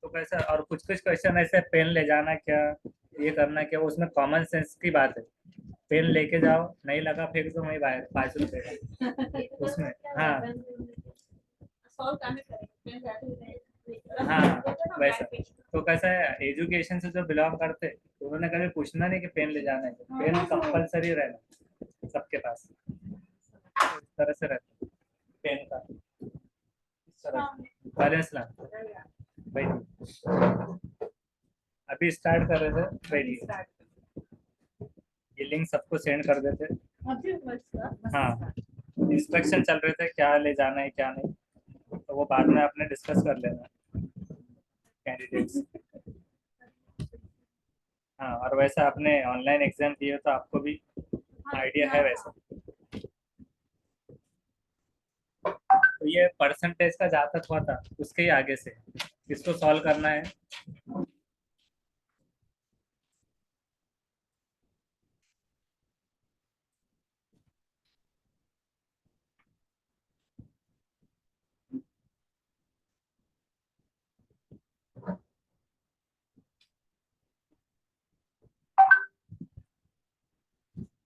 तो कैसा, और कुछ कुछ क्वेश्चन ऐसे पेन ले जाना क्या, ये करना क्या, उसमें कॉमन सेंस की बात है। पेन लेके जाओ, नहीं लगा फेंक दो वहीं बाहर, 5 रुपए का उसमें। हाँ हाँ वैसा। तो कैसा है, एजुकेशन से जो बिलोंग करते तो उन्होंने कभी पूछना नहीं कि पेन ले जाना है, पेन कंपलसरी रहना सबके पास। इस तरह से रहता है पेन का, इस तरह से। बैलेंस ला बैठिए, अभी स्टार्ट कर रहे थे, बैठिए। ये लिंक सबको सेंड कर देते। हाँ, इंस्ट्रक्शन चल रहे थे क्या ले जाना है क्या नहीं, तो वो बाद में आपने डिस्कस कर लेना कैंडिडेट्स। हाँ, और वैसा आपने ऑनलाइन एग्जाम दिए तो आपको भी आइडिया है वैसा। तो ये परसेंटेज का जहाँ तक हुआ था उसके ही आगे से इसको सॉल्व करना है।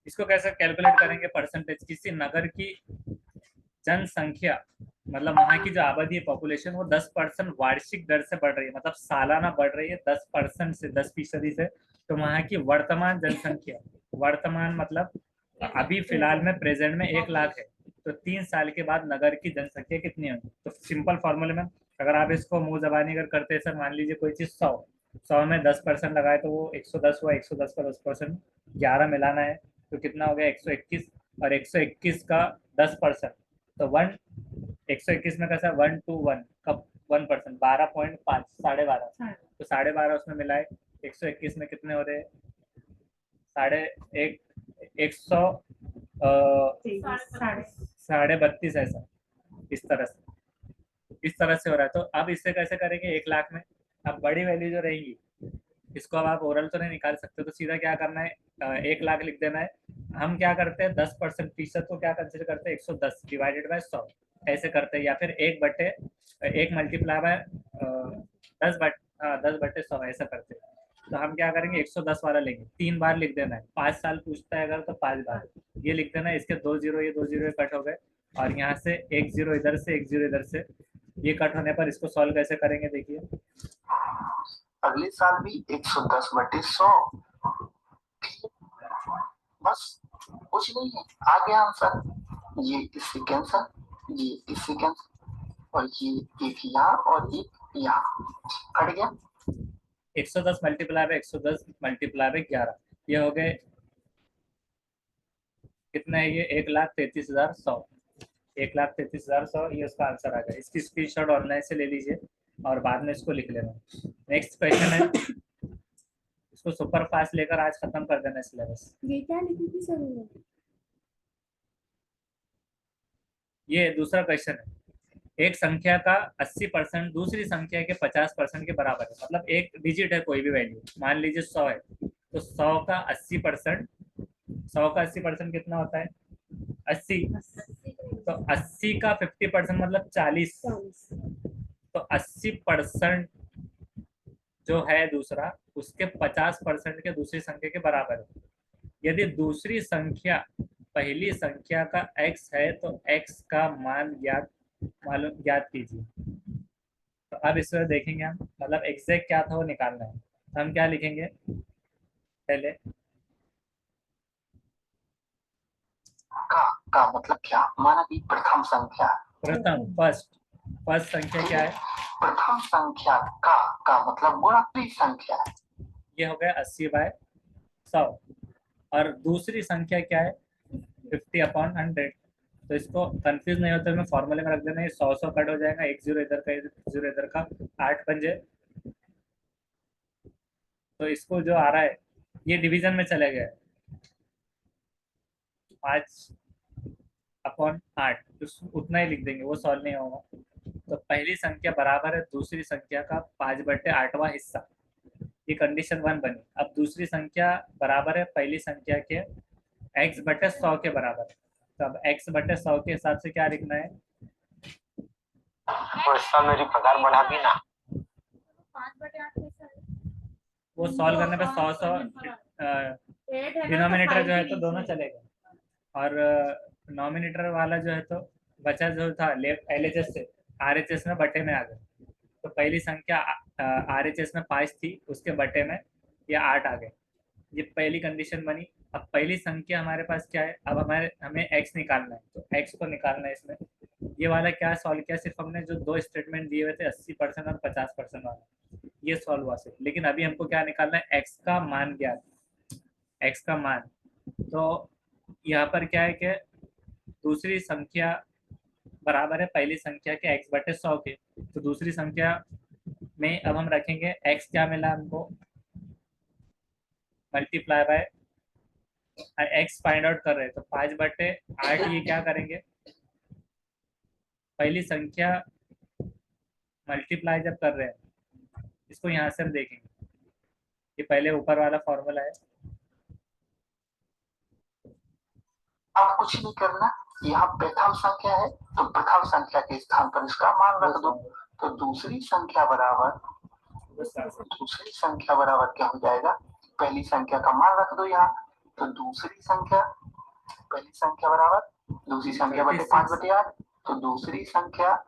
इसको कैसे कैलकुलेट करेंगे परसेंटेज, किसी नगर की जनसंख्या, मतलब वहाँ की जो आबादी है, पॉपुलेशन, वो 10% वार्षिक दर से बढ़ रही है, मतलब सालाना बढ़ रही है 10% से, 10% से। तो वहाँ की वर्तमान जनसंख्या, वर्तमान मतलब अभी फिलहाल में प्रेजेंट में 1 लाख है, तो 3 साल के बाद नगर की जनसंख्या कितनी होगी। तो सिंपल फॉर्मूले में अगर आप इसको मुंह जबानी अगर करते हैं सर, मान लीजिए कोई चीज 100 में 10% लगाए तो वो 110 हुआ, 110 का 10%, 11 मिलाना है तो कितना हो गया 121, और 121 का 10%, तो 121 में कैसा 1 to 1 कब 1%, 12.5, 12.5, तो 12.5 उसमें मिलाए, 121 में कितने हो रहे, साढ़े एक, 100, 32.5 ऐसा, इस तरह से हो रहा है। तो अब इससे कैसे करेंगे 1 लाख में, अब बड़ी वैल्यू जो रहेगी इसको अब आप ओरल तो नहीं निकाल सकते, तो सीधा क्या करना है, 1 लाख लिख देना है। हम क्या करते हैं 10% फीसद को क्या कंसिडर करते हैं, 110 डिवाइडेड बाय 100 ऐसे करते हैं, या फिर 1 मल्टीप्लाई बाय 10/100 ऐसा करते हैं। तो हम क्या करेंगे 110 वाला लेंगे, 3 बार लिख देना है, 5 साल पूछता है अगर तो 5 बार ये लिख देना है, इसके 2 जीरो, ये 2 जीरो कट हो गए, और यहाँ से 1 जीरो इधर से, 1 जीरो इधर से, ये कट होने पर इसको सॉल्व कैसे करेंगे देखिए। अगले साल भी 110/100, बस कुछ नहीं है, आ गया आंसर। ये इससे कैंसर, ये इससे कैंसर, और ये एक यहाँ और एक यहाँ, कट गया। 110 मल्टीप्लाई बाय 110 मल्टीप्लाई बाय 11, ये हो गए कितना है, ये 1,33,100, 1,33,100, ये उसका आंसर आ गया। इसकी स्क्रीनशॉट ऑनलाइन से ले लीजिए और बाद में इसको लिख लेना। नेक्स्ट क्वेश्चन है, इसको सुपर फास्ट लेकर आज खत्म कर देना सिलेबस। ये क्या लिखी थी सर? ये दूसरा क्वेश्चन है, एक संख्या का 80% दूसरी संख्या के 50% के बराबर है, मतलब एक डिजिट है कोई भी वैल्यू, मान लीजिए 100 है, तो 100 का 80%, 100 का 80% कितना होता है 80, तो 80 का 50% मतलब 40, तो 80% जो है दूसरा उसके 50% के दूसरी संख्या के बराबर है। यदि दूसरी संख्या पहली संख्या का x है तो x का मान ज्ञात कीजिए। तो अब इसमें देखेंगे हम, मतलब एग्जैक्ट क्या था वो निकालना है, तो हम क्या लिखेंगे पहले, का मतलब क्या, माना कि प्रथम संख्या, प्रथम फर्स्ट संख्या क्या है, प्रथम संख्या का मतलब गुणा संख्या है, ये हो गया 80/100, और दूसरी संख्या क्या है 50/100। तो इसको कंफ्यूज नहीं होता मैं फॉर्मूले में रख देना, ये 100 कट हो जाएगा, 1 जीरो इधर का 1 जीरो इधर का, 8 पंजे, तो इसको जो आ रहा है ये डिवीजन में चले गए, 5/8, तो उतना ही लिख देंगे, वो सॉल्व नहीं होगा। तो पहली संख्या बराबर है दूसरी संख्या का 5/8वां हिस्सा, ये कंडीशन 1 बनी। अब दूसरी संख्या बराबर है पहली संख्या के x/100 के बराबर है, तो अब x/100 के हिसाब से क्या लिखना है, तो इसका मेरी पगार बढ़ा दी ना। वो सॉल्व करने पे 100 डिनोमिनेटर जो है तो दोनों चलेगा और नॉमिनेटर वाला जो है तो बचा जो था LHS से RHS में बटे में आ गया। तो पहली संख्या RHS में 5 थी, उसके बटे में ये 8 आ गए। ये पहली कंडीशन बनी। अब पहली संख्या हमारे पास क्या है, अब हमें x निकालना है, तो x को निकालना है इसमें। ये वाला क्या सॉल्व किया, सिर्फ हमने जो दो स्टेटमेंट दिए हुए थे 80% और 50% वाला, ये सॉल्व हुआ सिर्फ। लेकिन अभी हमको क्या निकालना है, x का मान ज्ञात, x का मान। तो यहाँ पर क्या है कि दूसरी संख्या बराबर है पहली संख्या के x बटे 100 के। तो दूसरी संख्या में अब हम रखेंगे x, क्या मिला हमको, multiply by x find out कर रहे हैं तो 5/8। ये क्या करेंगे, पहली संख्या मल्टीप्लाई जब कर रहे हैं, इसको यहाँ से हम देखेंगे, ये पहले ऊपर वाला फॉर्मूला है। अब कुछ नहीं करना, यहाँ प्रथम संख्या है तो प्रथम संख्या के स्थान पर इसका मान रख दो। तो दूसरी संख्या बराबर क्या हो जाएगा, पहली संख्या का मान रख दो यहाँ। तो दूसरी संख्या, पहली संख्या बराबर दूसरी संख्या बटे 5/8। तो दूसरी संख्या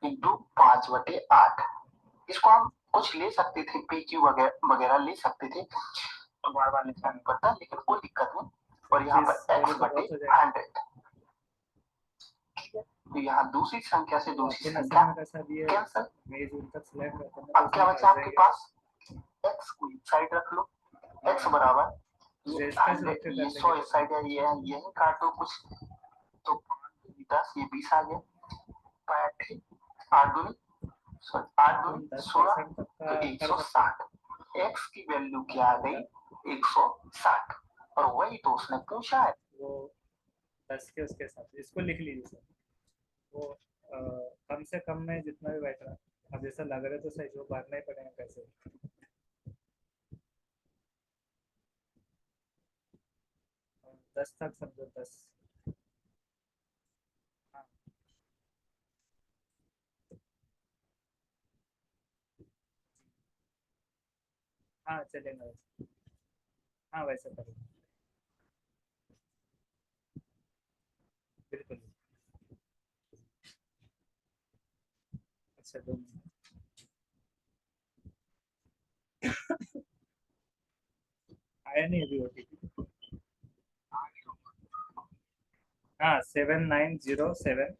इंटू 5/8। इसको हम कुछ ले सकते थे, PQ वगैरह ले सकते थे, तो बार बार लिखना नहीं पड़ता, लेकिन कोई दिक्कत नहीं। और यहाँ पर x/100। तो यहाँ दूसरी संख्या से दूसरी संख्या कैंसिल। अब क्या बचा आपके पास, x को इस साइड रख लो, x बराबर ये 100, ये 100 इस साइड है, ये यही काटो कुछ, तो 5 10, ये 20 आ गया। 8 दूनी 16, तो 160। x की वैल्यू क्या आ गई, 160। और वही तो उसने पूछा है। वो 10 के उसके साथ इसको लिख लीजिए सर, वो कम से कम में जितना भी बैठ रहा, अब जैसा लग रहा है तो सही, जो भरना ही पड़ेगा कैसे। 10 तक समझो, 10। हाँ हाँ चलेगा वैसे, हाँ वैसे करेंगे बिल्कुल। अच्छा 2 मिनट। आया नहीं अभी OTP। हाँ 7907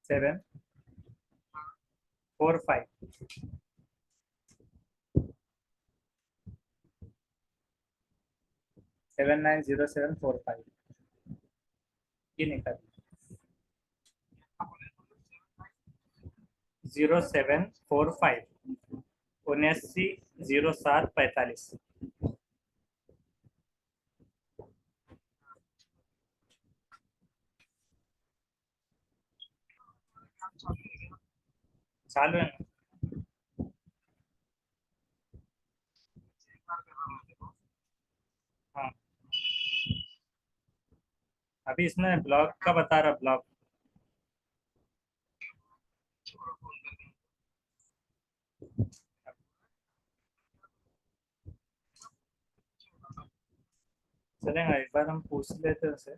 745। 790745 ये निकल 0745 790745। चालू है ना? हाँ अभी इसमें ब्लॉक का बता रहा, ब्लॉक। चलेगा, एक बार हम पूछ लेते हैं उसे।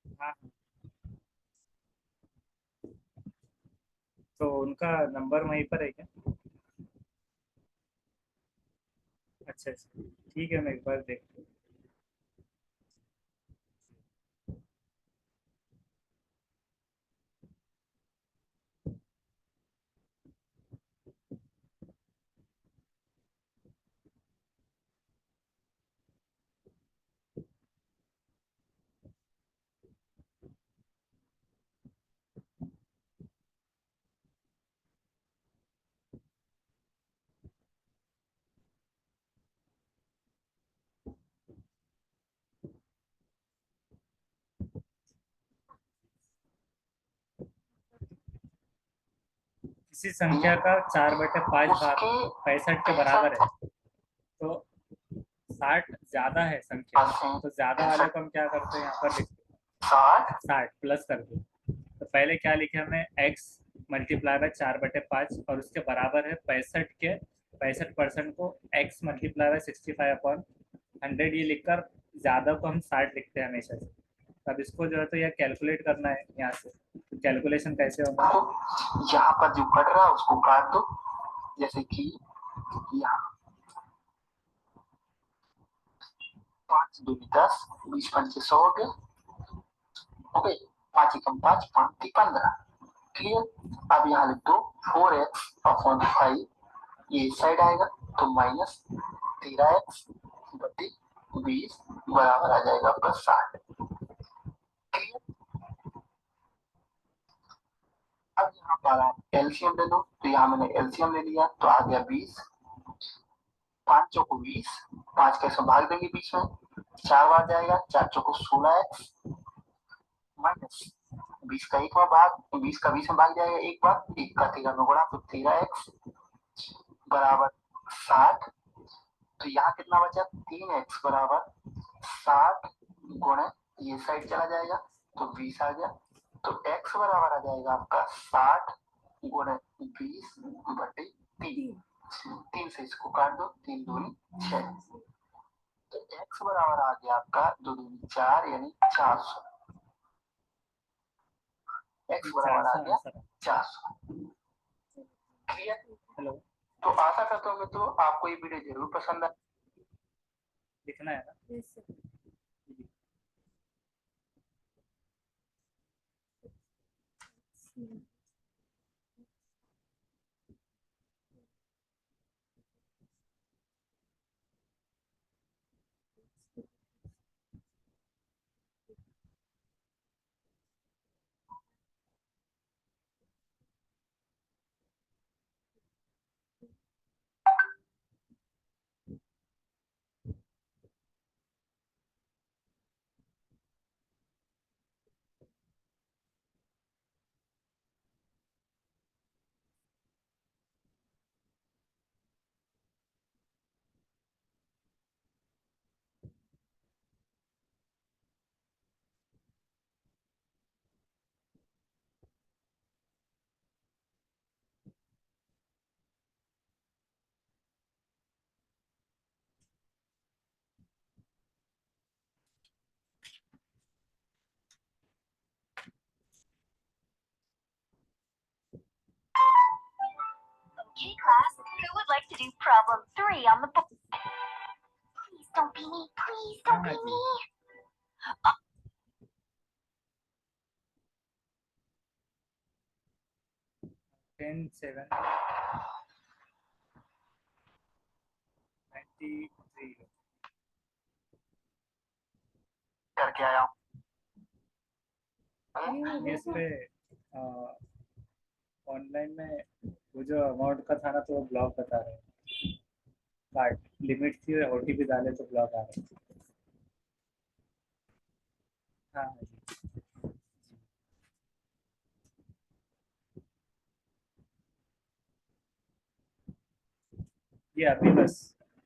हाँ तो उनका नंबर वहीं पर है क्या? अच्छा अच्छा ठीक है, मैं एक बार देखता हूँ। किसी संख्या का 4/5 भाग 65 के बराबर है, तो 60 ज्यादा है संख्या, तो ज्यादा वाले को हम क्या करते हैं, यहाँ पर लिखते हैं 60 प्लस कर दो। पहले क्या लिखे हमने, x मल्टीप्लाई बाय 4/5 और उसके बराबर है 65% को x मल्टीप्लाई बाय 65/100 ये लिखकर ज्यादा को हम 60 लिखते हैं हमेशा से। अब इसको जो है तो यह कैलकुलेट करना है यहाँ से, तो कैलकुलेशन कैसे होगा? यहाँ पर जो कट रहा है उसको काट दो, जैसे कि यहाँ 5 2 10 20 5 100 हो गए, ओके 5 एकम 5 5 3 15, क्लियर। अब यहाँ लिख दो 4x/5, ये इस साइड आएगा तो माइनस 13x बटे 20 बराबर आ जाएगा आपका 60, क्लियर। अब यहाँ पर आप एलसीएम ले लो, तो यहाँ मैंने एलसीएम ले लिया तो आ गया 20, 5 चौको 20, 5 कैसे भाग देंगे बीच में, 4 बार जाएगा, 4 चौको 16x माइनस 20 का 1 में भाग, 20 का 20 में भाग जाएगा एक बार, 1 का 13 में गुणा, तो 13x बराबर 60। तो यहाँ कितना बचा, 3x बराबर 60 गुणे ये साइड चला जाएगा तो 20 आ गया, तो x बराबर आ जाएगा आपका 60 गुणे 20 बटे 3, 3 से इसको काट दो, 3 दूनी 6, तो x बराबर आ गया आपका 2 दूनी 4 यानी 400, x बराबर आ गया 400, क्लियर। हेलो, तो आशा करता हूँ तो आपको ये वीडियो जरूर पसंद आए, लिखना है ना? Okay, class, who would like to do problem 3 on the board? Please don't be me. Please don't be me. 10/7 93 करके आया हूँ। इस पे ऑनलाइन में वो जो अमाउंट का था ना तो वो ब्लॉक बता रहे हैं, कार्ड लिमिट थी, ओटीपी डाले तो ब्लॉक आ रहा है। हाँ ये अभी बस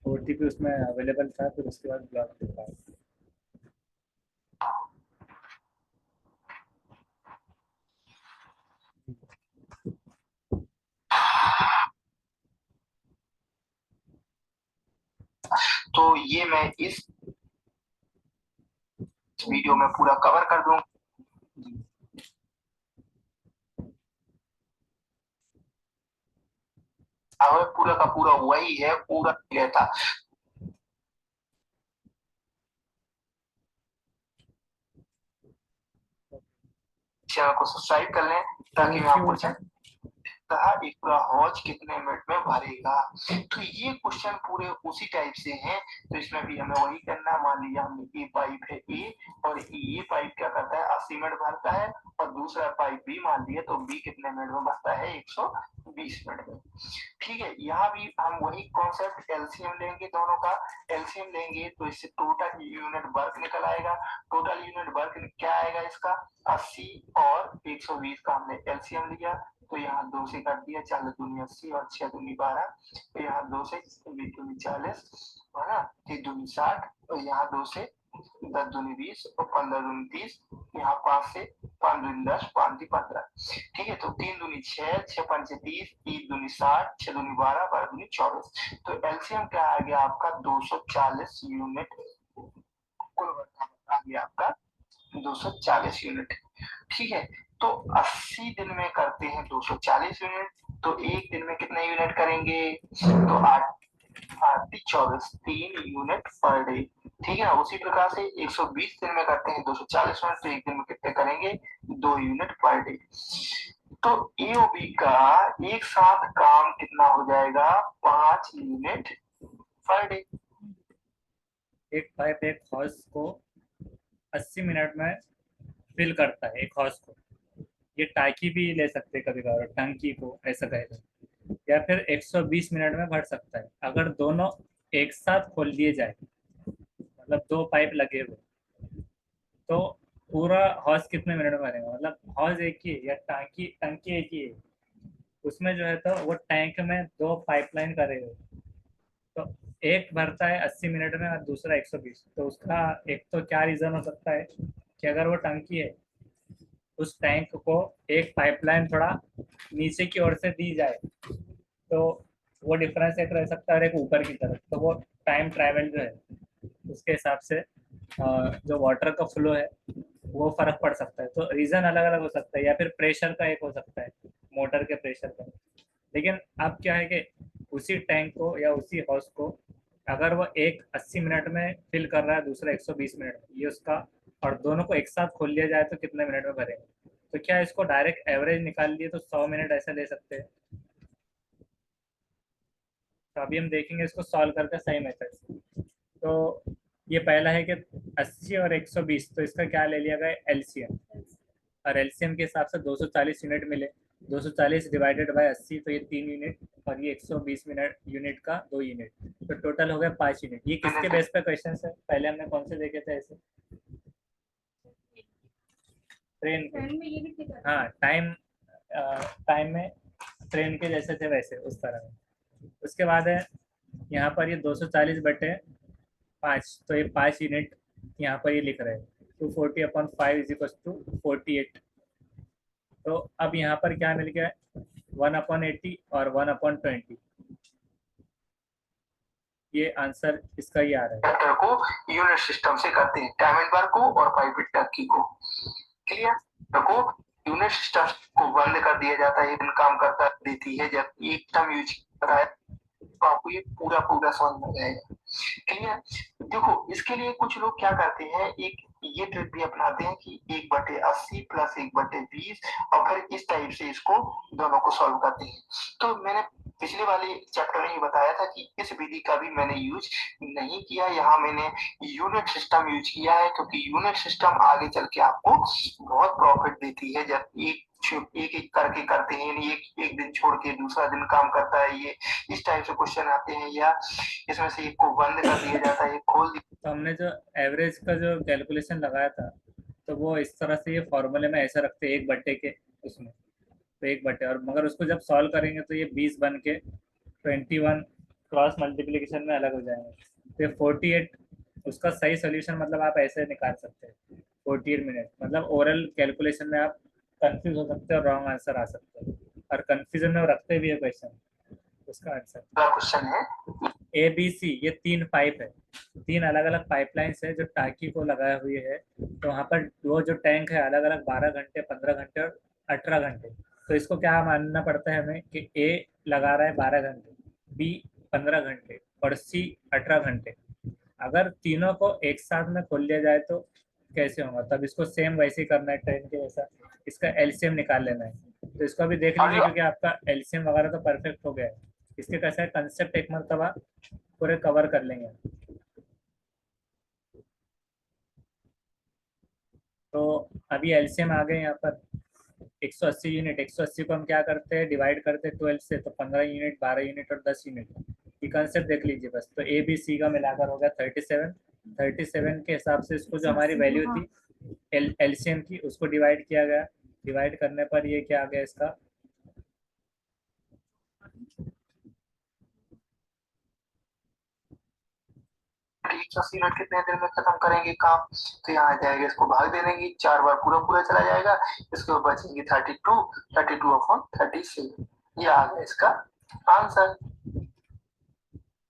ओटीपी उसमें अवेलेबल था, फिर उसके बाद ब्लॉक दिखा रहा है। तो ये मैं इस वीडियो में पूरा कवर कर दूं। अब पूरा का पूरा वही है, पूरा क्लियर था। चैनल को सब्सक्राइब कर लें ताकि मैं आपको कहा एक पूरा हौज कितने मिनट में भरेगा। तो ये क्वेश्चन पूरे उसी टाइप से हैं, तो इसमें भी हमें वही करना है। मान लीजिए हमने ये पाइप है ए और ये पाइप क्या करता है 80 मिनट भरता है, और दूसरा पाइप बी मान लिया तो बी कितने मिनट में भरता है 120 मिनट में। ठीक है, यहाँ भी हम वही कॉन्सेप्ट एलसीएम लेंगे, दोनों का एलसीएम लेंगे तो इससे टोटल यूनिट वर्क निकल आएगा। टोटल यूनिट वर्क क्या आएगा इसका, 80 और 120 का हमने एलसीएम लिया तो यहाँ 2 से कर दिया, 4 दूनी 80 और 6 दूनी 12, तो यहाँ 2 से 20 दूनी 40 है ना, 3 दूनी 60 और यहाँ 2 से 10 दूनी 20 और 15 दूनी 30, यहाँ 5 से 5 दूनी 10, 5 दी 15। ठीक है, तो 3 दूनी 6, 6 पंचे 30, 3 दूनी 60, 6 दूनी 12, 12 दूनी 24। तो एलसीएम क्या आ गया आपका 240 यूनिट, कुल आ गया आपका 240 यूनिट। ठीक है, तो 80 दिन में करते हैं 240 यूनिट, तो एक दिन में कितने यूनिट करेंगे, तो 8 24, 3 यूनिट पर डे। ठीक है ना, उसी प्रकार से 120 दिन में करते हैं 240 यूनिट, तो एक दिन में कितने करेंगे, 2 यूनिट पर डे। तो एओबी का एक साथ काम कितना हो जाएगा, 5 यूनिट पर डे। एक पाइप एक हॉर्स को 80 मिनट में फिल करता है, एक हॉर्स को। ये टाकी भी ले सकते हैं कभी कभार, टंकी को ऐसा कहेगा, या फिर 120 मिनट में भर सकता है अगर दोनों एक साथ खोल दिए जाए, मतलब 2 पाइप लगे हुए। तो पूरा हॉर्स कितने मिनट में भरेगा, मतलब हॉर्स एक ही है या टाकी टंकी एक ही है, उसमें जो है तो वो टैंक में 2 पाइपलाइन करेगा। तो एक भरता है 80 मिनट में और दूसरा 120। तो उसका एक तो क्या रीजन हो सकता है कि अगर वो टंकी है, उस टैंक को एक पाइपलाइन थोड़ा नीचे की ओर से दी जाए तो वो डिफरेंस एक रह सकता है, और एक ऊपर की तरफ, तो वो टाइम ट्रैवल जो है उसके हिसाब से जो वाटर का फ्लो है वो फर्क पड़ सकता है। तो रीजन अलग अलग हो सकता है, या फिर प्रेशर का एक हो सकता है, मोटर के प्रेशर का। लेकिन अब क्या है कि उसी टैंक को या उसी हॉर्स को अगर वो एक 80 मिनट में फिल कर रहा है, दूसरा 120 मिनट में, ये उसका, और दोनों को एक साथ खोल लिया जाए तो कितने मिनट में भरेंगे। तो क्या इसको डायरेक्ट एवरेज निकाल लिए तो 100 मिनट ऐसा ले सकते हैं। तो अभी हम देखेंगे इसको सॉल्व करके सही मेथड से। तो ये पहला है कि 80 और 120, तो इसका क्या ले लिया गया, एलसीएम। और एलसीएम के हिसाब से 240 यूनिट मिले, 240 डिवाइडेड बाय 80, तो ये 3 यूनिट, और ये 120 मिनट यूनिट का 2 यूनिट, तो टोटल हो गया 5 यूनिट। ये किसके बेस पे क्वेश्चन है, पहले हमने कौन से देखे थे ऐसे, ट्रेन के। हाँ, टाइम में ट्रेन के जैसे थे वैसे, उस तरह में। उसके बाद है यहाँ पर ये 240 बटे 5, तो ये 5 यूनिट यहाँ पर ये लिख रहे हैं, 240/5 = 48। तो अब यहाँ पर क्या मिल गया, 1/80 और 1/20। ये आंसर इसका ही आ रहा है। को यूनिट सिस्टम से करते हैं, टाइम बार को और पाइपेट टर्की को। क्लियर, को यूनिट सिस्टम को बंद कर दिया जाता है, दिन काम करता देती है। जब एक टर्म यूज करा है तो आपको ये पूरा पूरा समझ में जाएगा। क्लियर, देखो इसके लिए कुछ लोग क्या करते हैं, एक ये ट्रिक भी अपनाते हैं कि 1/80 + 1/20, और फिर इस टाइप से इसको दोनों को सॉल्व करते हैं। तो मैंने पिछले वाले चैप्टर में ही बताया था कि इस विधि का भी मैंने यूज नहीं किया, यहाँ मैंने यूनिट सिस्टम यूज किया है, क्योंकि यूनिट सिस्टम आगे चल के आपको बहुत प्रॉफिट देती है। जब एक करके करते हैं, एक दिन छोड़ के दूसरा दिन काम करता है, ये इस टाइप से क्वेश्चन आते हैं, या इसमें से एक को बंद कर दिया जाता है, एक खोल दिया। तो हमने जो एवरेज का जो कैलकुलेशन लगाया था, तो वो इस तरह से ये फॉर्मूले में ऐसा रखते हैं, 1/, के उसमें, तो 1/, और मगर उसको जब सॉल्व करेंगे तो ये 20 बन के 21 क्रॉस मल्टीप्लिकेशन में अलग हो जाएंगे। तो ये 48 उसका सही सोल्यूशन, मतलब आप ऐसे निकाल सकते हैं 48 मिनट, मतलब ओरल कैलकुलेशन में आप कंफ्यूज हो सकते हैं और रॉन्ग आंसर आ सकते हैं, और कंफ्यूजन में रखते भी है क्वेश्चन, उसका आंसर। क्वेश्चन है ए बी सी, ये 3 पाइप है, 3 अलग अलग पाइपलाइंस है जो टाकी को लगाए हुए है। तो वहाँ पर वो जो टैंक है अलग अलग 12 घंटे, 15 घंटे और 18 घंटे। तो इसको क्या मानना पड़ता है हमें कि ए लगा रहा है 12 घंटे, बी 15 घंटे और सी 18 घंटे। अगर तीनों को एक साथ में खोल लिया जाए तो कैसे होगा, तब इसको सेम वैसे ही करना है ट्रेन के जैसा, इसका एलसीएम निकाल लेना है। तो इसको अभी देख लीजिए, क्योंकि आपका एलसीएम वगैरह तो परफेक्ट हो गया है। इसके कैसा है, कंसेप्ट एक मरतबा पूरे कवर कर लेंगे। तो अभी एलसीएम आ गए यहाँ पर 180 यूनिट। 180 को हम क्या करते हैं, डिवाइड करते हैं 12 से, तो 15 यूनिट, 12 यूनिट और 10 यूनिट। ये कंसेप्ट देख लीजिए बस। तो ए बी सी का मिलाकर हो गया 37। 37 के हिसाब से इसको जो हमारी वैल्यू थी एलसीएम की, उसको डिवाइड किया गया। डिवाइड करने पर ये क्या आ गया इसका, 180 यूनिट कितने देर में खत्म करेंगे काम, तो यहाँ आ जाएगा, इसको भाग दे देंगे, 4 बार पूरा पूरा चला जाएगा, इसके ऊपर बचेंगे 32 ये आ गया इसका आंसर।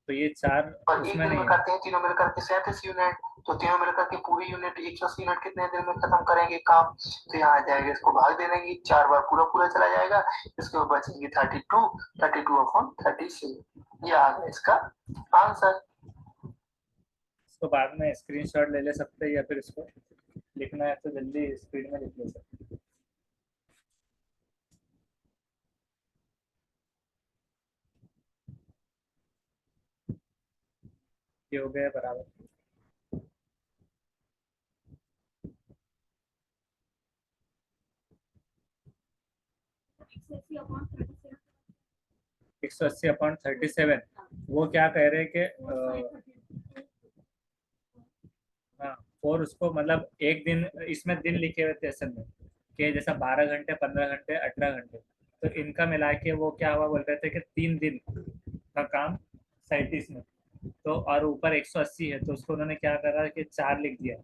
तो ये 4 और एक उसमें दिन नहीं में है। करते हैं तीनों मिलकर के 37 यूनिट, तो तीनों मिलकर के पूरी यूनिट 180 यूनिट कितने देर में खत्म करेंगे काम, तो यहाँ आ जाएगा, इसको भाग दे देंगे, 4 बार पूरा पूरा चला जाएगा, इसके ऊपर बचेंगे 32 ये आ गया इसका आंसर। इसको बाद में स्क्रीनशॉट ले सकते हैं या फिर इसको लिखना है तो जल्दी स्पीड में लिख ले सकते हैं। ये हो गया बराबर। एक सौ अस्सी अपॉन 37 वो क्या कह रहे हैं कि हाँ 4 उसको मतलब एक दिन, इसमें दिन लिखे हुए थे असल में कि जैसा 12 घंटे 15 घंटे 18 घंटे, तो इनका मिला के वो क्या हुआ बोल रहे थे कि 3 दिन का काम 37 में, तो और ऊपर 180 है तो उसको उन्होंने क्या करा कि 4 लिख दिया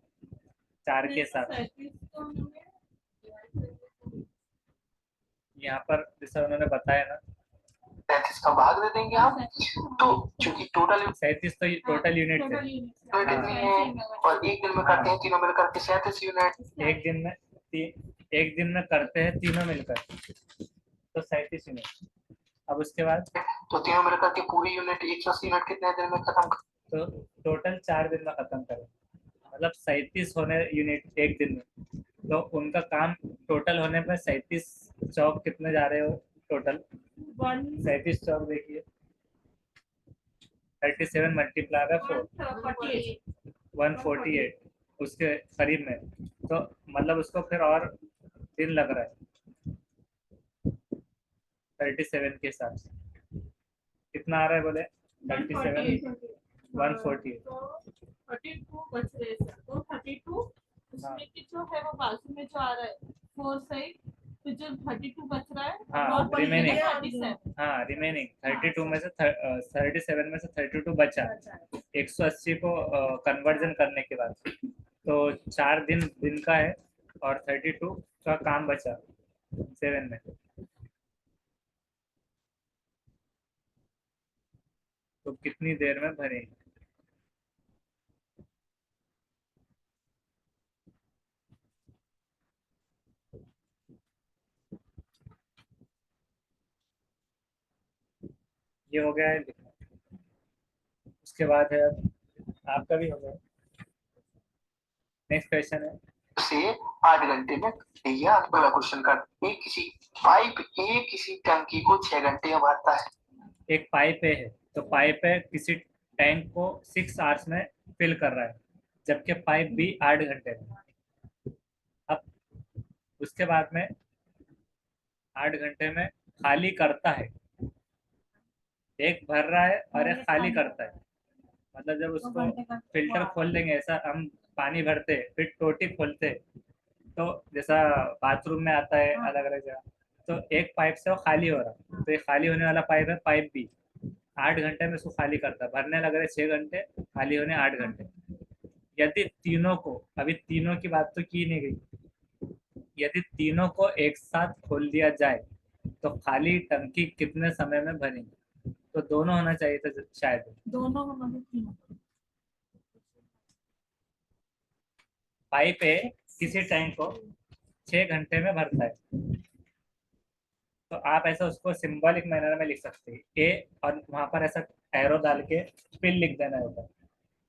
4 के साथ। यहाँ पर जैसा उन्होंने बताया ना 37 का भाग दे देंगे हम, तो चूंकि टोटल 37 तो टोटल यूनिट थे। यूनिट इतनी है, और एक दिन में करते हैं तीनों मिलकर के 37 यूनिट, एक दिन में करते हैं तीनों मिलकर तो 37 यूनिट। अब उसके बाद तो तीनों मिलकर के पूरी यूनिट 180 यूनिट कितने दिन में खत्म तो टोटल 4 दिन में खत्म करें, मतलब 37 होने यूनिट एक दिन में, तो उनका काम टोटल होने पर 37 चौक कितने जा रहे हो टोटल 37 चौक देखिए 37 मल्टीप्लाई बाय 4 148 उसके करीब में, तो मतलब उसको फिर और दिन लग रहा है 37 के हिसाब से कितना आ रहा है बोले 37 148 32 बच रहे हैं सर, तो 32 उसमें की जो है वो बाजू में जो आ रहा है 4 साइड, तो जो 32 बच रहा है हाँ वो रिमेनिंग 37। हाँ रिमेनिंग 32 में से 37 में से 32 बचा 180 को कन्वर्जन करने के बाद, तो 4 दिन दिन का है और 32 का काम बचा 7 में, तो कितनी देर में भरेंगे। ये हो गया है लिखना। उसके बाद है अब आपका भी हो गया। नेक्स्ट क्वेश्चन है से 8 घंटे में, ये अगला क्वेश्चन कर, एक किसी पाइप ए किसी टंकी को 6 घंटे में भरता है। एक पाइप है तो पाइप है किसी टैंक को 6 आवर्स में फिल कर रहा है, जबकि पाइप बी 8 घंटे में। अब उसके बाद में 8 घंटे में खाली करता है, एक भर रहा है और एक खाली करता है, मतलब जब उसको फिल्टर खोल देंगे, ऐसा हम पानी भरते फिर टोटी खोलते, तो जैसा बाथरूम में आता है अलग अलग जगह, तो एक पाइप से वो खाली हो रहा है, तो ये खाली होने वाला पाइप है पाइप बी, 8 घंटे में उसको खाली करता है, भरने लग रहे 6 घंटे, खाली होने 8 घंटे। यदि तीनों को, अभी तीनों की बात तो की नहीं गई, यदि तीनों को एक साथ खोल दिया जाए तो खाली टंकी कितने समय में भरेंगे, तो दोनों होना चाहिए था शायद, दोनों होना तीनों। पाइप है किसी टैंक को 6 घंटे में भरता है, तो आप ऐसा उसको सिंबॉलिक मैनर में लिख सकते हैं ए, और वहां पर ऐसा एरो डाल के फिल लिख देना होगा,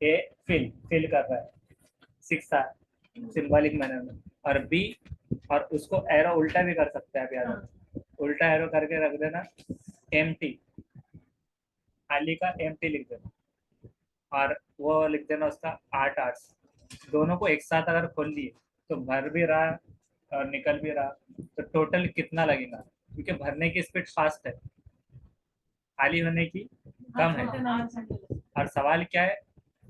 ए फिल फिल कर रहा है 6 आवर सिंबॉलिक मैनर में, और बी, और उसको एरो उल्टा भी कर सकते हैं आप याद रखना, उल्टा एरो करके रख देना एम्प्टी, खाली का एम्प्टी लिख देना, और वो लिख देना उसका 8 आवर्स। दोनों को एक साथ अगर खोल लिए तो भर भी रहा और निकल भी रहा, तो टोटल कितना लगेगा, क्योंकि भरने की स्पीड फास्ट है, खाली होने की कम है, और सवाल क्या है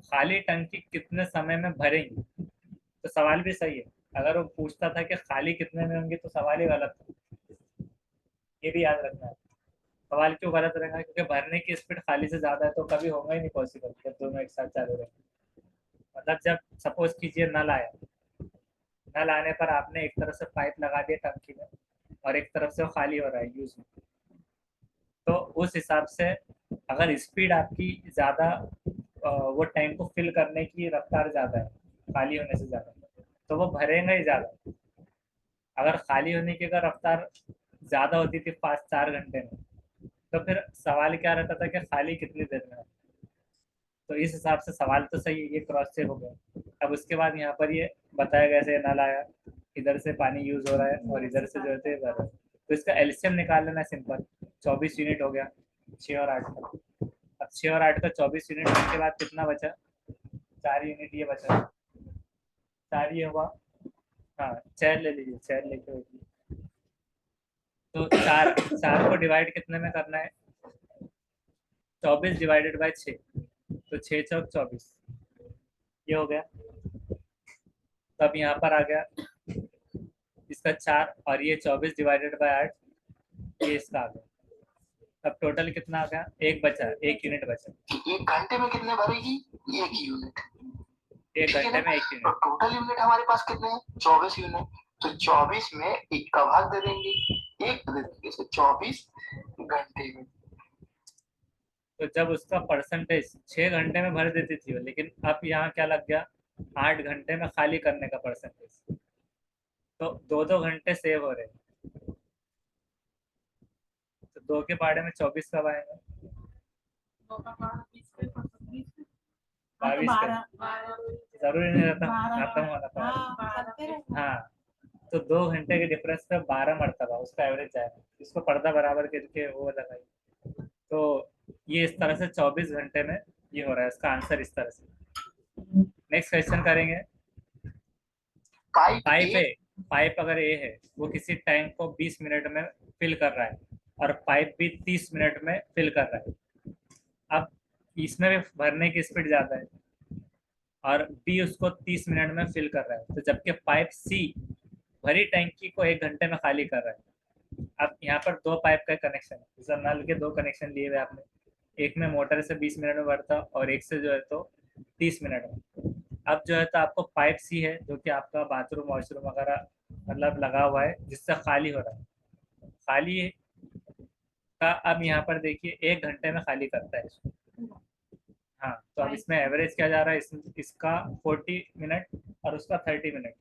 खाली टंकी कितने समय में भरेंगे, तो सवाल भी सही है, अगर वो पूछता था कि खाली कितने में होंगे तो सवाल ही गलत था, ये भी याद रखना है। सवाल क्यों गलत रहेगा, क्योंकि भरने की स्पीड खाली से ज्यादा है, तो कभी होगा ही नहीं पॉसिबल जब दोनों एक साथ चालू रहेंगे। मतलब जब सपोज कीजिए नल आया, नल आने पर आपने एक तरफ से पाइप लगा दिया टंकी में और एक तरफ से वो खाली हो रहा है यूज में, तो उस हिसाब से अगर स्पीड आपकी ज़्यादा, वो टैंक को फिल करने की रफ्तार ज़्यादा है खाली होने से ज़्यादा, तो वो भरेगा ही ज़्यादा। अगर खाली होने की अगर रफ्तार ज़्यादा होती थी 5-4 घंटे में, तो फिर सवाल क्या रहता था कि खाली कितनी देर में है। तो इस हिसाब से सवाल तो सही है, ये क्रॉस चेक हो गया। अब उसके बाद यहाँ पर ये बताया गया जैसे नल आया, इधर से पानी यूज हो रहा है और इधर से जो है भर रहा है, तो इसका एलसीएम निकाल लेना सिंपल। 24 यूनिट हो गया 6 और 8 का। अब 6 और 8 का 24 यूनिट होने के बाद कितना बचा, 4 यूनिट ये बचा, 4 ये हुआ। हाँ 6 ले लीजिए, 6 लेके होगी। तो 4 को डिवाइड कितने में करना है, 24 डिवाइडेड बाई 6, तो 6 चौक 24, ये हो गया। तब यहाँ पर आ गया इसका 4 और ये 24 डिवाइडेड बाई 8, ये इसका आ गया। अब टोटल कितना आ गया, एक बचा, 1 यूनिट बचा। 1 घंटे में कितने भरेगी, 1 यूनिट। 1 घंटे में 1 यूनिट। तो टोटल यूनिट हमारे पास कितने हैं, 24 यूनिट। तो 24 में 1 का भाग दे देंगे, 1 दे देंगे, तो 24 घंटे में। तो जब उसका परसेंटेज 6 घंटे में भर देती थी वो, लेकिन अब यहाँ क्या लग गया, 8 घंटे में खाली करने का परसेंटेज, तो 2-2 घंटे सेव हो रहे हैं। तो 2 के पहाड़े में 24 कब आएगा, 22 का जरूरी नहीं रहता खत्म होना था। हाँ, तो 2 घंटे के डिफरेंस पे 12 मरतबा उसका एवरेज जाएगा। इसको पर्दा बराबर करके वो लगाई, तो ये इस तरह से 24 घंटे में ये हो रहा है। इसका आंसर इस तरह से। नेक्स्ट क्वेश्चन करेंगे। पाइप अगर ए है, वो किसी टैंक को 20 मिनट में फिल कर रहा है और पाइप भी 30 मिनट में फिल कर रहा है। अब इसमें भी भरने की स्पीड ज़्यादा है और बी उसको 30 मिनट में फिल कर रहा है, तो जबकि पाइप सी भरी टैंकी को 1 घंटे में खाली कर रहा है। अब यहाँ पर 2 पाइप का कनेक्शन है, जैसे नल के 2 कनेक्शन लिए हुए आपने, एक में मोटर से 20 मिनट में भरता और एक से जो है तो 30 मिनट में। अब जो है तो आपको पाइप सी है जो कि आपका बाथरूम वॉशरूम वगैरह मतलब लगा हुआ है, जिससे खाली हो रहा है। खाली का अब यहाँ पर देखिए 1 घंटे में खाली करता है इसको। हाँ, तो अब इसमें एवरेज क्या जा रहा है, इसका 40 मिनट और उसका 30 मिनट,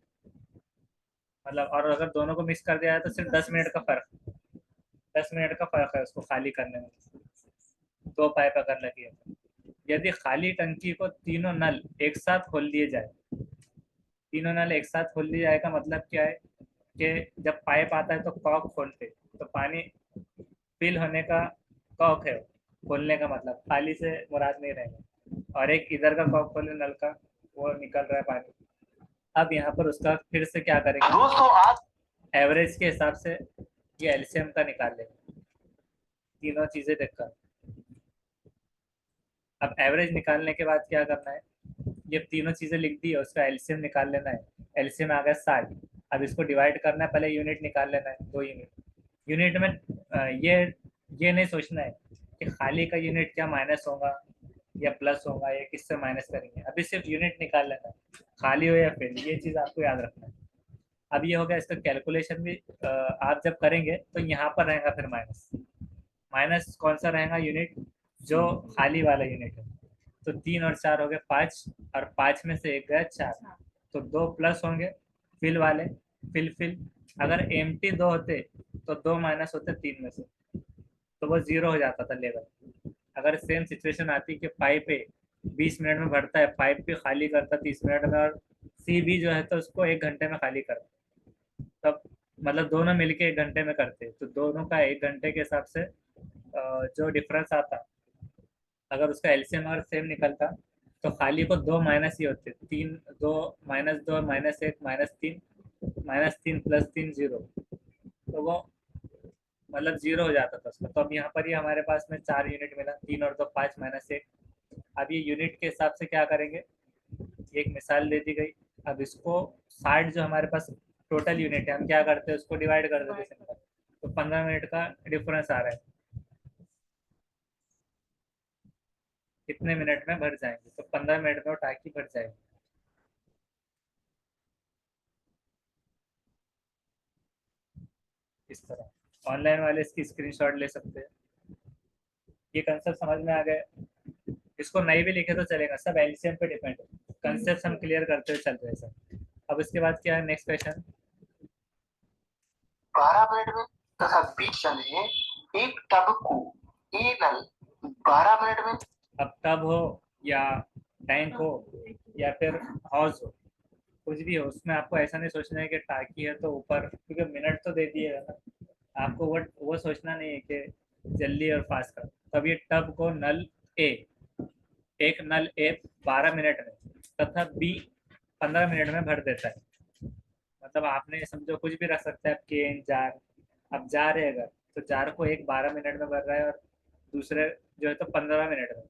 मतलब और अगर दोनों को मिक्स कर दिया जाए तो सिर्फ 10 मिनट का फर्क, 10 मिनट का फर्क है उसको खाली करने में, 2 पाइप अगर लगी है। यदि खाली टंकी को तीनों नल एक साथ खोल दिए जाए, तीनों नल एक साथ खोल दिया जाए का मतलब क्या है कि जब पाइप आता है तो कॉक खोलते, तो पानी फिल होने का कॉक है, खोलने का मतलब खाली से मुराद नहीं रहेगा। और एक इधर का कॉक खोले नल का, वो निकल रहा है पानी। अब यहाँ पर उसका फिर से क्या करेंगे दोस्तों, आज एवरेज के हिसाब से ये एलसीएम का निकाल लेंगे, तीनों चीजें देखकर। अब एवरेज निकालने के बाद क्या करना है, ये तीनों चीजें लिख दी है, उसका एलसीएम निकाल लेना है। एलसीएम आ गया 60। अब इसको डिवाइड करना है, पहले यूनिट निकाल लेना है, 2 यूनिट। यूनिट में ये नहीं सोचना है कि खाली का यूनिट क्या माइनस होगा या प्लस होगा या किससे माइनस करेंगे, अभी सिर्फ यूनिट निकाल लेना है, खाली हो या फिर, ये चीज़ आपको याद रखना है। अब ये हो गया, इसका कैलकुलेशन भी आप जब करेंगे तो यहाँ पर रहेगा फिर माइनस। माइनस कौन सा रहेगा, यूनिट जो खाली वाला यूनिट है। तो 3 और 4 हो गए 5, और 5 में से 1 गया 4, तो 2 प्लस होंगे फिल वाले, फिल। अगर एम्प्टी 2 होते तो 2 माइनस होते 3 में से, तो वो 0 हो जाता था लेवल। अगर सेम सिचुएशन आती कि पाइप ए 20 मिनट में भरता है, पाइप भी खाली करता 30 मिनट में, और सी भी जो है तो उसको 1 घंटे में खाली करता, तब मतलब दोनों मिलके 1 घंटे में करते, तो दोनों का 1 घंटे के हिसाब से जो डिफरेंस आता, अगर उसका एलसीएम अगर सेम निकलता, तो खाली को 2 माइनस ही होते, 3 2 -2 -1 -3 प्लस 3 0, तो वो मतलब 0 हो जाता था उसका। तो अब यहाँ पर ही हमारे पास में 4 यूनिट मिला, 3 और 2 5 -1। अब ये यूनिट के हिसाब से क्या करेंगे, एक मिसाल दे दी गई। अब इसको 60 जो हमारे पास टोटल यूनिट है, हम क्या करते हैं उसको डिवाइड कर देते सिंपल, तो 15 मिनट का डिफरेंस आ रहा है, कितने मिनट में भर जाएंगे, तो 15 मिनट में वो टाकी भर जाएगी। इस तरह। ऑनलाइन वाले इसकी स्क्रीनशॉट ले सकते हैं। ये कंसेप्ट समझ में आ गए? इसको नहीं भी लिखे तो चलेगा, सब एलसीएम पे डिपेंड है। कंसेप्ट हम क्लियर करते हुए चल रहे हैं सर। अब इसके बाद क्या है नेक्स्ट क्वेश्चन? 12 मिनट में तथा बी चले एक टब को ए नल 12 मिनट में। अब टब हो या टैंक हो या फिर हाउस हो, कुछ भी हो, उसमें आपको ऐसा नहीं सोचना है कि टाकी है तो ऊपर, क्योंकि मिनट तो दे दिए है ना, आपको वो सोचना नहीं है कि जल्दी और फास्ट कर। तब ये टब को नल ए, एक नल ए 12 मिनट में तथा बी 15 मिनट में भर देता है। मतलब आपने समझो कुछ भी रख सकते हैं आप, केन, जार। अब जार है अगर, तो जार को एक 12 मिनट में भर रहा है और दूसरे जो है तो 15 मिनट में।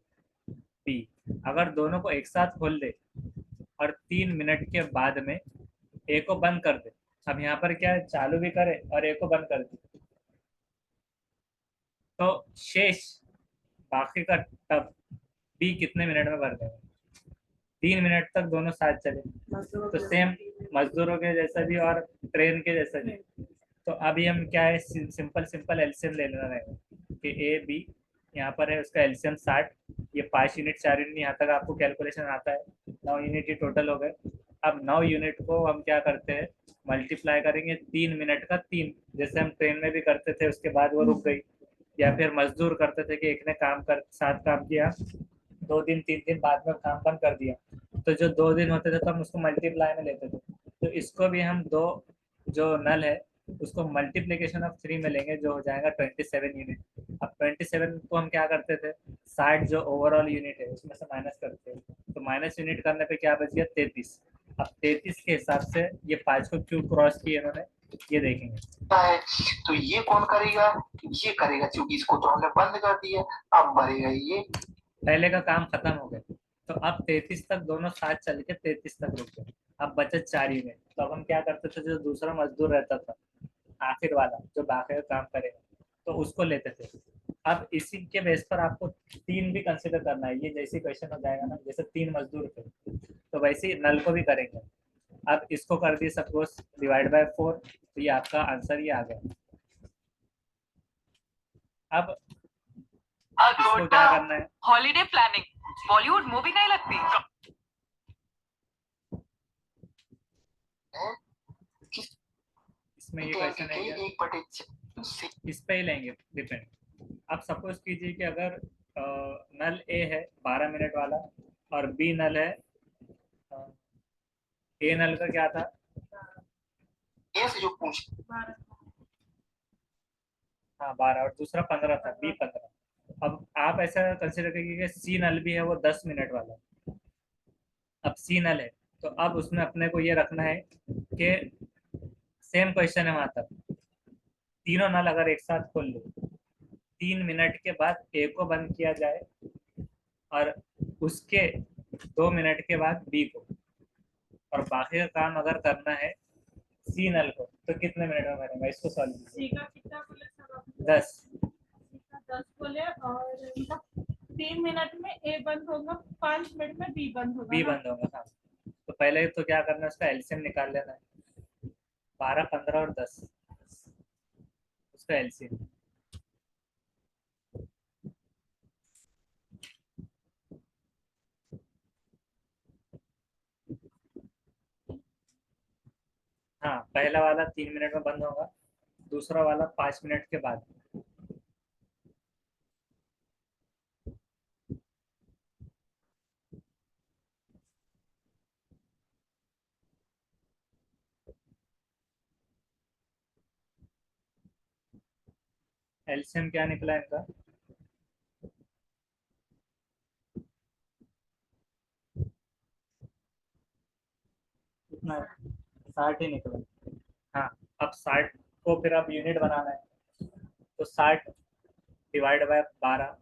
बी अगर दोनों को एक साथ खोल दे और 3 मिनट के बाद में ए को बंद कर दे। अब यहाँ पर क्या है, चालू भी करे और ए को बंद कर दे, तो शेष बाकी का टब बी कितने मिनट में भर देगा? 3 मिनट तक दोनों साथ चले, तो सेम मजदूरों के जैसा भी और ट्रेन के जैसा भी। तो अभी हम क्या है, सिंपल एलसीएम ले लेना रहेगा कि ए बी यहाँ पर है, उसका एलसीएम 60, ये 5 यूनिट 4 यूनिट, यहाँ तक आपको कैलकुलेशन आता है। 9 यूनिट ही टोटल हो गए। अब 9 यूनिट को हम क्या करते हैं, मल्टीप्लाई करेंगे 3 मिनट का 3, जैसे हम ट्रेन में भी करते थे, उसके बाद वो रुक गई। या फिर मजदूर करते थे कि एक ने साथ काम किया, 2 दिन 3 दिन बाद में काम बंद कर दिया, तो जो 2 दिन होते थे तो हम उसको मल्टीप्लाई में लेते थे। तो इसको भी हम दो जो नल है उसको मल्टीप्लीकेशन ऑफ 3 में लेंगे, जो हो जाएगा 27 यूनिट। अब 27 को हम क्या करते थे, 60 जो ओवरऑल यूनिट है उसमें से माइनस करते हैं, तो माइनस यूनिट करने पे क्या बच गया, 33। अब 33 के हिसाब से ये 5 को क्यों क्रॉस किए इन्होंने, ये देखेंगे। तो ये कौन करेगा, ये करेगा, क्योंकि इसको तो हमने बंद कर दिया। अब भरेगा ये, पहले का काम खत्म हो गया, तो अब 33 तक दोनों साथ चल के 33 तक रुक गए। अब बचे 4 यूनिट, तो अब हम क्या करते थे, जो दूसरा मजदूर रहता था आखिर वाला जो बाकी का काम करेगा, तो उसको लेते थे। अब इसी के बेस पर आपको 3 भी कंसिडर करना है। ये जैसे क्वेश्चन हो जाएगा ना, जैसे 3 मजदूर थे तो वैसे ही नल को भी करेंगे। अब इसको कर दिए सपोज डिवाइड बाय 4, तो ये आपका आंसर ये आ गया। अब इसको क्या करना है, हॉलीडे प्लानिंग, बॉलीवुड मूवी नहीं लगती। इसमें ये क्वेश्चन है क्या, इस पे ही लेंगे डिपेंड। अब सपोज कीजिए कि अगर नल ए है 12 मिनट वाला और बी नल है, ए नल का क्या था, ये से जो पूछ हाँ 12, और दूसरा 15 था, बी 15। अब आप ऐसा कंसिडर करिए कि सी नल भी है वो 10 मिनट वाला। अब सी नल है तो अब उसमें अपने को ये रखना है कि सेम क्वेश्चन है वहां तक, तीनों नल अगर एक साथ खोल लो, 3 मिनट के बाद ए को बंद किया जाए और उसके 2 मिनट के बाद बी को, और बाकी का काम अगर करना है सी नल को, तो कितने मिनट में करेंगे इसको सॉल्व? सी का कितना बोले सर आपने? 10। 10 बोले, और मतलब 3 मिनट में ए बंद होगा, 5 मिनट में बी बंद होगा बी ना? बंद होगा, हाँ। तो पहले तो क्या करना है, उसका एलसीएम निकाल लेना है, 12, 15 और 10, उसका एलसीएम। हाँ पहला वाला 3 मिनट में बंद होगा, दूसरा वाला 5 मिनट के बाद। एलसीएम क्या निकला इनका, कितना, 60 ही निकला। हाँ अब 60 को फिर अब यूनिट बनाना है, तो 60 डिवाइड बाय 12,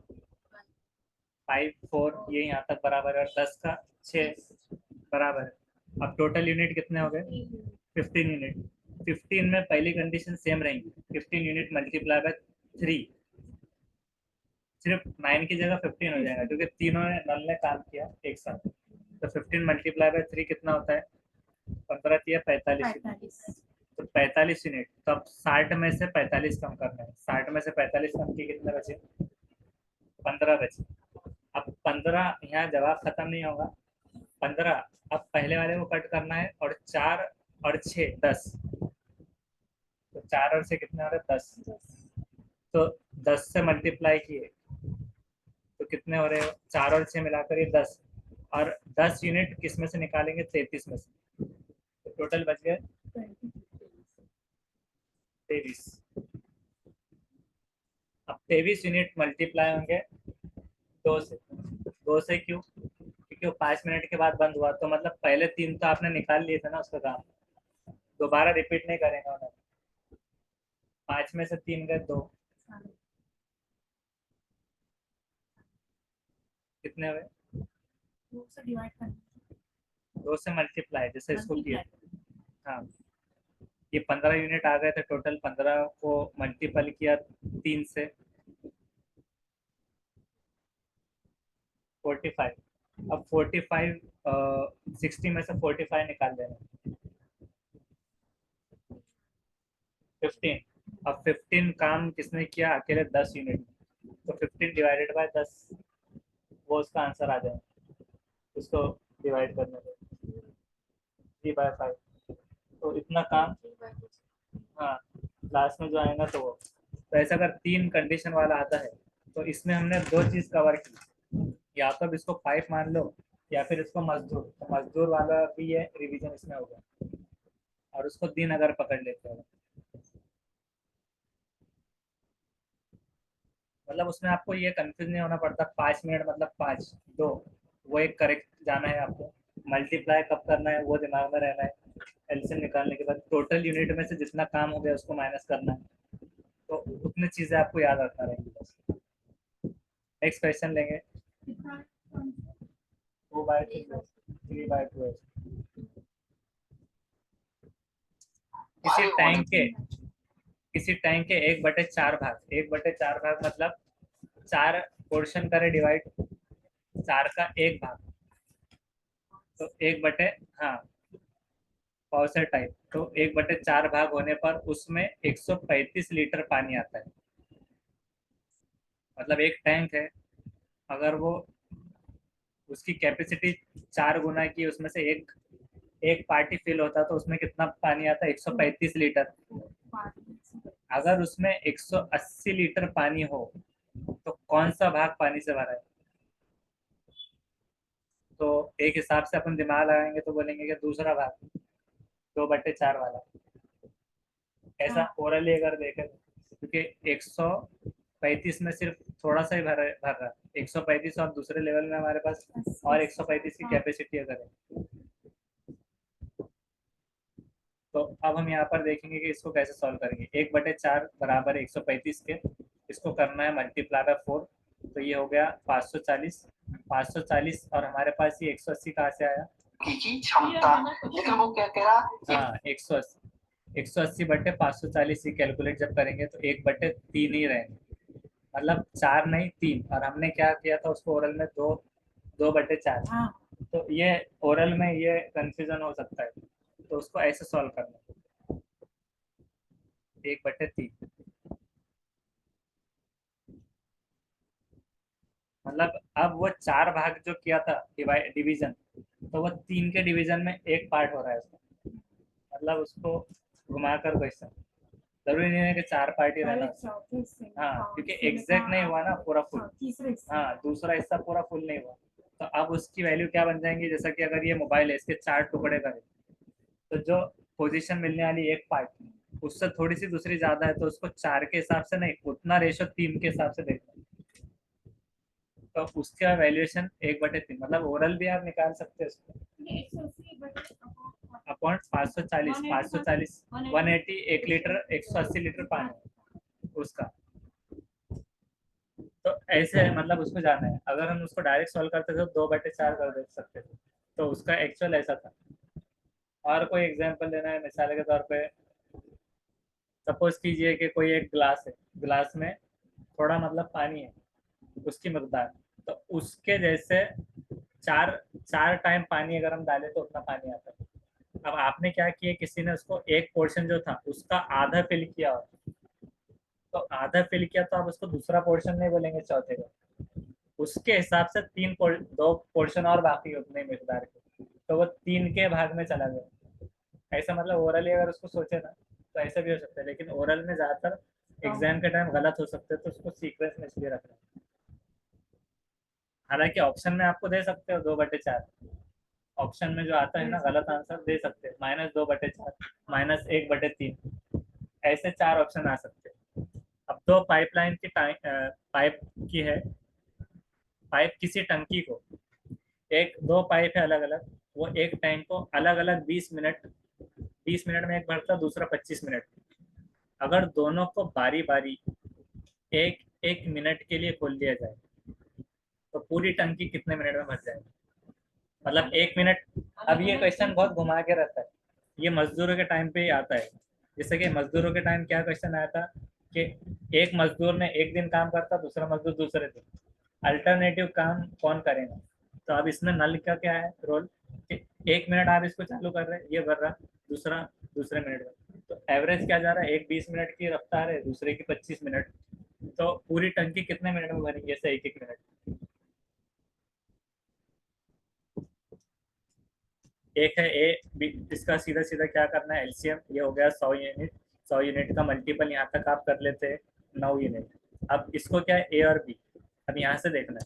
5 4 ये यहाँ तक बराबर है, और 10 का 6 बराबर है। अब टोटल यूनिट कितने हो गए, 15 यूनिट। 15 में पहली कंडीशन सेम रहेंगी, 15 यूनिट मल्टीप्लाई बाय 3, सिर्फ 9 की जगह 15 हो जाएगा क्योंकि तीनों ने नल ने काम किया एक साथ। तो 15 मल्टीप्लाई बाय 3 कितना होता है, 15 3 45। तो 45 यूनिट, तो अब 60 में से 45 कम करना है। 60 में से 45 कम किए कितने बचे? 15 बचे। अब 15, यहाँ जवाब खत्म नहीं होगा। 15 अब पहले वाले को कट करना है, और 4 और 6 10, तो 4 और 6 कितने हो रहे? 10। तो 10 से मल्टीप्लाई किए तो कितने हो रहे हो? 4 और 6 मिलाकर ये 10, और 10 यूनिट किस में से निकालेंगे? 33 में से। तो टोटल बच गए 23। अब 23 यूनिट मल्टीप्लाई होंगे 2 से। 2 से क्यों? क्योंकि वो 5 मिनट के बाद बंद हुआ, तो मतलब पहले 3 तो आपने निकाल लिए थे ना उसका काम, दोबारा रिपीट नहीं करेंगे उन्हें। 5 में से 3 गए 2, कितने हुए? 2 से मल्टीप्लाई, जैसे इसको किया। हाँ, ये 15 यूनिट आ गए थे टोटल। 15 को मल्टीपल किया 3 से, 45। अब 45 60 में से 45 निकाल देना, 15। अब 15 काम किसने किया? अकेले 10 यूनिट। तो 15 डिवाइडेड बाय 10, वो उसका आंसर आ जाएगा। उसको डिवाइड करने में 3/5, तो इतना काम। हाँ, लास्ट में जो आएगा तो वो। तो ऐसा अगर 3 कंडीशन वाला आता है, तो इसमें हमने 2 चीज कवर की, या तो अब इसको 5 मान लो, या फिर इसको मजदूर। तो मजदूर वाला भी है रिवीजन इसमें होगा, और उसको दिन अगर पकड़ लेते हैं, मतलब उसमें आपको ये कंफ्यूज नहीं होना पड़ता 5 मिनट मतलब 5 2, वो एक करेक्ट जाना है आपको। मल्टीप्लाई कब करना है वो दिमाग में रहना है। एलसीएम निकालने के बाद टोटल यूनिट में से जितना काम हो गया उसको माइनस करना है। तो उतनी चीजें आपको याद रखना रहेंगी बस। नेक्स्ट क्वेश्चन लेंगे। 2/2 3/2। किसी टैंक के 1/4 भाग, 1/4 भाग मतलब 4 पोर्शन करे डिवाइड, 4 का 1 भाग, तो 1 बटे, हाँ, पाउसर टाइप, तो 1/4 भाग होने पर उसमें 135 लीटर पानी आता है। मतलब एक टैंक है, अगर वो उसकी कैपेसिटी 4 गुना की, उसमें से एक पार्टी फिल होता तो उसमें कितना पानी आता है? 135 लीटर। अगर उसमें 180 लीटर पानी हो तो कौन सा भाग पानी से भरा है? तो एक हिसाब से अपन दिमाग लगाएंगे तो बोलेंगे कि दूसरा भाग, 2/4 वाला। ऐसा ओरली अगर देखें, क्योंकि 135 में सिर्फ थोड़ा सा ही भर रहा है। 135 और दूसरे लेवल में हमारे पास और 135 की कैपेसिटी अगर है। तो अब हम यहाँ पर देखेंगे कि इसको कैसे सॉल्व करेंगे। 1/4 बराबर 135 के, इसको करना है मल्टीप्लाई बाय 4, तो ये हो गया 540। 540 और हमारे पास ये 180 कहाँ से आया? की क्षमता, लेकिन वो क्या कह रहा? हाँ, 180। 180/540 ही कैलकुलेट जब करेंगे तो 1/3 ही रहेंगे, मतलब 4 नहीं 3। और हमने क्या किया था उसको ओरल में? 2/4। तो ये ओरल में ये कंफ्यूजन हो सकता है, तो उसको ऐसे सॉल्व करना, 1/3। मतलब अब वो 4 भाग जो किया था डिवीजन, तो वो 3 के डिवीजन में 1 पार्ट हो रहा है उसका। मतलब उसको घुमाकर क्वेश्चन, जरूरी नहीं है कि 4 पार्टी रहना। हाँ, क्योंकि एग्जैक्ट नहीं हुआ ना पूरा फुल। हाँ, दूसरा हिस्सा पूरा फुल नहीं हुआ। तो अब उसकी वैल्यू क्या बन जाएंगी? जैसा कि अगर ये मोबाइल है, इसके 4 टुकड़े करें, तो जो पोजीशन मिलने वाली एक पार्ट, उससे थोड़ी सी दूसरी ज्यादा है, तो उसको 4 के हिसाब से नहीं, उतना रेशो 3 के हिसाब से देखना। तो उसका वैल्यूएशन 1/3, मतलब ओरल भी आप निकाल सकते हैं उसको। अपॉन 540, 180 1 लीटर, 180 लीटर पानी उसका। तो ऐसे है, मतलब उसको जाना है। अगर हम उसको डायरेक्ट सॉल्व करते थे तो 2/4 कर दे सकते थे, तो उसका एक्चुअल ऐसा था। और कोई एग्जांपल देना है मिसाल के तौर पे? सपोज कीजिए कि कोई एक ग्लास है, ग्लास में थोड़ा मतलब पानी है, उसकी मकदार, तो उसके जैसे चार चार टाइम पानी अगर हम डालें तो उतना पानी आता है। अब आपने क्या किया, किसी ने उसको एक पोर्शन जो था उसका आधा फिल किया, तो आधा फिल किया तो आप उसको दूसरा पोर्शन नहीं बोलेंगे चौथे का, उसके हिसाब से दो पोर्शन और बाकी उतने मिकदार के, तो वो 3 के भाग में चला गया। ऐसा मतलब ओरली अगर उसको सोचे ना तो ऐसा भी हो सकता है, लेकिन ओरल में ज्यादातर एग्जाम के टाइम गलत हो सकते हैं, तो उसको सीक्वेंस में इसलिए रखना है। हालांकि ऑप्शन में आपको दे सकते हो 2/4, ऑप्शन में जो आता है ना गलत आंसर दे सकते हैं, -2/4, -1/3, ऐसे 4 ऑप्शन आ सकते हैं। अब दो पाइपलाइन की पाइप की है, पाइप किसी टंकी को, एक दो पाइप है अलग अलग, वो एक टैंक को अलग अलग 20 मिनट में एक भरता, दूसरा 25 मिनट। अगर दोनों को बारी बारी एक एक मिनट के लिए खोल दिया जाए तो पूरी टंकी कितने मिनट में भर जाएगी, मतलब 1 मिनट। अब ये क्वेश्चन बहुत घुमा के रहता है, ये मजदूरों के टाइम पे ही आता है। जैसे कि मजदूरों के टाइम क्या क्वेश्चन आया था कि एक मजदूर ने एक दिन काम करता, दूसरा मजदूर दूसरे दिन, अल्टरनेटिव काम कौन करेगा। तो अब इसमें नल का क्या है रोल कि 1 मिनट आप इसको चालू कर रहे हैं, ये भर रहा, दूसरा दूसरे मिनट में, तो एवरेज क्या जा रहा है, एक 20 मिनट की रफ्तार है, दूसरे की 25 मिनट, तो पूरी टंकी कितने मिनट में भरेंगे, ऐसे एक एक मिनट। एक है ए बी, इसका सीधा सीधा क्या करना है, एलसीएम, ये हो गया 100 यूनिट, 100 यूनिट का मल्टीपल यहाँ तक आप कर लेते हैं 9 यूनिट। अब इसको क्या है ए और बी, अब यहाँ से देखना है।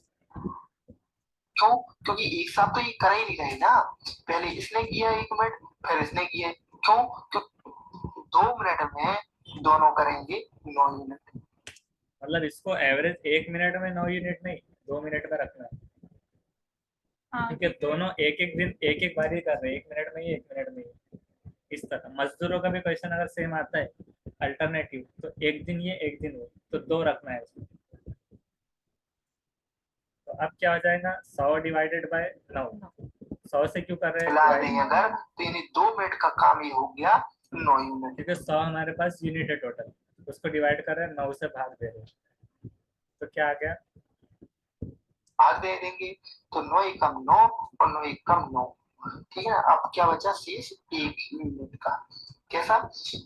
क्यों? क्योंकि एक साथ तो ये कर ही नहीं रहे ना, पहले इसने किया 1 मिनट, फिर इसने किया, क्यों? क्यों 2 मिनट में दोनों करेंगे 9 यूनिट। मतलब इसको एवरेज 1 मिनट में 9 यूनिट नहीं, 2 मिनट में रखना है, क्योंकि दोनों एक एक दिन एक एक बार ही कर रहे हैं, 1 मिनट में ही 1 मिनट में ही। इस तरह मजदूरों का भी क्वेश्चन अगर सेम आता है अल्टरनेटिव, तो एक दिन ये एक दिन वो, तो 2 रखना है उसमें। तो अब क्या हो जाएगा, 100/9, 100 से क्यों कर रहे मिला हैं देंगे divide? अगर तो यानी 2 मिनट का काम ही हो गया 9 यूनिट। क्योंकि 100 हमारे पास यूनिट है टोटल, उसको डिवाइड कर रहे हैं, 9 से भाग दे रहे हैं, तो क्या आ गया, भाग दे देंगे तो 9 एकम 9 और 9 एकम 9, ठीक है ना। अब क्या बचा शेष 1 यूनिट का, कैसा?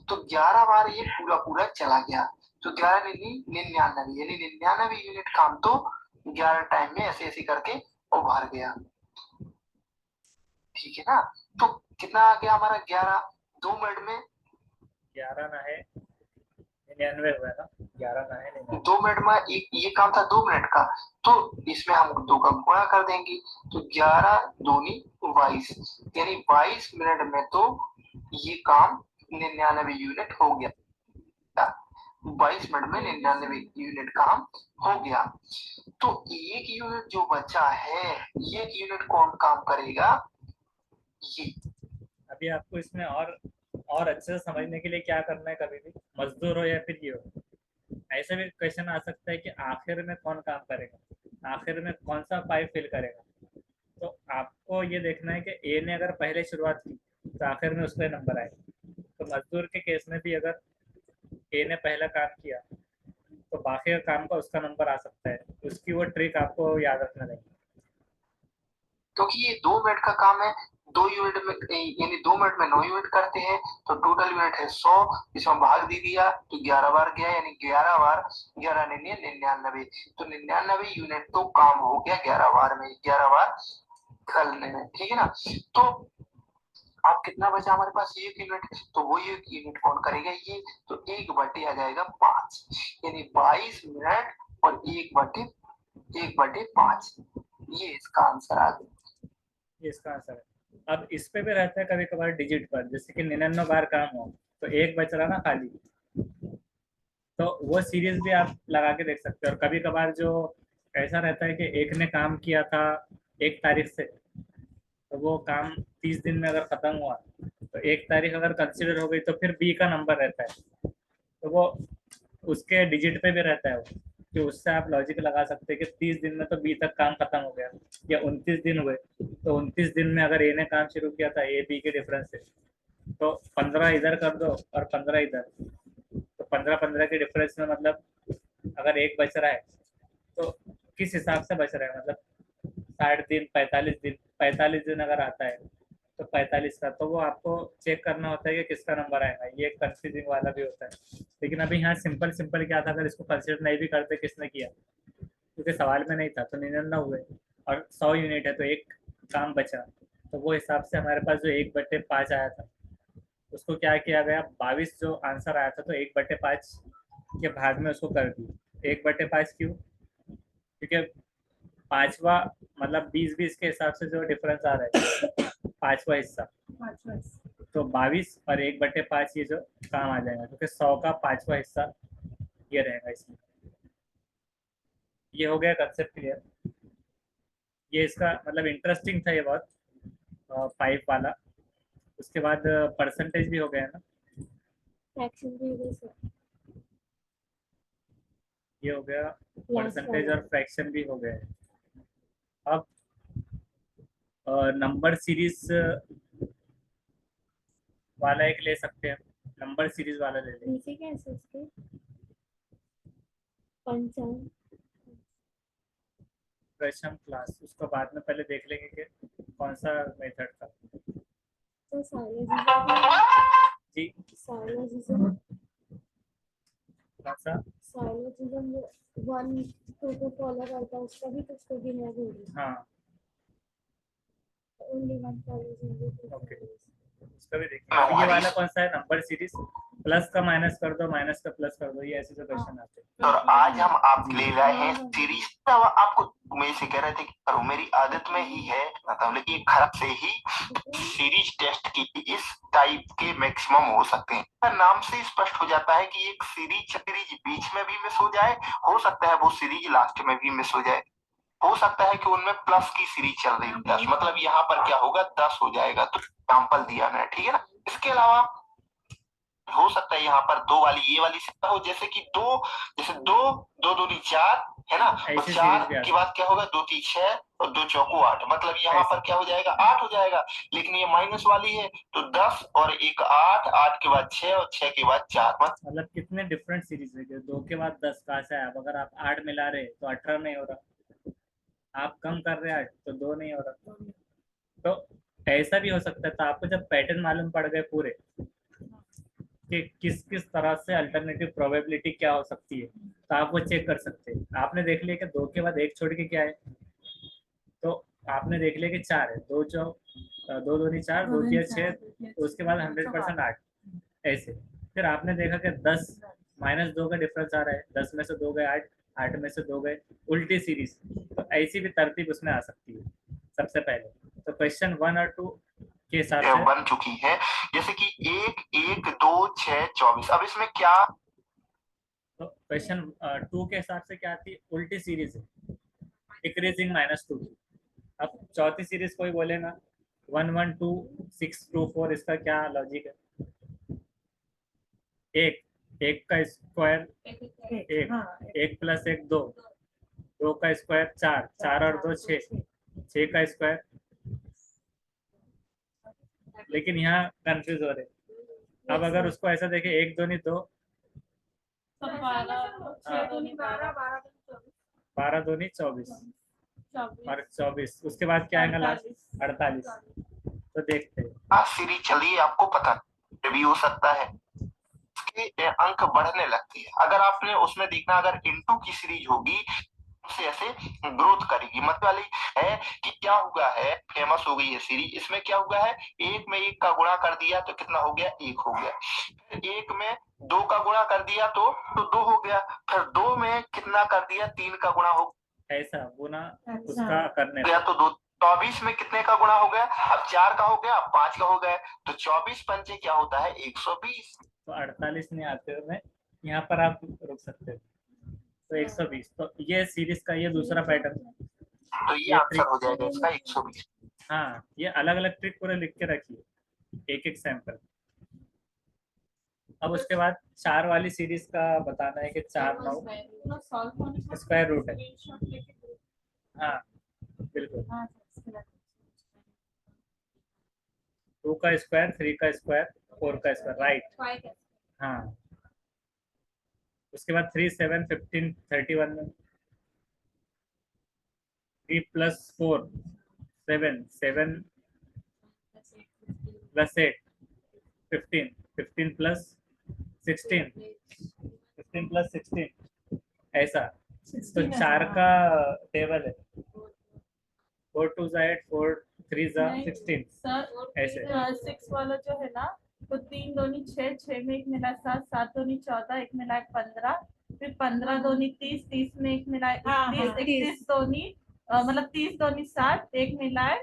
तो 11 बार ये पूरा पूरा चला गया, तो 11 99 यानी 99 यूनिट काम तो 11 टाइम में ऐसे ऐसे करके वो भर गया, ठीक है ना। तो कितना आ गया हमारा 11, 2 मिनट में 11 ना है 99 हुआ ना, 11 ना है 99। 2 मिनट में ये काम था 2 मिनट का, तो इसमें हम 2 का गुणा कर देंगे, तो 11 दूनी 22, यानी 22 मिनट में तो ये काम 99 यूनिट हो गया। 22 मिनट में 99 यूनिट काम हो गया। तो 1 यूनिट जो बचा है, 1 यूनिट कौन काम करेगा, ये। अभी आपको इसमें और अच्छे से समझने के लिए क्या करना है, कभी भी मजदूर हो या फिर ये हो, ऐसे भी क्वेश्चन आ सकता है कि आखिर में कौन काम करेगा, आखिर में कौन सा पाइप फिल करेगा। तो आपको ये देखना है कि ए ने अगर पहले शुरुआत की तो आखिर में उसका नंबर आएगा। तो मजदूर के केस में भी अगर ए ने पहला काम किया तो बाकी का काम का उसका नंबर आ सकता है, उसकी वो ट्रिक आपको याद रखना रहेगी। क्योंकि ये 2 मिनट का काम है, 2 यूनिट में यानी 2 मिनट में 9 यूनिट करते हैं, तो टोटल यूनिट है 100, इसमें भाग दे दिया तो 11 बार गया, यानी 11 बार 11 99, तो 99 यूनिट तो काम हो गया 11 बार में, 11 बार करने में, ठीक है ना। तो अब कितना बचा हमारे पास, 1 यूनिट, तो वो 1 यूनिट कौन करेगा, ये तो 1/आ जाएगा 5, यानी 22 मिनट और 1/5, ये इसका आंसर आ गया। ये इसका आंसर है। अब इस पे भी रहता है कभी कभार डिजिट पर, जैसे कि 99 बार काम हो तो एक बच रहा ना खाली, तो वो सीरीज भी आप लगा के देख सकते हो। और कभी कभार जो ऐसा रहता है कि एक ने काम किया था 1 तारीख से, तो वो काम 30 दिन में अगर खत्म हुआ तो 1 तारीख अगर कंसिडर हो गई तो फिर बी का नंबर रहता है, तो वो उसके डिजिट पे भी रहता है वो, कि उससे आप लॉजिक लगा सकते हैं कि 30 दिन में तो बी तक काम खत्म हो गया, या 29 दिन हुए तो 29 दिन में अगर ए ने काम शुरू किया था ए बी के डिफरेंस से, तो 15 इधर कर दो और 15 इधर, तो 15-15 के डिफरेंस में मतलब अगर एक बच रहा है तो किस हिसाब से बच रहा है, मतलब 60 दिन, 45 दिन, 45 दिन अगर आता है तो 45 का, तो वो आपको चेक करना होता है कि किसका नंबर आएगा। ये कंफ्यूजिंग वाला भी होता है। लेकिन अभी यहाँ सिंपल सिंपल क्या था, अगर इसको कंसिडर नहीं भी करते किसने किया, क्योंकि सवाल में नहीं था, तो 99 हुए और 100 यूनिट है तो एक काम बचा। तो वो हिसाब से हमारे पास जो 1/5 आया था उसको क्या किया गया, 22 जो आंसर आया था तो 1/5 के भाग में उसको कर दी। 1/5 क्यों? क्योंकि पांचवा मतलब 20-20 के हिसाब से जो डिफरेंस आ रहा है पांचवा हिस्सा, तो 22 और 1/5 ये जो काम आ जाएगा, क्योंकि 100 का पांचवा हिस्सा ये रहेगा इसमें। ये हो गया कंसेप्ट क्लियर। ये इसका मतलब इंटरेस्टिंग था ये बहुत, 5 वाला। उसके बाद परसेंटेज भी हो गया ना, फ्रैक्शन भी हो गई सर। ये हो गया परसेंटेज और फ्रैक्शन भी हो गया है। अब नंबर सीरीज वाला एक ले सकते हैं, नंबर सीरीज वाला ले लेंगे। नीचे क्या है सर इसके? पंचांग प्रश्न क्लास, उसको बाद में पहले देख लेंगे कि कौन सा मेथड था। तो साइलोजिज्म जी साइलोजिज्म कौन सा? साइलोजिज्म 1 2 फॉलो करता है, उसका भी कुछ तो गिना होगी। हाँ ओनली वन फॉलोज ओके, उसका भी देखिए। अब ये वाला कौन सा है, नंबर सीरीज, प्लस का माइनस कर दो, माइनस का प्लस कर दो, ये ऐसे जो क्वेश्चन आते हैं। और आज हम आपके लिए लाए हैं सीरीज। आपको मेरे से कह रहे थे कि करो, मेरी आदत में ही है मतलब, लेकिन खराब से ही सीरीज टेस्ट की इस टाइप के मैक्सिमम हो सकते हैं। नाम से स्पष्ट हो जाता है कि एक सीरीज बीच में भी मिस हो जाए, हो सकता है वो सीरीज लास्ट में भी मिस हो जाए, हो सकता है कि उनमें प्लस की सीरीज चल रही हो 10, मतलब यहाँ पर क्या होगा 10 हो जाएगा। तो एग्जाम्पल दिया मैंने, ठीक है ना। इसके अलावा हो सकता है यहाँ पर 2 वाली ये वाली सीधा हो, जैसे कि 2 जैसे 2 2 दूनी 4 है ना, और ऐसे 4 series भी के बाद क्या होगा 2 3 6 और 2 चौको 8, मतलब यहाँ पर क्या हो जाएगा 8 हो जाएगा। लेकिन ये माइनस वाली है तो 10 और 1 8, 8 के बाद 6 और 6 के बाद 4, मतलब कितने डिफरेंट सीरीज है, 2 के बाद 10 कहाँ से आया। अब अगर आप 8 मिला रहे तो 18 नहीं हो रहा, आप कम कर रहे हैं 8 तो 2 नहीं हो रहा। तो ऐसा भी हो सकता है। तो आपको जब पैटर्न मालूम पड़ गए पूरे कि किस किस तरह से अल्टरनेटिव प्रोबेबिलिटी क्या हो सकती है, तो आप वो चेक कर सकते हैं। आपने देख लिया कि 2 के बाद 1 छोड़ के क्या है, तो आपने देख लिया कि 4 है, 2 2 दूनी 4, 2 तिया 6, तो उसके बाद 100% 8 ऐसे। फिर आपने देखा कि 10 -2 का डिफरेंस आ रहा है, 10 में से 2 गए 8, 8 में से 2 गए, उल्टी सीरीज। तो ऐसी भी तरतीब उसमें आ सकती है सबसे पहले। तो क्वेश्चन 1 और 2 के हिसाब से बन चुकी है, जैसे कि 1 1 2 6 24। अब इसमें क्या, तो क्वेश्चन 2 के हिसाब से क्या थी, उल्टी सीरीज है, डिक्रीजिंग -2 की। अब चौथी सीरीज कोई बोलेगा 1 1 2 6 2 4, इसका क्या लॉजिक है? एक का स्क्वायर एक, 1 + 1 2, 2 का स्क्वायर 4, 4 और 2 6, 6 का स्क्वायर। लेकिन यहाँ कंफ्यूज हो रहे। अब अगर उसको ऐसा देखे 1 दूनी 2, 12 दूनी 24 और 24, उसके बाद क्या आएगा लास्ट 48। तो देखते हैं सीरीज चली है आपको पता भी हो सकता है, इसके अंक बढ़ने लगते हैं। अगर आपने उसमें देखना, अगर इनटू की सीरीज होगी से ऐसे ग्रोथ करेगी, मतलब है कि क्या हुआ है, फेमस हो गई है सीरीज। इसमें क्या हुआ है, 1 में 1 का गुणा कर दिया तो कितना हो गया 1 हो गया, फिर 1 में 2 का गुणा कर दिया तो 2 हो गया, फिर 2 में कितना कर दिया 3 का गुणा हो ऐसा गुना उसका करने गया तो 2, 24 में कितने का गुणा हो गया, अब 4 का हो गया, अब 5 का हो गया, तो 24 पंचे क्या होता है 120। तो 48 नहीं आते हुए यहाँ पर आप रुक सकते हो, तो 120। तो ये सीरीज का ये दूसरा पैटर्न, तो ये आंसर हो जाएगा इसका 120। हाँ ये अलग अलग ट्रिक पूरे लिख के रखिए, एक एक सैंपल। अब उसके बाद 4 वाली सीरीज का बताना है कि 4 9 स्क्वायर रूट है। हाँ बिल्कुल, 2 का स्क्वायर, 3 का स्क्वायर, 4 का स्क्वायर, राइट। हाँ उसके बाद 3 7 15 31 में 3 + 4 7 7 प्लस 8 15 15 प्लस 16 15 प्लस 16 ऐसा। तो 16 है, 4 हाँ। का टेबल है 4 2 8 4 3 नहीं, 16 सर ऐसे। 6 वाला जो है ना, तो 3 दूनी 6, 6 में 1 मिला 7, 7 दूनी 14, 1 मिला 15, फिर 15 दूनी 30, 30 में 1 मिला 31, 31 दूनी मतलब 30 दूनी 60, 1 मिला है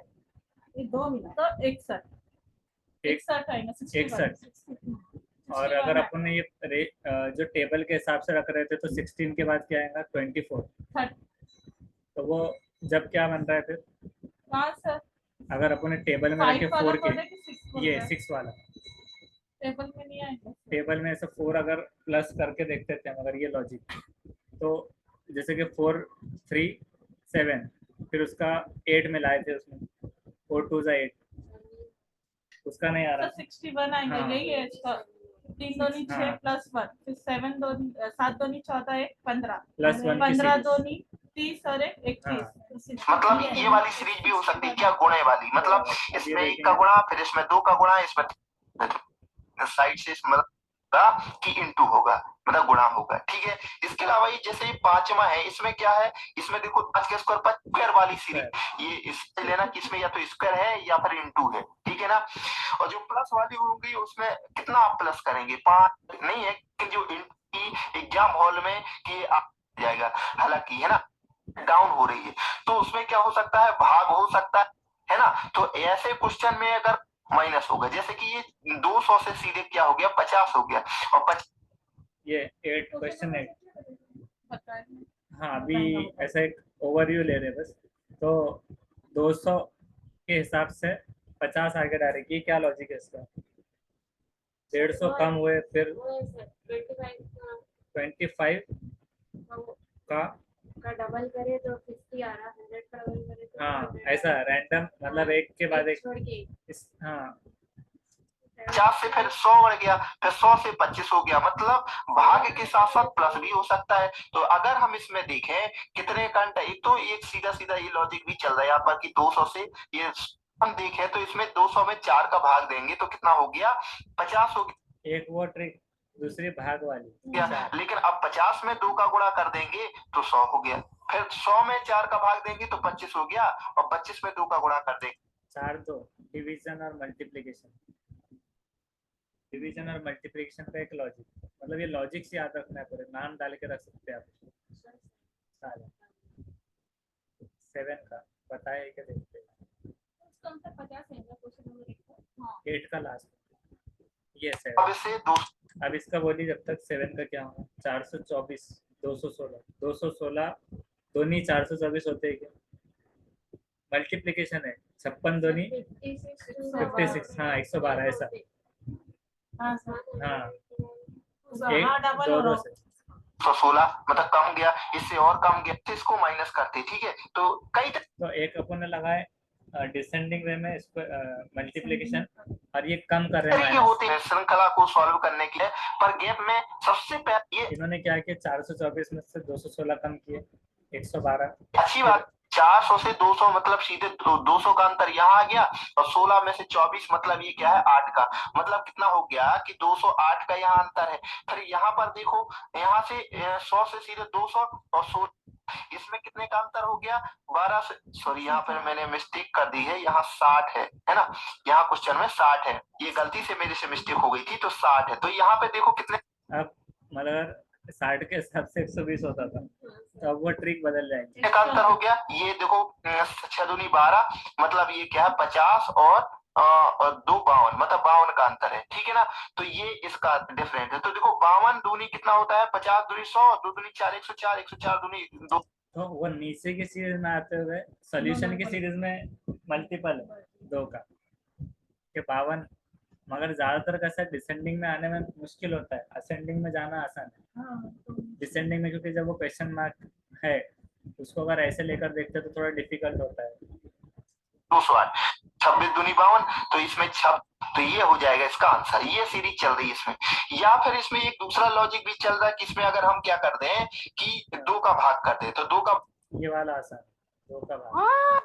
2 मिला तो 61 61 आएगा 61। और अगर अपन ने ये जो टेबल के हिसाब से रख रहे थे तो 16 के बाद क्या आएगा 24। तो वो जब क्या बन रहा है फिर, कहाँ सर अगर अपन ने टेबल में रखे 4 के, ये 6 वाला टेबल में नहीं आएगा टेबल में ऐसे 4 अगर प्लस करके देखते थे मगर ये लॉजिक, तो जैसे कि 4 3 7 फिर उसका 8 मिलाए थे उसमें 4 2 8, उसका नहीं आ रहा। 61 आएंगे, हाँ। यही है इसका। 3 दूनी 6 हाँ। प्लस 1, फिर 7 दूनी 7 दूनी 14, 1 15 प्लस 1 की 15 सीरीज। दूनी 30 और 1 31। मतलब ये वाली सीरीज भी हो सकती है क्या, गुणे वाली, मतलब अब ये इसमें 1 देखेंगे। का गुणा, फिर इसमें 2 का गुणा, इसमें साइड से मतलब कि इनटू होगा, मतलब गुणा होगा, ठीक है। इसके अलावा ये जैसे ये 5वां है, इसमें क्या है, इसमें देखो 5 के स्क्वायर 5 स्क्वायर वाली सीरीज, ये इससे लेना कि इसमें या तो स्क्वायर है या फिर इनटू है, ठीक है ना। और जो प्लस वाली होगी उसमें कितना आप प्लस करेंगे, 5 नहीं है, लेकिन जो एग्जाम हॉल में कि आ जाएगा, हालांकि है ना डाउन हो रही है, तो उसमें क्या हो सकता है, भाग हो सकता है ना। तो ऐसे क्वेश्चन में अगर माइनस होगा, जैसे कि ये 200 से सीधे क्या हो गया 50 हो गया, और 50 ये 8 क्वेश्चन 8। बताएं। हाँ अभी ऐसा एक ओवरव्यू ले रहे हैं बस। तो 200 के हिसाब से 50 आगे डालेगी, क्या लॉजिक है इसका। 150 कम हुए फिर 25 का डबल करे तो 50 आ रहा, 100 का डबल करे तो हाँ 100 ऐसा रैंडम, मतलब एक के बाद एक छोड़ के हाँ 50 से फिर 100 बढ़ गया, फिर 100 से 25 हो गया, मतलब भाग के साथ साथ प्लस भी हो सकता है। तो अगर हम इसमें देखें कितने कंट, एक तो एक सीधा सीधा ये लॉजिक भी चल रहा है यहाँ पर कि 200 से ये हम देखें तो इसमें 200 में 4 का भाग देंगे तो कितना हो गया 50 हो गया। एक वो ट्रिक, दूसरी भाग वाली गया, लेकिन अब 50 में 2 का गुणा कर देंगे तो 100 हो गया, फिर 100 में 4 का भाग देंगे तो 25 हो गया, और 25 में 2 का गुणा कर देंगे 4 2 डिवीजन और मल्टीप्लिकेशन। डिवीजन और मल्टीप्लिकेशन का एक लॉजिक, मतलब ये लॉजिक से याद रखना है, पूरे नाम डाल के रख सकते हैं आप। सारे 7 का बताया क्या, देखते हैं 8 का लास्ट ये 7। अब इसे 2 अब इसका बोलिए जब तक 7 का क्या होगा, 424 216 216 दोनों 424 होते हैं क्या। मल्टीप्लिकेशन है 56 दोनों 56, हाँ 112 ऐसा। हाँ सर हाँ हाँ, डबल हो रहा से 16 मतलब कम गया, इससे और कम गया तो इसको माइनस करते, ठीक है। तो कई तो एक अपन ने लगाए डिसेंडिंग वे में इसको मल्टीप्लिकेशन, और ये कम कर रहे तरीके हैं होते हैं श्रृंखला को सॉल्व करने के लिए, पर गैप में सबसे पहले ये इन्होंने क्या किया 424 में से 216 कम किए 112। अच्छी बात, 400 से 200 मतलब सीधे 200 का अंतर यहाँ आ गया, और 16 में से 24 मतलब ये क्या है 8 का, मतलब कितना हो गया कि 208 का यहाँ अंतर है। फिर यहाँ पर देखो यहाँ से 100 से सीधे 200 और 16, इसमें कितने का अंतर हो गया 12 से, सॉरी यहाँ पर मैंने मिस्टेक कर दी है, यहाँ 60 है ना, यहाँ क्वेश्चन में 60 है, ये गलती से मेरे से मिस्टेक हो गई थी, तो 60 है, तो यहाँ पे देखो कितने, अब मतलब 60 के हिसाब से 120 होता था, तो अब वो ट्रिक बदल जाएंगे। का अंतर हो गया, ये देखो 6 दूनी 12 मतलब ये क्या है 50 और 2 52 मतलब 52 का अंतर है, ठीक है ना। तो ये इसका डिफरेंस है, तो देखो 52 दूनी कितना होता है 50 दूनी 100, 2 दूनी 4 104 104 दूनी 2, तो वो नीचे की सीरीज में आते हुए सॉल्यूशन की सीरीज में मल्टीपल है 2 का कि 52, मगर ज्यादातर कैसा डिसेंडिंग में आने में मुश्किल होता है, असेंडिंग में जाना आसान है। डिसेंडिंग में क्योंकि जब वो क्वेश्चन मार्क है उसको अगर ऐसे लेकर देखते हैं तो थोड़ा डिफिकल्ट होता है। 208 26 दूनी 52, तो इसमें 6, तो ये हो जाएगा इसका आंसर, ये सीरीज चल रही है इसमें। या फिर इसमें एक दूसरा लॉजिक भी चल रहा है कि इसमें अगर हम क्या कर दें कि 2 का भाग कर दें, तो 2 का ये वाला आसान, 2 का भाग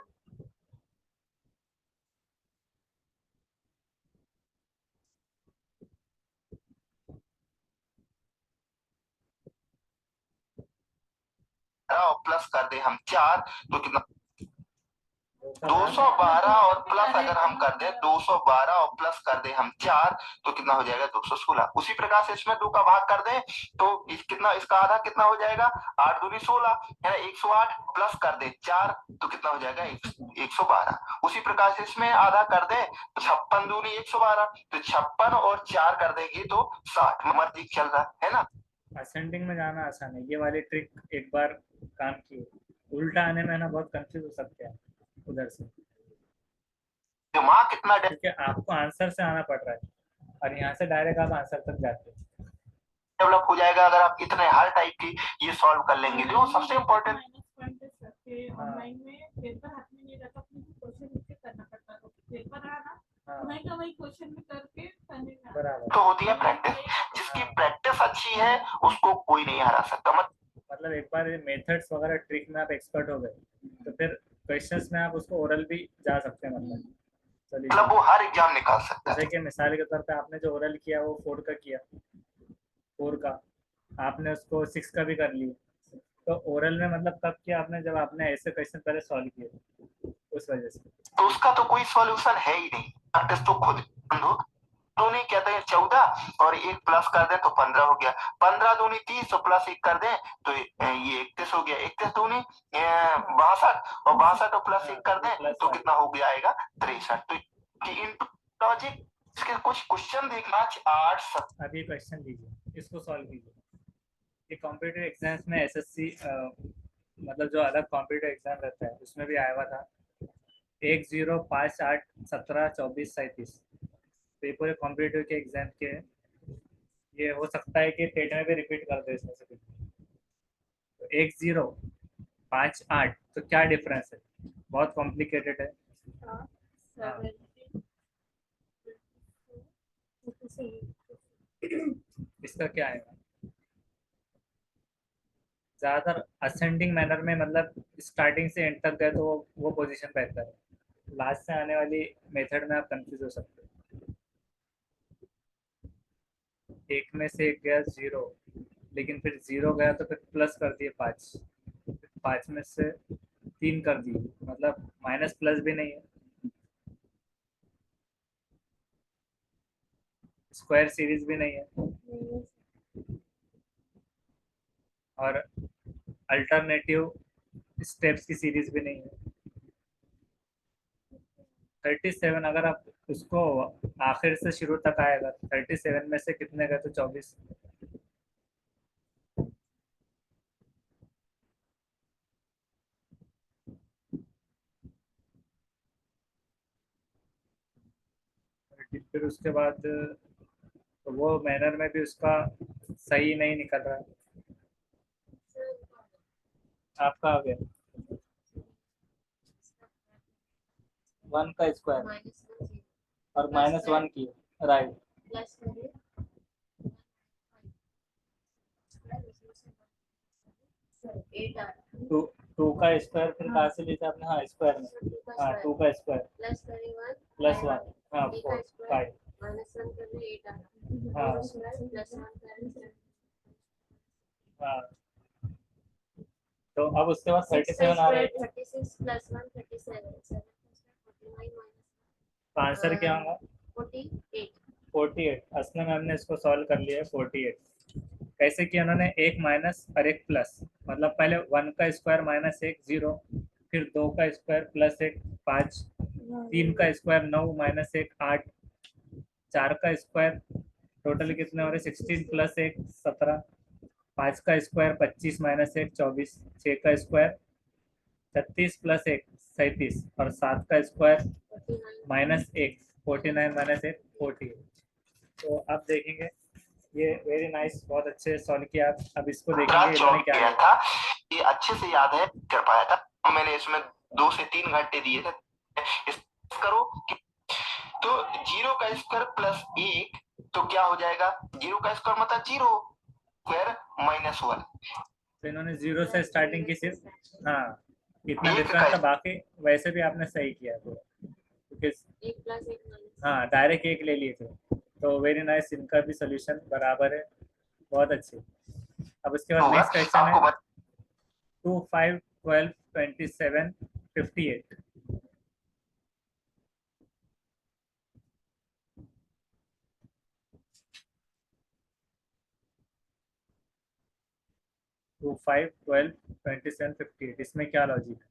दे हम 4 तो कितना 212 और प्लस अगर हम कर दे 212 और प्लस कर दे हम 4 तो कितना हो जाएगा 216। उसी प्रकार से इसमें 2 का भाग कर दे तो कितना इसका आधा कितना हो जाएगा 8 दूनी 16 है 108 प्लस कर दे 4 तो कितना हो जाएगा 112। उसी प्रकार से इसमें आधा कर दे तो 56 दूनी 112 तो 56 और 4 कर देगी तो 60 मर्जी चल रहा है ना। असेंडिंग में जाना आसान है, ये वाली ट्रिक एक बार काम की, उल्टा आने में ना बहुत कंफ्यूज हो सकते हैं उधर से, दिमाग कितना क्योंकि आपको आंसर से आना पड़ रहा है और यहाँ से डायरेक्ट आप आंसर तक जाते हैं। डेवलप हो जाएगा अगर आप इतने हर टाइप की ये सॉल्व कर लेंगे। जो सबसे इम्पोर्टेंट ऑनलाइन में पेपर हाथ में नहीं रहता, अपने क्वेश्चन लिख के करना पड़ता है, पेपर आना वही का वही क्वेश्चन में करके करने में बराबर तो होती है प्रैक्टिस। जिसकी प्रैक्टिस अच्छी है उसको कोई नहीं हरा सकता। मतलब एक बार मेथड्स वगैरह ट्रिक में आप एक्सपर्ट हो गए तो फिर क्वेश्चंस में आप उसको ओरल भी जा सकते हैं, मतलब वो हर एग्जाम निकाल सकता है। जैसे कि मिसाल के तौर पे आपने जो ओरल किया वो 4 का किया, 4 का आपने उसको 6 का भी कर लिया, तो ओरल में मतलब कब किया आपने, जब आपने ऐसे क्वेश्चन पहले सॉल्व किए, उस वजह से। तो उसका तो कोई सॉल्यूशन है ही नहीं, प्रैक्टिस तो खुद तो नहीं कहते हैं 14 और 1 प्लस कर दे तो 15 हो गया, 15 दूनी 30 और प्लस 1 कर दे तो ये 31 हो गया, 31 दूनी 62 और 62 और प्लस 1 कर दे तो कितना हो गया आएगा 63। तो इनटू लॉजिक इसके कुछ क्वेश्चन देखना 8 7 अभी क्वेश्चन लीजिए, इसको सॉल्व कीजिए। ये कॉम्पिटिटिव एग्जाम्स में एसएससी मतलब जो अलग कॉम्पिटिटिव एग्जाम रहता है उसमें भी आया हुआ था 1 0 5 8 17 24 37, तो ये पूरे कॉम्पिटिटिव के एग्जाम के, ये हो सकता है कि टेट में भी रिपीट कर दे इसमें से कुछ। तो 1 0 5 8 तो क्या डिफरेंस है, बहुत कॉम्प्लिकेटेड है। इसका क्या है, ज्यादातर असेंडिंग मैनर में, मतलब स्टार्टिंग से एंड तक गए तो वो पोजीशन बेहतर है, लास्ट से आने वाली मेथड में आप कंफ्यूज हो सकते हो। एक में से एक गया 0, लेकिन फिर 0 गया तो फिर प्लस कर दिए 5, 5 में से 3 कर दिए, मतलब माइनस प्लस भी नहीं है, स्क्वायर सीरीज भी नहीं है, और अल्टरनेटिव स्टेप्स की सीरीज भी नहीं है। 37 अगर आप उसको आखिर से शुरू तक आएगा, 37 में से कितने गए तो 24, फिर उसके बाद तो वो मैनर में भी उसका सही नहीं निकल रहा है। आपका आ गया 1 का स्क्वायर और -1 की, राइट, 2 का स्क्वायर फिर कहाँ से लेते आपने, हाँ स्क्वायर में, हाँ 2 का स्क्वायर प्लस 1, हाँ 4 5, हाँ हाँ, तो अब उसके बाद 37 आ रहा है, 36 + 1 37 तो आंसर क्या होगा 48 48। असली में हमने इसको सॉल्व कर लिया है 48। कैसे किया उन्होंने, एक माइनस और एक प्लस, मतलब पहले 1 का स्क्वायर -1 0, फिर 2 का स्क्वायर प्लस 1 5, 3 का स्क्वायर 9 -1 8, 4 का स्क्वायर टोटल कितने हो रहे 16 प्लस 1 17, 5 का स्क्वायर 25 -1 24, 6 का स्क्वायर 36 प्लस 1 37, और 7 का स्क्वायर -1 49 -1 48। तो अब देखेंगे ये वेरी नाइस, बहुत अच्छे सॉल्व किया आप। अब इसको देखेंगे इन्होंने क्या किया था, ये अच्छे से याद है कर पाया था मैंने, इसमें 2 से 3 घंटे दिए थे। इस करो कि तो 0 का स्क्वायर प्लस 1 तो क्या हो जाएगा, 0 का स्क्वायर मतलब 0 स्क्वायर -1, तो इन्होंने 0 से स्टार्टिंग की सिर्फ, हाँ इतना डिफरेंस था, बाकी वैसे भी आपने सही किया पूरा, क्योंकि 1 + 1 हाँ डायरेक्ट 1 ले लिए थे, तो वेरी नाइस, इनका भी सोल्यूशन बराबर है, बहुत अच्छे। अब उसके बाद नेक्स्ट क्वेश्चन है 2 5 12 27 58 2 5 12 27 58 इसमें क्या लॉजिक है?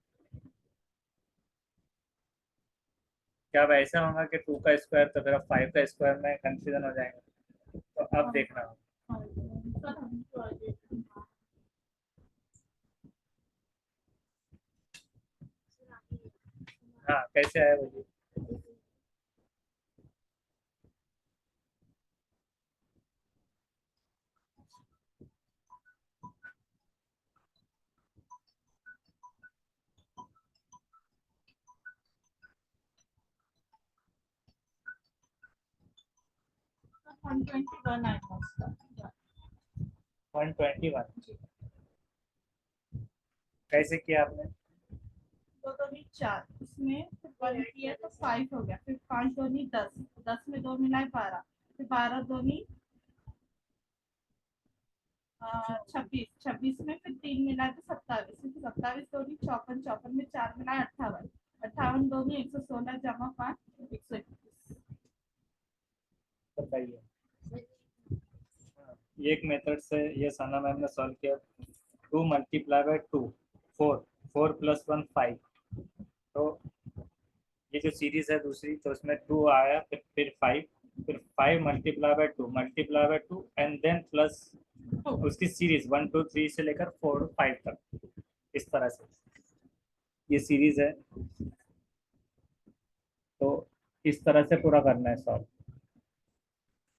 क्या अब ऐसा होगा कि 2 का स्क्वायर तो फिर 5 का स्क्वायर में कंफ्यूजन हो जाएगा, तो अब देखना होगा। हाँ, सर हम तो आगे हाँ कैसे आया वो? 121 आएगा उसका। 121 कैसे किया आपने? दो दूनी 4, इसमें 1 किया तो 5 हो गया, फिर 5 दूनी 10, 10 में 2 मिलाए 12, फिर 12 दूनी 26, 26 में फिर 3 मिलाए तो 27, फिर 27 दूनी 54, 54 में 4 मिलाए 58, 58 दूनी 116 जमा 5 121। बताइए। ये एक मेथड से ये साना मैम ने सॉल्व किया। 2 मल्टीप्लाई बाय 2 4 4 प्लस 1 5, तो ये जो सीरीज है दूसरी तो उसमें 2 आया, फिर 5, फिर 5 multiply by 2 and then plus उसकी सीरीज 1 2 3 से लेकर 4 5 तक, इस तरह से ये सीरीज है। तो इस तरह से पूरा करना है सॉल्व।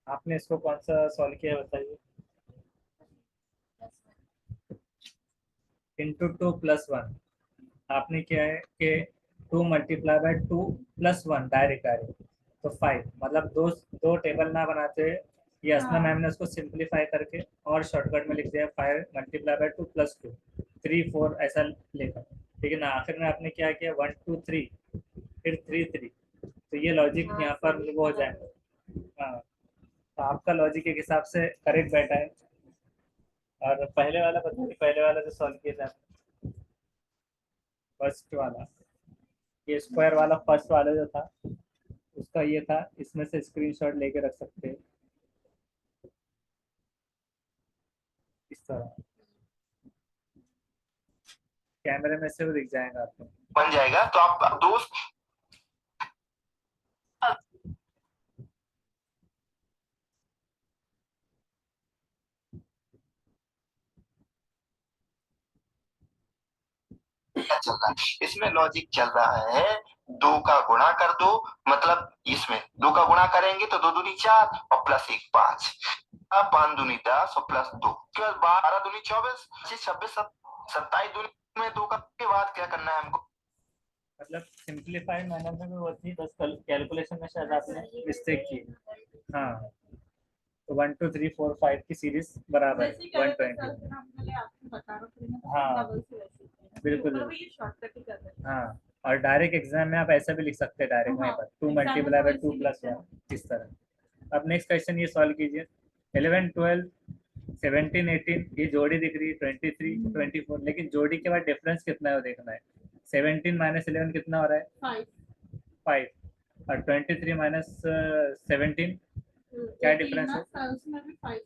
आपने इसको कौन सा सॉल्व किया है बताइए? इंटू 2 प्लस 1 आपने क्या है कि 2 multiply by 2 plus 1 direct direct, तो 5, मतलब दो दो टेबल ना बनाते हुए ये असना मैम ने उसको सिंप्लीफाई करके और शॉर्टकट में लिख दिया 5 मल्टीप्लाई बाय 2 प्लस 2 3 4 ऐसा लेकर, ठीक है ना। आखिर में आपने क्या किया 1 2 3 फिर 3 3, तो ये लॉजिक यहाँ पर वो हो जाएगा। हाँ, तो आपका लॉजिक एक हिसाब से करेक्ट बैठा है। और पहले वाला बताइए, पहले वाला जो सॉल्व किया था फर्स्ट वाला, ये स्क्वायर वाला फर्स्ट वाला जो था उसका ये था, इसमें से स्क्रीनशॉट लेके रख सकते हैं इस तरह, कैमरे में से वो दिख जाएगा आपको। बन जाएगा तो आप दोस्त क्या चल रहा है इसमें लॉजिक चल रहा है 2 का गुणा कर दो, मतलब इसमें 2 का गुणा करेंगे तो 2 दूनी 4 और प्लस 1 5, 5 दूनी 10 और प्लस 2 12 दूनी 24 26 27 दूनी में 2 के बाद क्या करना है हमको? मतलब सिंप्लीफाइड मैनर में भी वो थी, बस कैलकुलेशन में शायद आपने मिस्टेक की। हाँ, तो 1 2 3 4 5 की सीरीज बराबर है 120। हाँ, बिल्कुल। हाँ, और डायरेक्ट एग्जाम में आप ऐसा भी लिख सकते हैं डायरेक्ट वहीं पर 2 मल्टीप्लाई बाय 2 प्लस 1 इस तरह। अब नेक्स्ट क्वेश्चन ये सॉल्व कीजिए। 11 12 17 18 ये जोड़ी दिख रही है 23 24, लेकिन जोड़ी के बाद डिफरेंस कितना है वो देखना है। 17 माइनस 11 कितना हो रहा है 5, और 23 माइनस 17 क्या डिफरेंस है?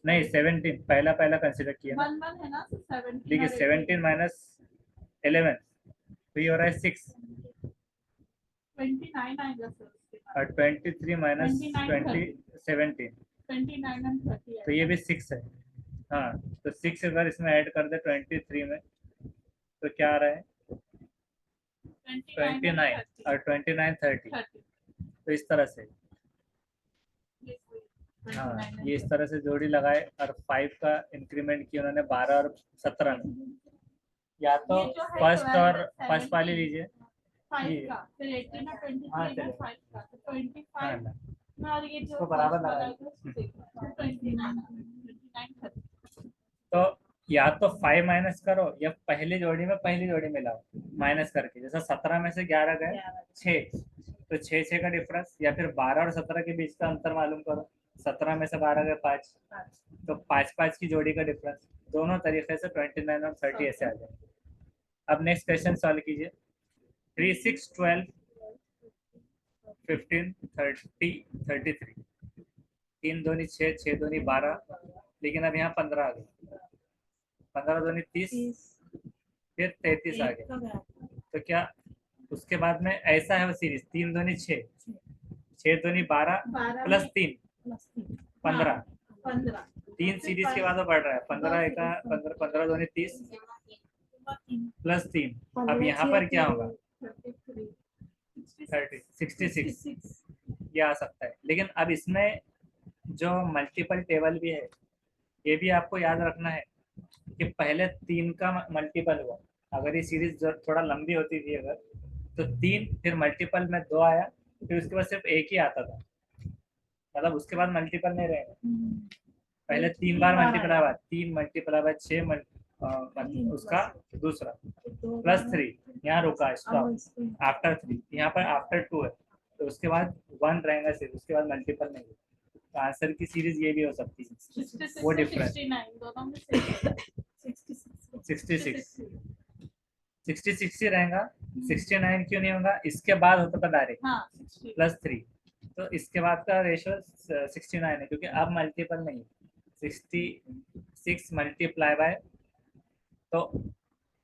नहीं 17 पहला पहला कंसिडर किया ना, देखिए 17 माइनस 11 तो ये हो रहा है 6, 29 आएगा सर उसके बाद। और 23 माइनस 29 17 29 and 30 तो ये भी 6 है। हाँ, तो 6 अगर इसमें ऐड कर दे 23 में तो क्या आ रहा है 29, और 29 30, तो इस तरह से। हाँ, ये इस तरह से जोड़ी लगाए और 5 का इंक्रीमेंट किया उन्होंने 12 और 17 में। या तो ये जो है फर्स्ट 12 और और फर्स्ट वाली 17 लीजिए। 5 ये का, फिर 18 और 23 हाँ, का चलिए। 5 का, तो 25 हाँ, में, और ये जो इसको बराबर first वाला लगाइए। है उसको देखो, 29 30। तो या तो 5 माइनस करो या पहली जोड़ी में पहली जोड़ी मिलाओ माइनस करके, जैसा 17 में से 11 गए 6, तो 6 का डिफरेंस, या फिर 12 और 17 के बीच का अंतर मालूम करो, 17 में से 12 गए 5, तो 5 5 की जोड़ी का डिफरेंस। दोनों तरीके से 29 और 30 ऐसे आ जाए। अब नेक्स्ट क्वेश्चन सॉल्व कीजिए। 3 6 12 15 30 33, 3 दूनी 6, 6 दूनी 12, लेकिन अब यहाँ 15 आ गए, 15 दूनी 30, फिर 33 आ गया। तो क्या उसके बाद में ऐसा है वो सीरीज, 3 दूनी 6, 6 दूनी 12 प्लस 3 15, 3 सीरीज के बाद वो बढ़ रहा है, 15 एका 15, 15 दूनी 30 प्लस 3। अब यहाँ पर क्या होगा, 66 ये आ सकता है। लेकिन अब इसमें जो मल्टीपल टेबल भी है, ये भी आपको याद रखना है कि पहले 3 का मल्टीपल हुआ। अगर ये सीरीज थोड़ा लंबी होती थी अगर, तो 3 फिर मल्टीपल में 2 आया, फिर उसके बाद सिर्फ 1 ही आता था, मतलब उसके बाद मल्टीपल नहीं रहेगा। पहले 3 बार मल्टीप्लाई हुआ, 3 मल्टीप्लाई बाय 6 उसका दूसरा प्लस 3, यहाँ रुका स्टॉप आफ्टर 3, यहाँ पर आफ्टर 2 है, तो उसके बाद 1 रहेगा सिर्फ, उसके बाद मल्टीपल नहीं है। तो आंसर की सीरीज ये भी हो सकती है, वो डिफरेंस 66 ही रहेगा। 69 क्यों नहीं होगा, इसके बाद होता था डायरेक्ट प्लस 3, तो इसके बाद का रेशियो 69 है, क्योंकि अब मल्टीपल नहीं, 66 मल्टीप्लाई बाय, तो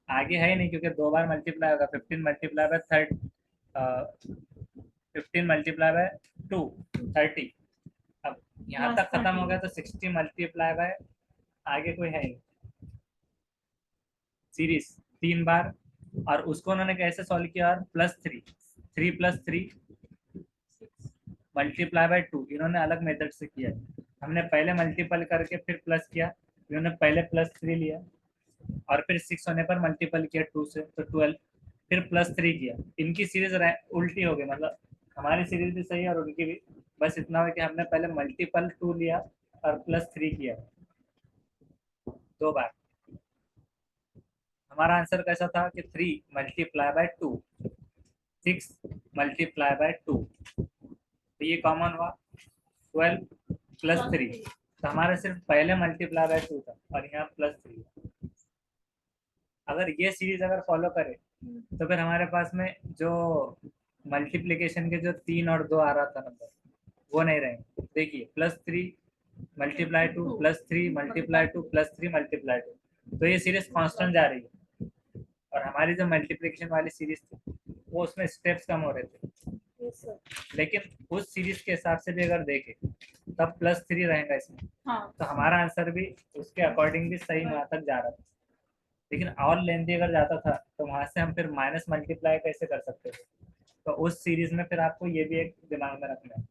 आगे है ही नहीं क्योंकि 2 बार मल्टीप्लाई होगा। 15 मल्टीप्लाई बाय 15 मल्टीप्लाई बाय 2 30। अब यहाँ तक खत्म हो गया, तो 60 मल्टीप्लाई बाय आगे कोई है नहीं, सीरीज 3 बार। और उसको उन्होंने कैसे सॉल्व किया, प्लस 3 प्लस 3 मल्टीप्लाई बाय 2, इन्होंने अलग मेथड से किया। हमने पहले मल्टीपल करके फिर प्लस किया, इन्होंने पहले प्लस 3 लिया और फिर 6 होने पर मल्टीपल किया 2 से, तो 12, फिर प्लस 3 किया। इनकी सीरीज उल्टी हो गई, मतलब हमारी सीरीज भी सही है और उनकी भी, बस इतना है कि हमने पहले मल्टीपल 2 लिया और प्लस 3 किया 2 बार। हमारा आंसर कैसा था कि 3 मल्टीप्लाई बाय 2, 6 मल्टीप्लाई बाय 2, तो ये कॉमन हुआ 12 प्लस 3, तो हमारा सिर्फ पहले मल्टीप्लाई बाय 2 था और यहाँ प्लस 3। अगर ये सीरीज अगर फॉलो करे तो फिर हमारे पास में जो मल्टीप्लिकेशन के जो 3 और 2 आ रहा था नंबर, वो नहीं रहेंगे। देखिए plus 3 multiply 2 plus 3 multiply 2 plus 3 multiply 2, तो ये सीरीज कांस्टेंट जा रही है। और हमारी जो मल्टीप्लिकेशन वाली सीरीज थी वो उसमें स्टेप्स कम हो रहे थे, लेकिन उस सीरीज के हिसाब से भी अगर देखें तब प्लस 3 रहेगा इसमें। तो हमारा आंसर भी उसके अकॉर्डिंग भी सही वहां तक जा रहा था। लेकिन और लेंथी अगर जाता था तो वहां से हम फिर माइनस मल्टीप्लाई कैसे कर सकते थे, तो उस सीरीज में फिर आपको ये भी एक दिमाग में रखना है।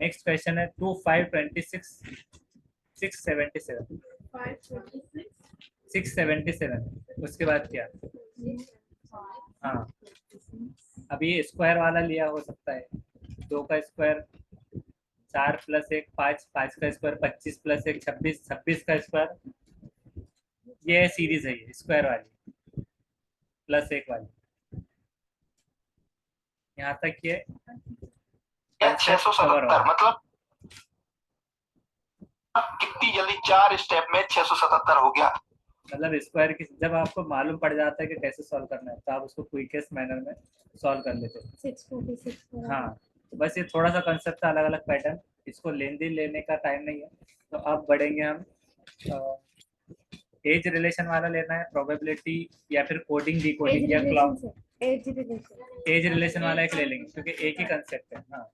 नेक्स्ट क्वेश्चन है 2 5 26 677, 677, उसके बाद क्या, हाँ अभी स्क्वायर वाला लिया हो सकता है, 2 का स्क्वायर 4 प्लस 1 5, 5 का स्क्वायर 25 प्लस 1 26, 26 का स्क्वायर, ये सीरीज है ये स्क्वायर वाली प्लस 1 वाली, यहाँ तक ये 677, मतलब कितनी जल्दी 4 स्टेप में 677 हो गया। मतलब स्क्वायर की जब आपको मालूम पड़ जाता है कि कैसे सॉल्व करना है, तो आप उसको क्विकेस्ट मैनर में सॉल्व कर लेते हैं। 646 हाँ, तो बस ये थोड़ा सा कंसेप्ट अलग अलग पैटर्न, इसको लेंदी लेने का टाइम नहीं है। तो अब बढ़ेंगे हम, एज रिलेशन वाला लेना है, प्रोबेबिलिटी या फिर कोडिंग डिकोडिंग या क्लॉक। एज रिलेशन वाला एक ले लेंगे क्योंकि एक ही कंसेप्ट है। हाँ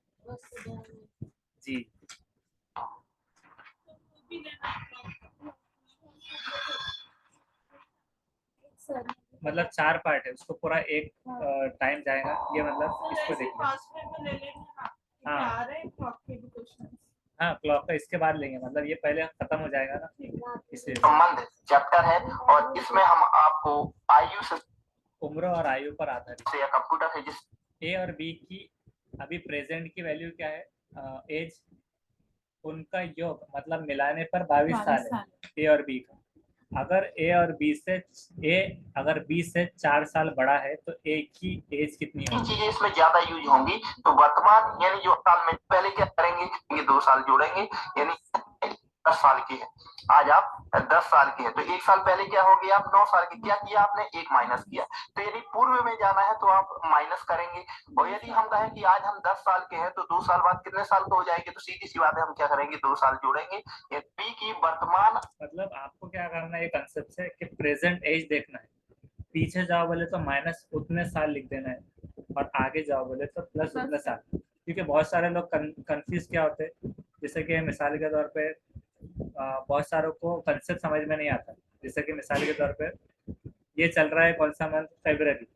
जी, मतलब 4 पार्ट है, उसको पूरा एक टाइम जाएगा ये, मतलब इसको देखिए। हाँ क्लॉक का इसके बाद लेंगे, मतलब ये पहले खत्म हो जाएगा ना, इसलिए संबंध चैप्टर है और इसमें हम आपको आयु से, उम्र और आयु पर आधारित या कंप्यूटर फिजिक्स, ए और बी की अभी प्रेजेंट की वैल्यू क्या है, एज उनका योग मतलब मिलाने पर 22 साल है ए और बी का। अगर ए और बी से अगर बी से 4 साल बड़ा है तो ए की एज कितनी होगी? चीजें इसमें ज्यादा यूज होंगी। तो वर्तमान यानी जो साल में पहले क्या करेंगे, ये 2 साल जोड़ेंगे, यानी 10 साल की है, आज आप 10 साल की है, तो 1 साल पहले क्या हो गया, आप 9 साल की, क्या किया आपने, 1 माइनस किया। तो यदि पूर्व में जाना है तो आप माइनस करेंगे, और यदि हम कहें कि आज हम 10 साल के हैं तो 2 साल बाद कितने साल के हो जाएंगे, तो सीधी सी बात है, हम क्या करेंगे, 2 साल जोड़ेंगे। ये पी की वर्तमान, मतलब आपको क्या करना है, ये कंसेप्ट है कि प्रेजेंट एज देखना है, पीछे जाओ बोले तो माइनस उतने साल लिख देना है, और आगे जाओ बोले तो प्लस उतने साल, क्योंकि बहुत सारे लोग कंफ्यूज क्या होते हैं, जैसे कि मिसाल के तौर पे बहुत सारों को कंसेप्ट समझ में नहीं आता। जैसे कि मिसाल के तौर पे ये चल रहा है कौन सा मंथ, फेब्रवरी,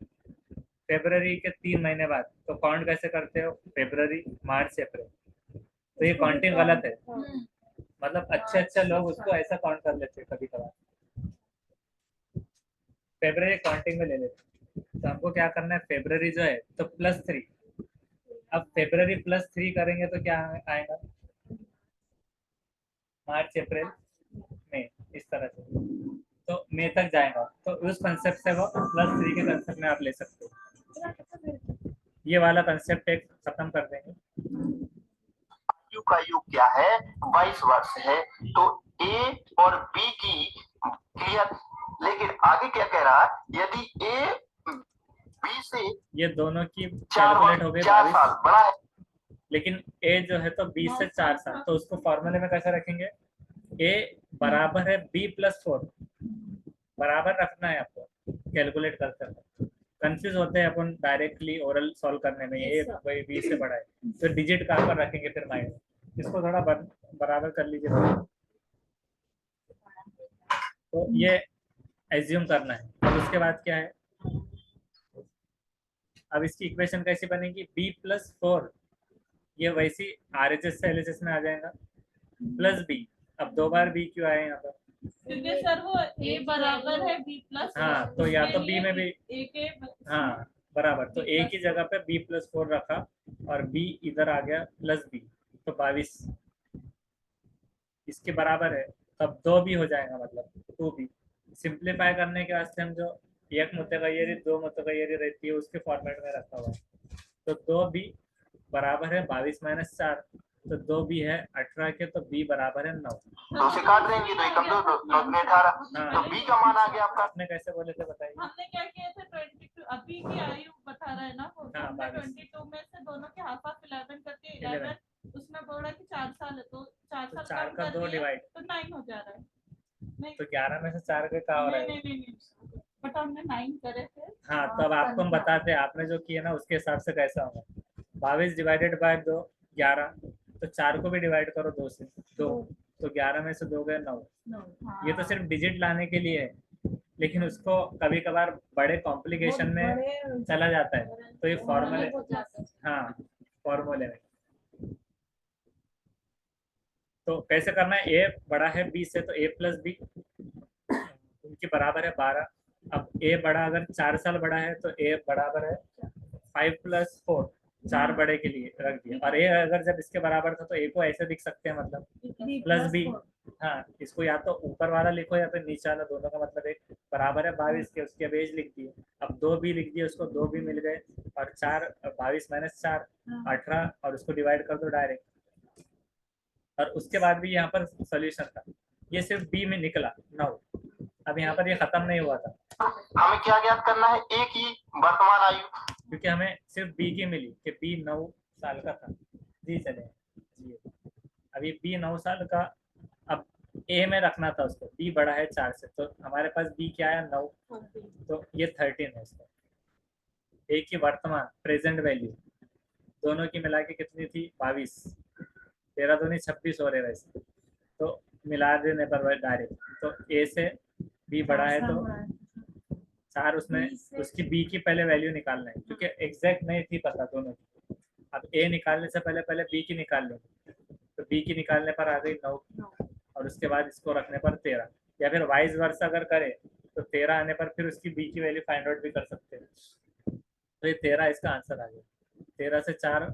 फेब्रवरी के 3 महीने बाद, तो काउंट कैसे करते हो, फेब्रवरी, मार्च, अप्रैल, तो ये काउंटिंग गलत है। मतलब अच्छे लोग उसको ऐसा काउंट कर लेते हैं कभी कभार, फेब्रवरी काउंटिंग में ले लेते हैं। तो हमको क्या करना है, फेब्रवरी जो है तो +3, अब फेब्रवरी +3 करेंगे तो क्या आएगा, मार्च, अप्रैल, मई, इस तरह से, तो मई तक जाएगा। तो उस कंसेप्ट से वो +3 के कंसेप्ट में आप ले सकते हो। ये वाला कंसेप्ट एक खत्म कर देंगे। यू का योग क्या है, 22 वर्ष है, तो ए और बी की क्लियर। लेकिन आगे क्या कह रहा है, यदि ए बी से ये दोनों की 4 कैलकुलेट हो गई 4 साल 22, बड़ा है, लेकिन ए जो है तो 20 से 4 साल, तो उसको फॉर्मूले में कैसे रखेंगे, ए बराबर है b+4, बराबर रखना है आपको कैलकुलेट करते हैं। कंफ्यूज होते हैं अपन डायरेक्टली ओरल सॉल्व करने में, ए भाई बी से बड़ा है, तो डिजिट कहाँ पर रखेंगे फिर माइंड में, इसको थोड़ा बराबर कर लीजिए। तो ये एज्यूम करना है। अब उसके बाद क्या है, अब इसकी इक्वेशन कैसी बनेगी, b+4, ये वैसी RHS से LHS में आ जाएगा, प्लस बी, अब 2 बार बी क्यों आए यहाँ पर, क्योंकि सर वो ए बराबर है बी प्लस, हाँ, तो या तो बी में भी, ए के हाँ बराबर, तो ए की जगह पे b+4 रखा, और बी इधर आ गया +b, तो 22 इसके बराबर है, तब 2 भी हो जाएगा, मतलब 2b। सिंप्लीफाई करने के वास्ते हम जो एक मुतगय्यरी 2 मुतगय्यरी रहती है उसके फॉर्मेट में रखा हुआ है, तो 2b बराबर है 22 - 4, तो 2b है 18 के, तो b बराबर है 9। 2 से काट देंगे, 2 एकम 2, 2 में 18, तो बी का मान आ गया आपका। आपने कैसे बोले थे बताइए, हमने क्या किया था 22 अभी की आयु बता रहा है ना वो, हाँ, हमने 22 22 में से दोनों के हाफ हाफ 11 करके 11 उसमें बोला कि 4 साल है, तो 4 तो साल 4 कम का कर 2 दिया, डिवाइड, तो 9 हो जा रहा है। नहीं तो 11 में से 4 का क्या हो रहा है, नहीं, बट हमने 9 करे थे। हाँ, तब आपको हम बताते हैं आपने जो किया ना उसके हिसाब से कैसा होगा, 22 डिवाइडेड बाय 2 11, तो 4 को भी डिवाइड करो 2 से, 2, तो 11 में से 2 गए 9। ये तो सिर्फ डिजिट लाने के लिए है, लेकिन उसको कभी कभार बड़े कॉम्प्लिकेशन में चला जाता है, तो ये फॉर्मूले, हाँ फॉर्मूले में। तो कैसे करना है, ए बड़ा है बी से, तो a+b उनकी बराबर है 12। अब ए बड़ा अगर 4 साल बड़ा है तो ए बराबर है 5+4, 4 बड़े के लिए रख दिया, और ए अगर जब इसके बराबर था तो ए को ऐसे लिख सकते हैं, मतलब +b, हाँ, इसको या तो ऊपर वाला लिखो या फिर नीचे वाला, दोनों का मतलब एक बराबर है 22 के, उसके बेज लिख दिए। अब 2b लिख दिए, उसको 2b मिल गए, और 4 22 - 4 18, और उसको डिवाइड कर दो डायरेक्ट, और उसके बाद भी यहाँ पर सोल्यूशन था, ये सिर्फ बी में निकला 9। अब यहाँ पर ये खत्म नहीं हुआ था, हमें क्या ज्ञात करना है, ए की वर्तमान आयु, क्योंकि हमें सिर्फ बी की मिली कि बी 9 साल का था। जी चले जी, अभी बी 9 साल का, अब ए में रखना था उसको, बी बड़ा है 4 से, तो हमारे पास बी क्या है 9, तो ये 13 है उसका। ए की वर्तमान प्रेजेंट वैल्यू दोनों की मिला के कितनी थी, 22, 13 दूनी 26 हो रहे वैसे, तो मिला देने पर डायरेक्ट, तो ए से बी बड़ा है तो 4, उसमें उसकी बी की पहले वैल्यू निकालना है, क्योंकि एग्जैक्ट नहीं थी पता दोनों की। अब ए निकालने से पहले बी की निकाल लेंगे, तो बी की निकालने पर आ गई 9, और उसके बाद इसको रखने पर 13, या फिर वाइज वर्स अगर करे तो 13 आने पर फिर उसकी बी की वैल्यू फाइंड आउट भी कर सकते हैं। तो ये 13 इसका आंसर आ गया। 13 से 4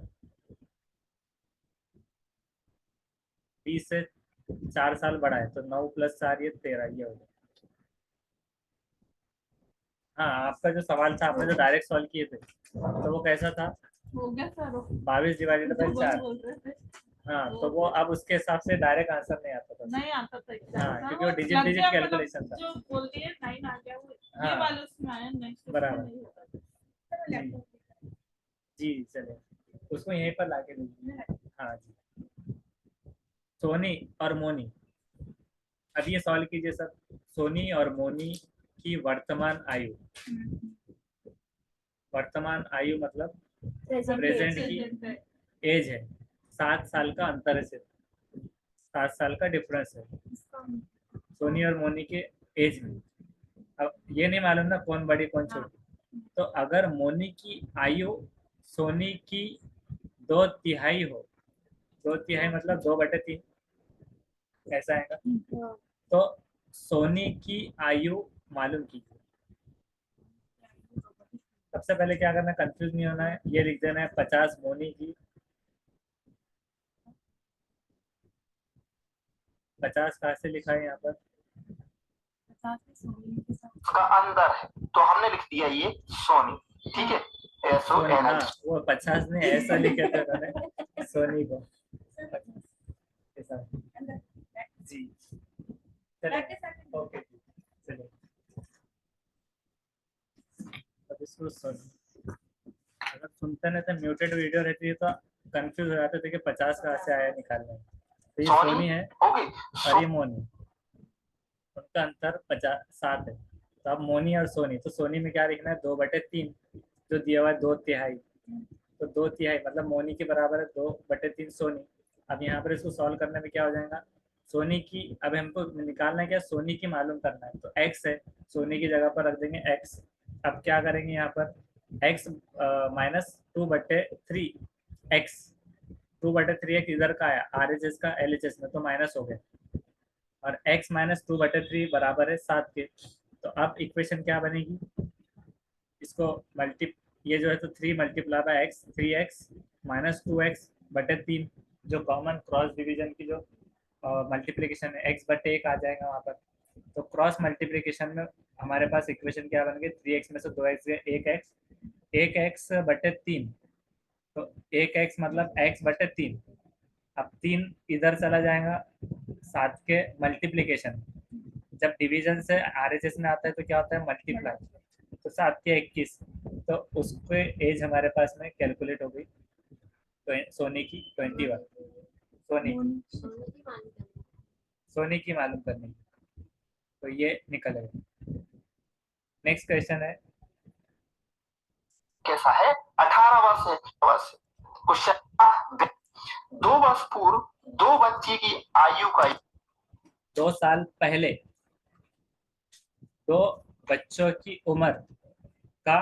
20 से 4 साल बड़ा है, तो 9 + 4 ये 13, ये हो गया। हाँ, आपका जो सवाल था आपने जो डायरेक्ट सॉल्व किए थे तो वो कैसा था, हो गया सर, 22 डिवाइडेड बाई 4, बोल रहे थे हाँ, तो वो अब उसके हिसाब से डायरेक्ट आंसर नहीं आता था। नहीं आता था हाँ, क्योंकि वो डिजिट लग डिजिट गया, मतलब कैलकुलेशन था। जो बोल दिए 9 आ गया वो ये हाँ। वाले उसमें आया, नेक्स्ट उसमें बराबर। नहीं होता था। जी चले, उसको यहीं पर लाके दीजिए। हाँ जी। सोनी और मोनी, अब ये सॉल्व कीजिए सब। सोनी और मोनी की वर्तमान आयु, वर्तमान आयु मतलब प्रेजेंट की एज है, 7 साल का अंतर है, सिर्फ 7 साल का डिफरेंस है सोनी और मोनी के एज में। अब ये नहीं मालूम ना कौन बड़ी कौन छोटी, तो अगर मोनी की आयु सोनी की 2/3 हो, 2/3 मतलब 2/3 ऐसा आएगा, तो सोनी की आयु मालूम कीजिए। सबसे पहले क्या करना है, कंफ्यूज नहीं होना है, ये लिख देना है 50 मोनी की, 50 कहाँ से लिखा है यहाँ पर, उसका अंदर है, तो हमने लिख दिया ये सोनी, ठीक है, सोनी, हाँ SONI। वो 50 ने ऐसा लिखे थे उन्होंने सोनी को ऐसा। जी चलिए, ओके जी चलिए, अब इसको सुन, अगर सुनते नहीं तो म्यूटेड वीडियो रहती है तो कंफ्यूज हो जाते थे कि 50 कहाँ से आया निकालने में। तो ये सोनी है हो गई। और ये मोनी, उनका अंतर 7 है। तो अब मोनी और सोनी, तो सोनी में क्या लिखना है, 2/3 जो दिया हुआ है 2/3, तो 2/3 मतलब मोनी के बराबर है 2/3 सोनी। अब यहाँ पर इसको सॉल्व करने में क्या हो जाएगा, सोनी की, अब हमको निकालना है क्या, सोनी की मालूम करना है, तो x है, सोनी की जगह पर रख देंगे x। अब क्या करेंगे यहाँ पर, x -2/3 x, 2/3 x इधर का आया RHS का LHS में, तो माइनस हो गया, और x -2/3 बराबर है 7 के। तो अब इक्वेशन क्या बनेगी, इसको मल्टी, ये जो है तो 3 multiply by x, 3x -2x/3, जो कॉमन क्रॉस डिवीजन की जो मल्टीप्लिकेशन है x/1 आ जाएगा वहाँ पर। तो क्रॉस मल्टीप्लिकेशन में हमारे पास इक्वेशन क्या बन गई, 3x में से 2x गए, 1x/3, तो 1x मतलब x/3। अब 3 इधर चला जाएगा 7 के मल्टीप्लिकेशन, जब डिवीजन से RHS में आता है तो क्या होता है, मल्टीप्लाई, तो 7 के 21, तो उसके एज हमारे पास में कैलकुलेट हो गई, तो सोनी की 21, सोनी की मालूम करनी, तो ये निकलेगा। नेक्स्ट क्वेश्चन है, कैसा है, 18 वर्ष है, वर्ष क्वेश्चन, 2 वर्ष पूर्व 2 बच्चे की आयु का 2 साल पहले 2 बच्चों की उम्र का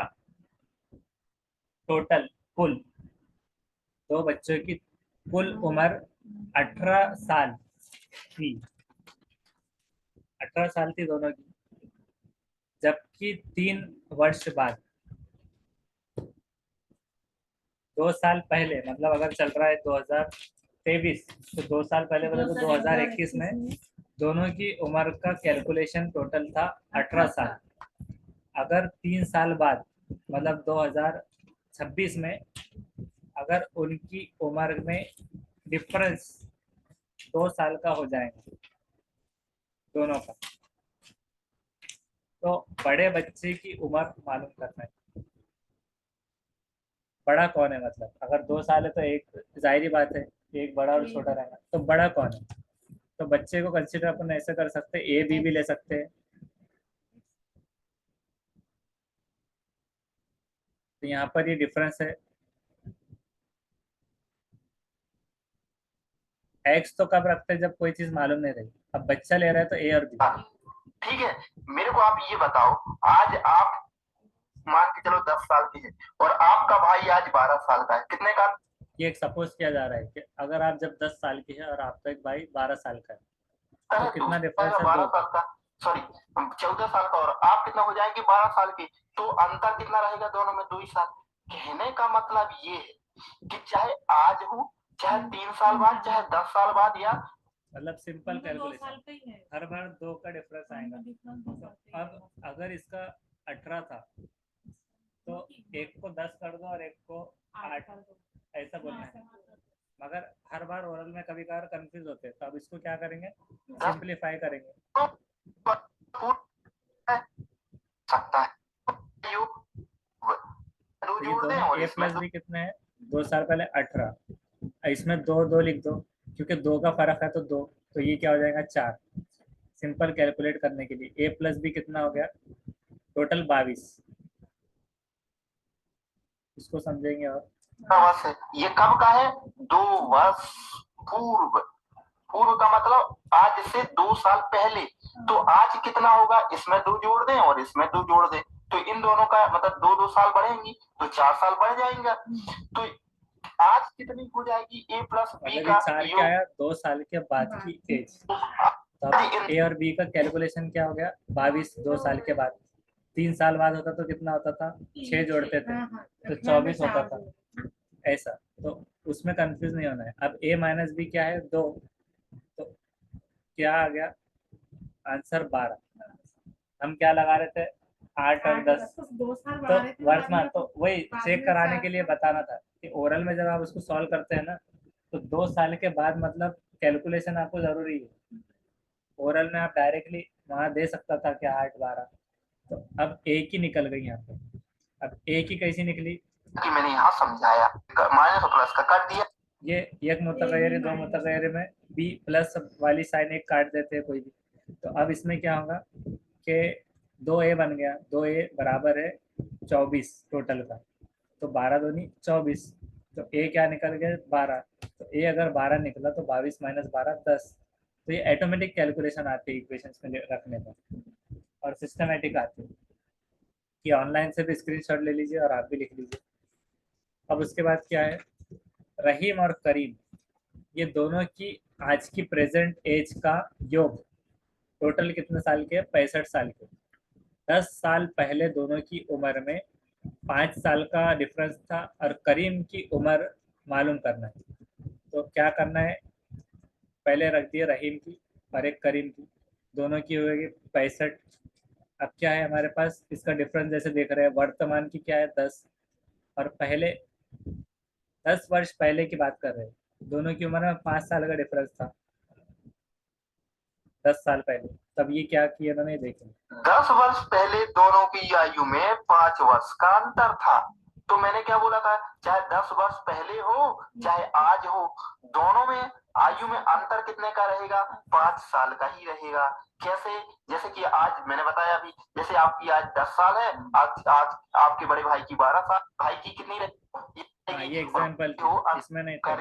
टोटल, कुल 2 बच्चों की कुल उम्र 18 साल थी, 18 साल थी दोनों की, जबकि 3 वर्ष बाद, 2 साल पहले मतलब अगर चल रहा है 2023, तो 2 साल पहले मतलब तो 2021 में दोनों की उम्र का कैलकुलेशन टोटल था 18 साल। अगर 3 साल बाद मतलब 2026 में अगर उनकी उम्र में डिफरेंस 2 साल का हो जाएगा दोनों का, तो बड़े बच्चे की उम्र मालूम करना है, बड़ा कौन है, मतलब अगर 2 साल है तो एक जाहिर बात है एक बड़ा और छोटा रहेगा, तो बड़ा कौन है, तो बच्चे को कंसिडर अपन ऐसे कर सकते हैं, ए बी भी ले सकते हैं, तो यहाँ पर ये डिफरेंस है, एक्स तो कब रखते हैं जब कोई चीज मालूम नहीं रही, अब बच्चा ले रहा है तो ए और बी। ठीक है, मेरे को आप ये बताओ, आज आप मान के चलो 10 साल की है और आपका भाई आज 12 साल का है, कितने का, ये एक सपोज किया जा रहा है कि अगर आप जब 10 साल की है और आपका एक भाई 12 साल का है, तो कितना डिफरेंस है, 12 दो साल का, सॉरी 14 साल का, और आप कितना हो जाएंगे 12 साल की, तो अंतर कितना रहेगा दोनों में, 2 ही साल। कहने का मतलब ये है कि चाहे आज हो, चाहे 3 साल बाद, चाहे 10 साल बाद, या मतलब सिंपल 2 कैलकुलेशन, साल का ही है, हर बार 2 का डिफरेंस आएगा। तो अब अगर इसका 18 था तो एक को 10 कर दो और एक को 8, ऐसा बोलना है, मगर हर बार और ओरल में कभी कभार कंफ्यूज होते हैं, तो अब इसको क्या करेंगे, सिंप्लीफाई करेंगे। सकता है तो ये दोनों a प्लस बी कितने हैं, 2 साल पहले 18, इसमें 2 लिख दो क्योंकि 2 का फर्क है तो 2, तो ये क्या हो जाएगा 4। सिंपल कैलकुलेट करने के लिए a प्लस बी कितना हो गया, टोटल 22। इसको समझेंगे और ये कब का है, 2 वर्ष पूर्व। पूर्व का मतलब आज से 2 साल पहले। तो आज कितना होगा, इसमें 2 जोड़ दें और इसमें 2 जोड़ दें, तो इन दोनों का मतलब 2 साल बढ़ेंगी तो 4 साल बढ़ जाएंगे। तो आज कितनी हो जाएगी a प्लस बी का 4 क्या आया, 2 साल के बाद की एज। तो a और b का कैलकुलेशन क्या हो गया, 22 2 साल के बाद। 3 साल बाद होता तो कितना होता था, 6 जोड़ते थे तो 24 होता था, ऐसा। तो उसमें कंफ्यूज नहीं होना है। अब a माइनस बी क्या है, 2, तो क्या आ गया आंसर 12। हम क्या लगा रहे थे, 8 और 10, तो वर्तमान। तो वही चेक कराने के लिए बताना था कि ओरल में जब आप उसको सॉल्व करते हैं ना, तो 2 साल के बाद मतलब कैलकुलेशन आपको जरूरी है। ओरल में आप डायरेक्टली वहां दे सकता था कि 8 12, तो अब एक ही निकल गई यहाँ पे। अब एक ही कैसी निकली कि मैंने यहाँ समझाया, माइनस और प्लस का कर दिया। ये एक मुतगैर 2 मुतगैर में b प्लस वाली साइन एक काट देते हैं कोई भी। तो अब इसमें क्या होगा कि 2a बन गया, 2a बराबर है 24 टोटल का, तो 12 दूनी 24, तो a क्या निकल गया 12, तो a अगर 12 निकला तो 22 माइनस 12 10। तो ये ऑटोमेटिक कैलकुलेशन आती है इक्वेशंस में रखने पर, और सिस्टमेटिक आती है कि ऑनलाइन से भी स्क्रीनशॉट ले लीजिए और आप भी लिख लीजिए। अब उसके बाद क्या है, रहीम और करीम, ये दोनों की आज की प्रेजेंट एज का योग, टोटल कितने साल के, 65 साल के। 10 साल पहले दोनों की उम्र में 5 साल का डिफरेंस था, और करीम की उम्र मालूम करना है। तो क्या करना है, पहले रख दिए रहीम की और एक करीम की, दोनों की होगी 65। अब क्या है हमारे पास, इसका डिफरेंस जैसे देख रहे हैं, वर्तमान की क्या है 10, और पहले 10 वर्ष पहले की बात कर रहे हैं, दोनों की उम्र में 5 साल का डिफरेंस था 10 साल पहले। तब ये क्या किया उन्होंने, देखें 10 वर्ष पहले दोनों की आयु में 5 वर्ष का अंतर था। तो मैंने क्या बोला था, चाहे 10 वर्ष पहले हो चाहे आज हो, दोनों में आयु में अंतर कितने का रहेगा, 5 साल का ही रहेगा। कैसे, जैसे कि आज मैंने बताया अभी, जैसे आपकी आज 10 साल है, आज आपके बड़े भाई की 12 साल, भाई की कितनी रहेगी, ये एग्जांपल थी, इसमें नहीं था।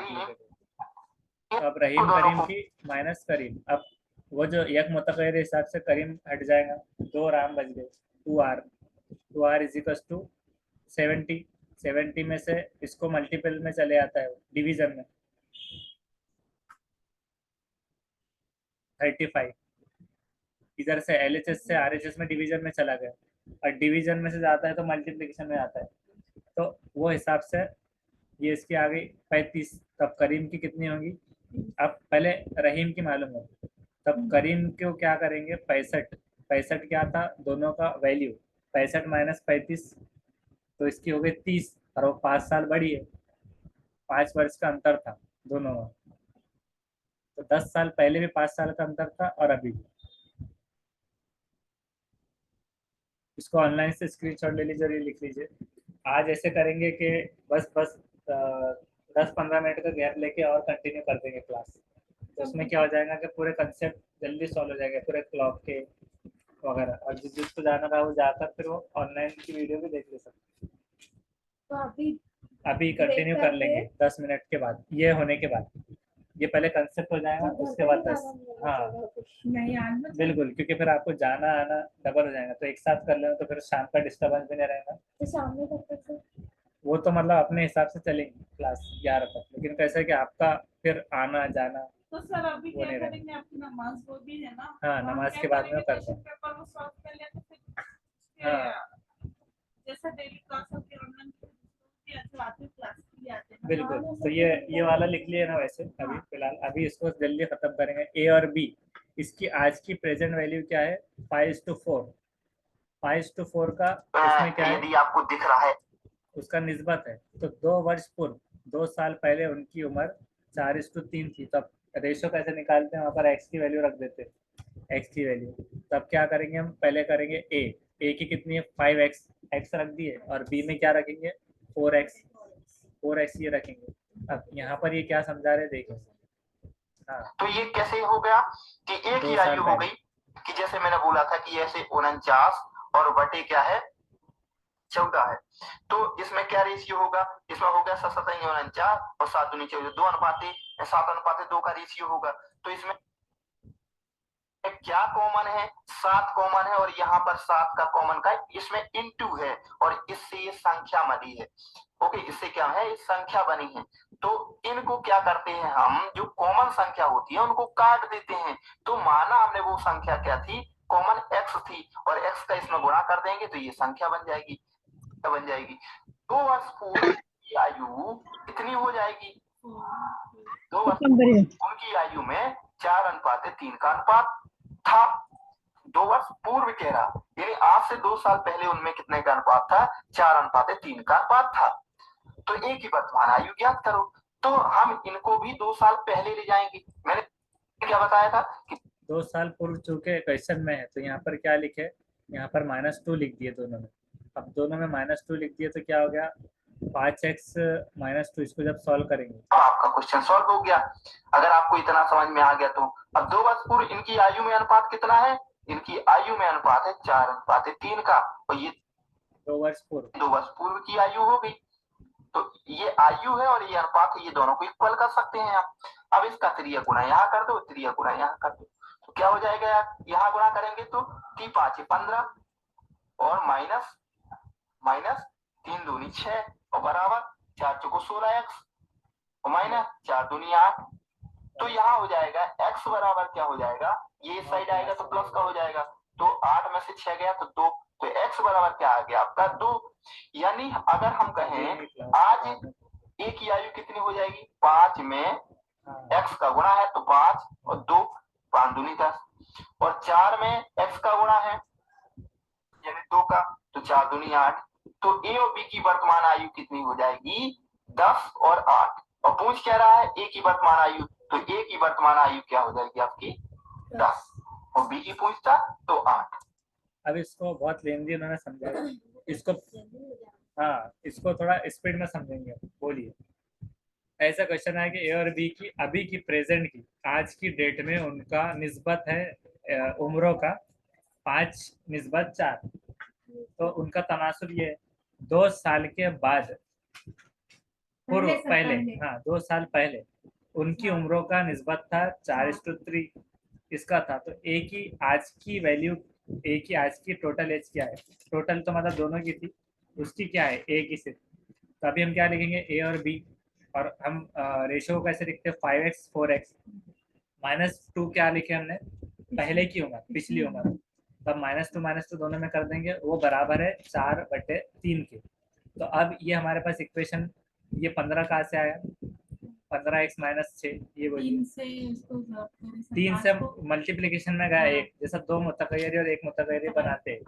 अब रहीम करीम की माइनस करीम, अब वो जो एक मुतगैर हिसाब से करीम हट जाएगा, 2 राम बच गए, 2r इज इक्वल टू 70। 70 में से इसको मल्टीपल में चले आता है, डिवीजन में 35, इधर से LHS से RHS में डिवीजन में चला गया, और डिवीजन में से जाता है तो मल्टीप्लिकेशन में आता है। तो वो हिसाब से ये इसकी आ गई 35। तब करीम की कितनी होगी, अब पहले रहीम की मालूम होगी, तब करीम को क्या करेंगे, 65 क्या था दोनों का वैल्यू, 65 माइनस 35, तो इसकी हो गई 30, और वो 5 साल बड़ी है, 5 वर्ष का अंतर था दोनों में। तो 10 साल पहले भी 5 साल का अंतर था, और अभी भी। इसको ऑनलाइन से स्क्रीनशॉट ले लीजिए और ये लिख लीजिए। आज ऐसे करेंगे कि बस 10-15 मिनट का गैप लेके और कंटिन्यू कर देंगे क्लास। तो उसमें क्या हो जाएगा कि पूरे कंसेप्ट जल्दी सॉल्व हो जाएगा, पूरे क्लॉक के वगैरह, और जिसको जाना रहा वो जाकर फिर वो ऑनलाइन की वीडियो भी देख ले सकते। तो अभी कंटिन्यू कर लेंगे 10 मिनट के बाद, ये होने के बाद। ये पहले कंसेप्ट हो जाएगा, उसके बाद 10। हाँ बिल्कुल, क्योंकि फिर आपको जाना आना डबल हो जाएगा, तो एक साथ कर लेना तो फिर शाम का डिस्टर्बेंस भी नहीं रहेगा। तो सामने कब तक से? वो तो मतलब अपने हिसाब से चलेंगे क्लास 11 तक, लेकिन कैसे कि आपका फिर आना जाना। तो सर अभी वो क्या नहीं करेंगे, आपकी नमाज वो भी है ना। हाँ, तो हम नमाज क्या के बाद में करेंगे, करते क्वेश्चन हैं। पेपर वो सॉल्व कर लिया तो फिर हाँ। जैसा डेली क्लास होती है ऑनलाइन क्लास के लिए आते हैं। बिल्कुल, तो ये वाला लिख लिए ना वैसे अभी फिलहाल। अभी इसको जल्दी खत्म करेंगे। ए और बी, इसकी आज की प्रेजेंट वैल्यू क्या है, 5:4। 5:4 का इसमें क्या है, यदि आपको दिख रहा है उसका निस्बत है। तो 2 वर्ष पूर्व, 2 साल पहले उनकी उम्र 4:3 थी, तब रेशो कैसे निकालते हैं, वहाँ पर x की वैल्यू रख देते हैं, x की वैल्यू। तब क्या करेंगे हम, पहले करेंगे a की कितनी है 5x, x रख दिए, और b में क्या रखेंगे 4x ये रखेंगे। अब यहाँ पर ये क्या समझा रहे देखो, हाँ तो ये कैसे हो गया कि एक 2 ही साल आयु हो पहले। गई, कि जैसे मैंने बोला था कि ऐसे 49 और बटे क्या है 14 है, तो इसमें क्या रेशियो होगा, इसमें हो गया 7 और 7 दूनी 14, 7:2 का रेशियो होगा। तो इसमें क्या कॉमन है, 7 कॉमन है, और यहाँ पर 7 का कॉमन का इसमें इनटू है, और इससे ये संख्या बनी है। ओके, इससे क्या है, इस संख्या बनी है। तो इनको क्या करते हैं हम, जो कॉमन संख्या होती है उनको काट देते हैं। तो माना हमने वो संख्या क्या थी, कॉमन x थी, और x का इसमें गुणा कर देंगे तो ये संख्या बन जाएगी, क्या बन जाएगी, 2 वर्ष पूर्व की आयु कितनी हो जाएगी, 2 वर्ष उनकी आयु में 4:3 का अनुपात था। 2 वर्ष पूर्व कह रहा, यानी आज से 2 साल पहले उनमें कितने का अनुपात था, 4:3 का अनुपात था। तो एक ही वर्तमान आयु ज्ञात करो। तो हम इनको भी 2 साल पहले ले जाएंगे। मैंने क्या बताया था कि 2 साल पूर्व चूंकि क्वेश्चन में है, तो यहाँ पर क्या लिखे, यहाँ पर -2 लिख दिए दोनों में। अब दोनों में -2 लिख दिए तो क्या हो गया 5x -2, इसको जब सॉल्व करेंगे आपका क्वेश्चन सॉल्व हो गया। अगर आपको इतना समझ में आ गया तो अब 2 वर्ष पूर्व इनकी आयु में अनुपात कितना है, इनकी आयु में अनुपात है 4:3 का, और ये 2 वर्ष पूर्व 2 वर्ष पूर्व की आयु हो गई। तो ये आयु है और ये अनुपात है, ये दोनों को इक्वल कर सकते हैं आप। अब इसका 3 गुणा यहाँ कर दो, 3 गुणा यहाँ कर दो, तो क्या हो जाएगा यार, यहाँ गुणा करेंगे तो 3 5 15, और माइनस 3 दूनी 6, और बराबर 4 चौको 16x, और माइनस 4 दूनी 8। तो यहाँ हो जाएगा x बराबर क्या हो जाएगा, ये साइड आएगा तो प्लस का हो जाएगा, तो 8 में से 6 गया तो 2, तो x बराबर क्या आ गया आपका 2। यानी अगर हम कहें आज a की आयु कितनी हो जाएगी, 5 में x का गुणा है तो 5, और 2 5 दूनी 10, और 4 में x का गुणा है यानी 2 का, तो 4 दूनी 8। तो a और b की वर्तमान आयु कितनी हो जाएगी 10 और 8, और पूछ क्या रहा है a की वर्तमान आयु, तो a की वर्तमान आयु क्या हो जाएगी आपकी 10, और b की पूछता तो 8। अब इसको बहुत लेंदी उन्होंने समझा, इसको हाँ इसको थोड़ा स्पीड में समझेंगे। बोलिए, ऐसा क्वेश्चन है कि ए और बी की अभी की प्रेजेंट की आज की डेट में उनका निस्बत है उम्रों का 5:4, तो उनका तनासुब ये 2 साल के बाद पूर्व पहले, हाँ 2 साल पहले उनकी उम्रों का निस्बत था 4:3 इसका था। तो ए की आज की वैल्यू, ए की आज की टोटल एज क्या है, टोटल तो मतलब दोनों की थी, उसकी क्या है ए की सिर्फ। तो अभी हम क्या लिखेंगे ए और बी, और हम रेशो को कैसे लिखते हैं 5x 4x, -2 क्या लिखे हमने पहले की उम्र, पिछली उम्र, तब -2 दोनों में कर देंगे, वो बराबर है 4/3 के। तो अब ये हमारे पास इक्वेशन, ये 15 कहाँ से आया, 15x - 6, ये वही 3 से मल्टीप्लीकेशन में गया एक, जैसा 2 मुतगय्यर और 1 मुतगय्यर बनाते हैं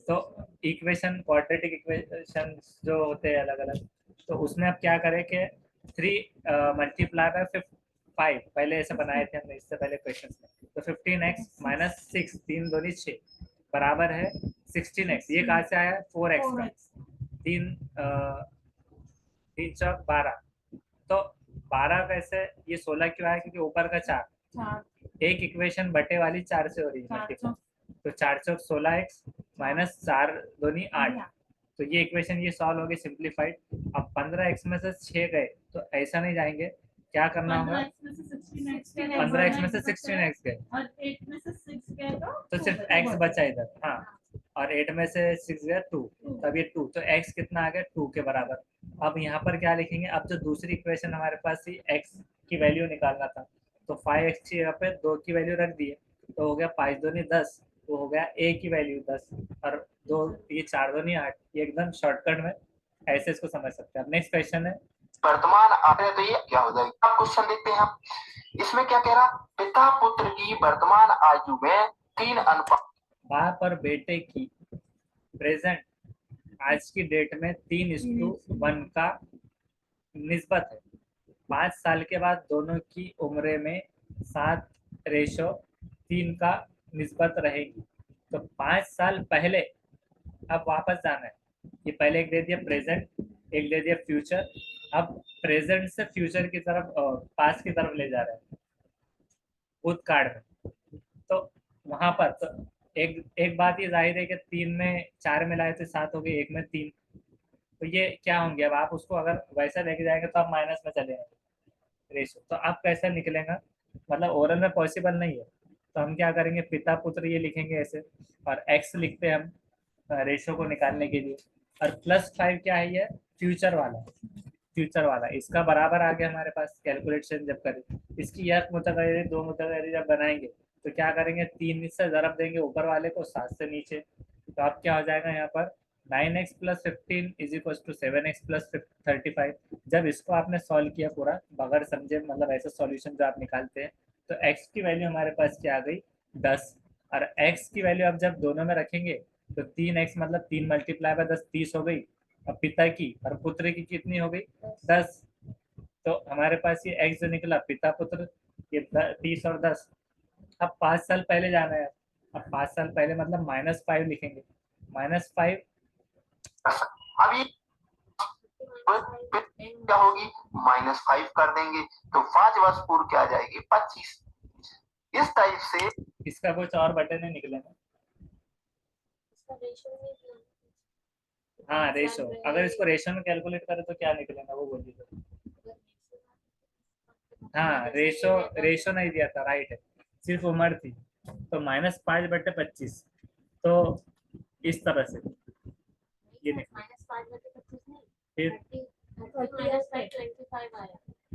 तो इक्वेशन क्वाड्रेटिक इक्वेशन जो होते हैं अलग अलग, तो उसमें अब क्या करें कि 3 मल्टीप्लाई बाय 5 पहले ऐसे बनाए थे हमने इससे पहले क्वेश्चन में, तो 15x - 6 3 दूनी 6 बराबर है 16x। ये कहाँ से आया 4x का, 3 चौक 12, तो 12 कैसे, ये 16 क्यों आया क्योंकि ऊपर का 4, एक इक्वेशन बटे वाली 4 से हो रही है, तो 4 चौक 16x माइनस 4 दूनी 8, तो ये इक्वेशन ये सॉल्व होगी सिंप्लीफाइड। अब 15x में से 6 गए तो ऐसा नहीं जाएंगे, क्या करना होगा 15x में से 16x गए और 8 में से 6 गए तो सिर्फ x बचा इधर, हाँ, और 8 में से 6 गया 2, तब ये 2, तो x कितना आ गया 2 के बराबर। अब यहाँ पर क्या लिखेंगे, अब जो दूसरी इक्वेशन हमारे पास ही x की वैल्यू निकालना था, तो 5x की जगह पे 2 की वैल्यू रख दिए, तो हो गया 5 दूनी 10, वो हो गया a की वैल्यू 10, और 2 ये 4 दूनी 8, ये एकदम शॉर्टकट में ऐसे इसको समझ सकते हैं। अब नेक्स्ट क्वेश्चन है वर्तमान आते, तो ये क्या हो जाएगा, अब क्वेश्चन देखते हैं हम। इसमें क्या कह रहा, पिता पुत्र की वर्तमान आयु में 3 अनुपात, बाप और बेटे की प्रेजेंट आज की डेट में 3:1 का निस्बत है, 5 साल के बाद दोनों की उम्र में 7:3 का निस्बत रहेगी। तो 5 साल पहले अब वापस जाना है। ये पहले एक दे दिया प्रेजेंट, एक दे दिया फ्यूचर। अब प्रेजेंट से फ्यूचर की तरफ, पास्ट की तरफ ले जा रहे हैं भूतकाल में। तो वहां पर तो एक एक बात ये जाहिर है कि 3 में 4 मिलाए तो 7 हो गए, 1 में 3। तो ये क्या होंगे, अब आप उसको अगर वैसा लेके जाएंगे तो आप माइनस में चले जाएंगे रेशो। तो आप कैसे निकलेगा, मतलब ओरल में पॉसिबल नहीं है। तो हम क्या करेंगे, पिता पुत्र ये लिखेंगे ऐसे, और एक्स लिखते हैं हम रेशो को निकालने के लिए। और +5 क्या है, ये फ्यूचर वाला, फ्यूचर वाला इसका बराबर आ गया हमारे पास कैलकुलेशन जब करें। इसकी एक मुतगैरी 2 मुतगैरी जब बनाएंगे तो क्या करेंगे, 3 से ज़रब देंगे ऊपर वाले को 7 से नीचे। तो अब क्या हो जाएगा यहाँ पर 9x + 15 = 7x + 35। जब इसको आपने सॉल्व किया पूरा बगैर समझे, मतलब ऐसा सॉल्यूशन जो आप निकालते हैं, तो x की वैल्यू हमारे पास क्या आ गई 10। और x की वैल्यू अब जब दोनों में रखेंगे तो 3x मतलब 3 × 10 30 हो गई। अब पिता की और पुत्र की कितनी हो गई 10। तो हमारे पास ये x जो निकला पिता पुत्र, ये 30 और 10। अब 5 साल पहले जाना है। अब 5 साल पहले मतलब -5 लिखेंगे, -5। अभी क्या होगी, -5 कर देंगे तो 5 वर्ष पूर्व क्या आ जाएगी 25। इस टाइप से इसका कुछ और बटन है निकलेगा। हाँ रेशो, अगर इसको रेशो में कैलकुलेट करें तो क्या निकलेगा वो बोलिए तो। हाँ रेशो, रेशो नहीं दिया था, राइट है, सिर्फ उम्र थी। तो -5/25। तो इस तरह से ये निकले। फिर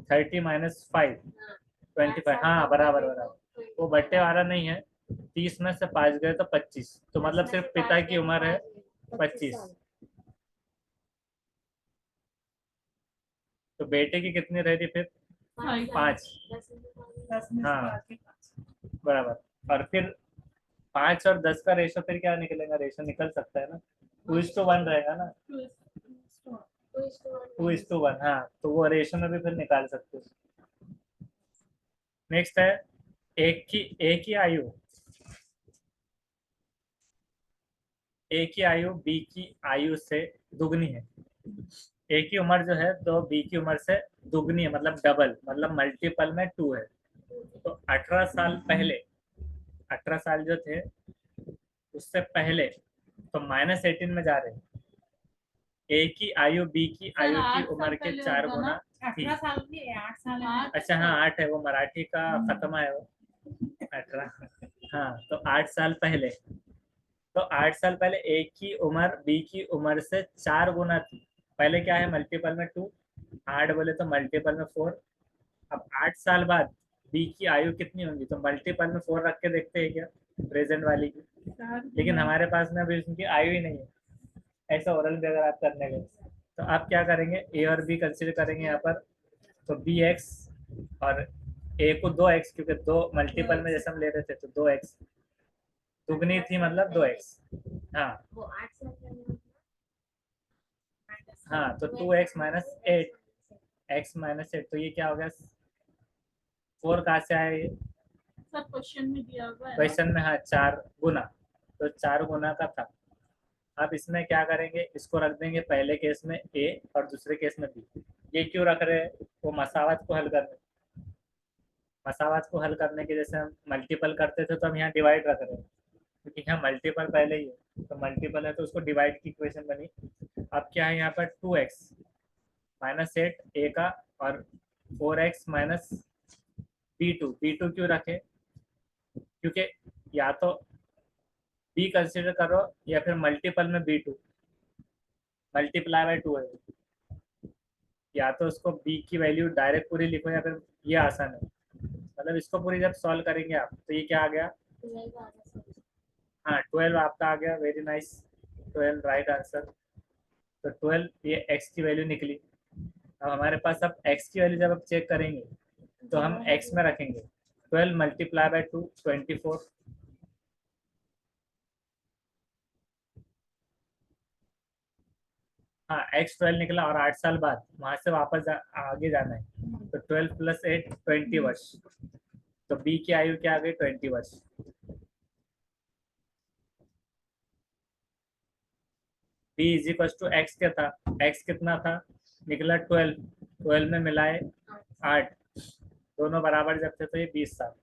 30 - 5 25। हाँ बराबर बराबर, वो बट्टे वाला नहीं है। 30 में से 5 गए तो 25। तो मतलब सिर्फ पिता की उम्र है 25। तो बेटे की कितनी रह रही फिर 5। हाँ बराबर। और फिर 5 और 10 का रेशो फिर क्या निकलेगा, रेशो निकल सकता है ना, 2:1 रहेगा ना, 2:1। हाँ तो वो रेशो में भी फिर निकाल सकते हो। नेक्स्ट है एक ही आयु, एक ही आयु बी की आयु से दुगनी है। ए की उम्र जो है तो बी की उम्र से दुगनी है, मतलब डबल, मतलब मल्टीपल में 2 है। तो 18 साल पहले, 18 साल जो थे उससे पहले, तो -18 में जा रहे हैं। ए की आयु बी की आयु की उम्र के 4 गुना थी। 18 साल की 8 साल। अच्छा हाँ 8 है, वो मराठी का खत्म है वो 18। हाँ तो 8 साल पहले, तो 8 साल पहले ए की उम्र बी की उम्र से 4 गुना थी। पहले क्या है मल्टीपल में 2, 8 बोले तो मल्टीपल में 4। अब 8 साल बाद बी की आयु कितनी होगी, तो मल्टीपल में 4 रख के देखते हैं क्या प्रेजेंट वाली की। लेकिन हमारे पास में अभी उसकी आयु ही नहीं है, ऐसा ओरल भी अगर आप करने गए तो आप क्या करेंगे, ए और बी कंसिडर करेंगे यहाँ पर। तो बी एक्स और ए को 2x, क्योंकि 2 मल्टीपल में जैसे हम ले रहे थे तो 2x दुगनी थी मतलब 2x। हाँ हाँ तो 2x - 8, x - 8। तो ये क्या हो गया 4 कहाँ से आया, ये सर क्वेश्चन में दिया हुआ है। क्वेश्चन में, हाँ 4 गुना, तो 4 गुना का था। अब इसमें क्या करेंगे, इसको रख देंगे पहले केस में a और दूसरे केस में b। ये क्यों रख रहे हैं, वो मसावत को हल करने, मसावत को हल करने के जैसे हम मल्टीपल करते थे तो हम यहाँ डिवाइड रख रहे हैं, क्योंकि यहाँ मल्टीपल पहले ही है, तो मल्टीपल है तो उसको डिवाइड की इक्वेशन बनी। अब क्या है यहाँ पर 2x - 8 a का, और 4x - b2 क्यों रखे, क्योंकि या तो b कंसिडर करो या फिर मल्टीपल में b2, मल्टीप्लाई बाय 2 है, या तो उसको b की वैल्यू डायरेक्ट पूरी लिखो या फिर ये आसान है, मतलब इसको पूरी जब सॉल्व करेंगे आप तो ये क्या आ गया, हाँ 12 आपका आ गया, वेरी नाइस, 12 राइट आंसर। तो 12 ये x की वैल्यू निकली। अब हमारे पास अब x की वैल्यू जब आप चेक करेंगे तो हम x में रखेंगे 12 मल्टीप्लाई बाय 2 24। हाँ x 12 निकला और 8 साल बाद वहां से वापस आगे जाना है, तो 12 + 8 20 वर्ष। तो b की आयु क्या आ गई? 20 वर्ष। b = x क्या था? x कितना था? निकला 12, 12 में मिलाए 8, दोनों बराबर जब थे तो ये 20 साल।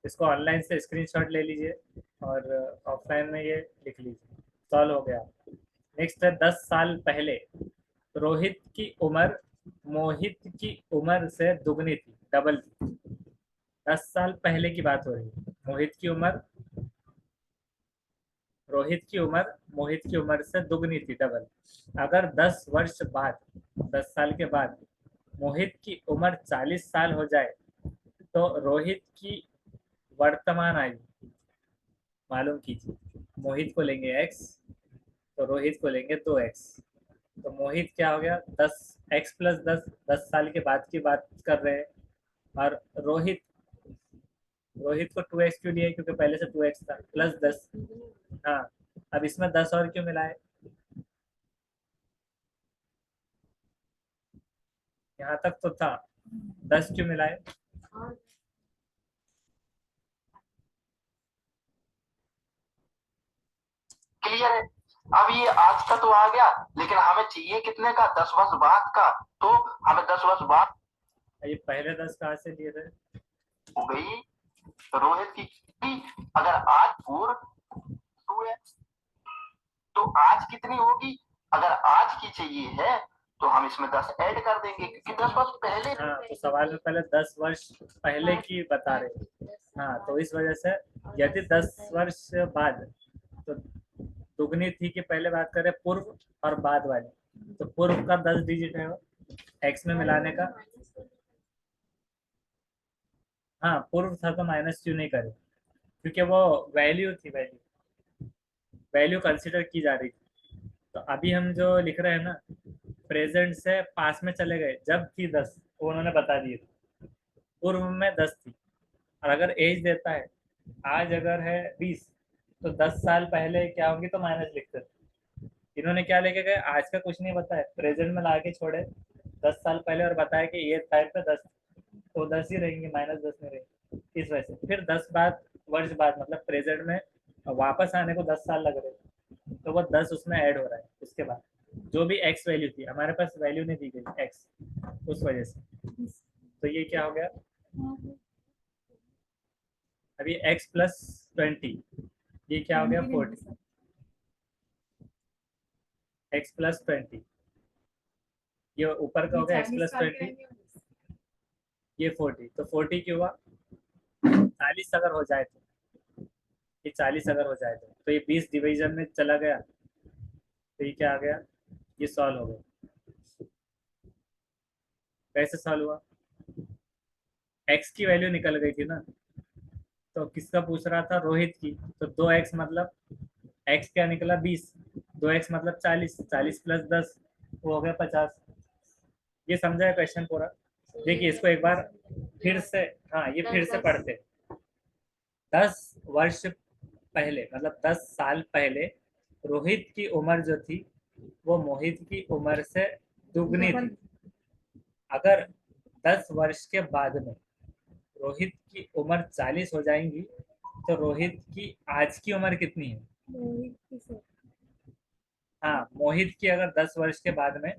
इसको ऑनलाइन से स्क्रीनशॉट ले लीजिए और ऑफलाइन में ये लिख लीजिए। सॉल्व हो गया। नेक्स्ट है 10 साल पहले रोहित की उम्र मोहित की उम्र से दुगनी थी, डबल थी। 10 साल पहले की बात हो रही है। रोहित की उम्र मोहित की उम्र से दुगनी थी, डबल। अगर 10 वर्ष बाद, 10 साल के बाद मोहित की उम्र 40 साल हो जाए तो रोहित की वर्तमान आयु मालूम कीजिए। मोहित को लेंगे x, तो रोहित को लेंगे 2x। तो मोहित क्या हो गया? 10x + 10, 10 साल के बाद की बात कर रहे हैं। और रोहित को 2x क्यों लिया? क्योंकि पहले से 2x था, प्लस 10। हाँ, अब इसमें 10 और क्यों मिलाए? यहाँ तक तो था, 10 क्यों मिलाए? क्लियर है? अब ये आज का तो आ गया, लेकिन हमें चाहिए कितने का? 10 वर्ष बाद का। तो हमें 10 वर्ष बाद ये पहले 10 कहाँ से लिए थे? हो गई रोहित की। अगर आज पूर्व 2x, तो आज कितनी होगी? अगर आज की चाहिए है तो हम इसमें 10 ऐड कर देंगे, क्योंकि 10 वर्ष पहले। हाँ, तो सवाल में पहले 10 वर्ष पहले की बता रहे। हाँ, तो इस वजह से यदि 10 वर्ष बाद, तो दुगनी थी कि पहले बात करें पूर्व और बाद वाली, तो पूर्व का 10 डिजिट है वो x में मिलाने का। हाँ, पूर्व था तो माइनस क्यों नहीं करे? क्योंकि वो वैल्यू थी, वैल्यू कंसिडर की जा रही थी। तो अभी हम जो लिख रहे हैं ना, प्रेजेंट से पास में चले गए, जब थी 10 वो उन्होंने बता दिए थे, पूर्व में 10 थी। और अगर एज देता है, आज अगर है 20, तो 10 साल पहले क्या होंगी तो माइनस लिखते थे। इन्होंने क्या लेके गए? आज का कुछ नहीं बताया, प्रेजेंट में ला के छोड़े 10 साल पहले और बताया कि ये टाइम पे 10, तो 10 ही रहेंगे, -10 नहीं रहेंगे। इस वजह से फिर 10 वर्ष बाद, मतलब प्रेजेंट में वापस आने को 10 साल लग रहे हैं, तो वो 10 उसमें ऐड हो रहा है। उसके बाद जो भी x वैल्यू थी, हमारे पास वैल्यू नहीं दी गई x, उस वजह से। तो ये क्या हो गया? अभी x + 20, ये क्या हो गया? 40। x + 20, ये ऊपर का हो गया x + 20, ये 40। तो 40 क्यों हुआ? 40 अगर हो जाए तो, ये 40 अगर हो जाए तो ये 20 डिवीजन में चला गया, तो ये क्या आ गया? ये सॉल्व हो गया। कैसे सॉल्व हुआ? x की वैल्यू निकल गई थी ना, तो किसका पूछ रहा था? रोहित की। तो 2x मतलब x क्या निकला? 20, 2x मतलब 40, 40 + 10 वो हो गया 50। ये समझा है क्वेश्चन पूरा? देखिए इसको एक बार फिर से, हाँ ये फिर से पढ़ते। 10 वर्ष पहले, मतलब 10 साल पहले रोहित की उम्र जो थी वो मोहित की उम्र से दुगनी थी। अगर 10 वर्ष के बाद में रोहित की उम्र 40 हो जाएंगी, तो रोहित की आज की उम्र कितनी है? हाँ, मोहित की अगर 10 वर्ष के बाद में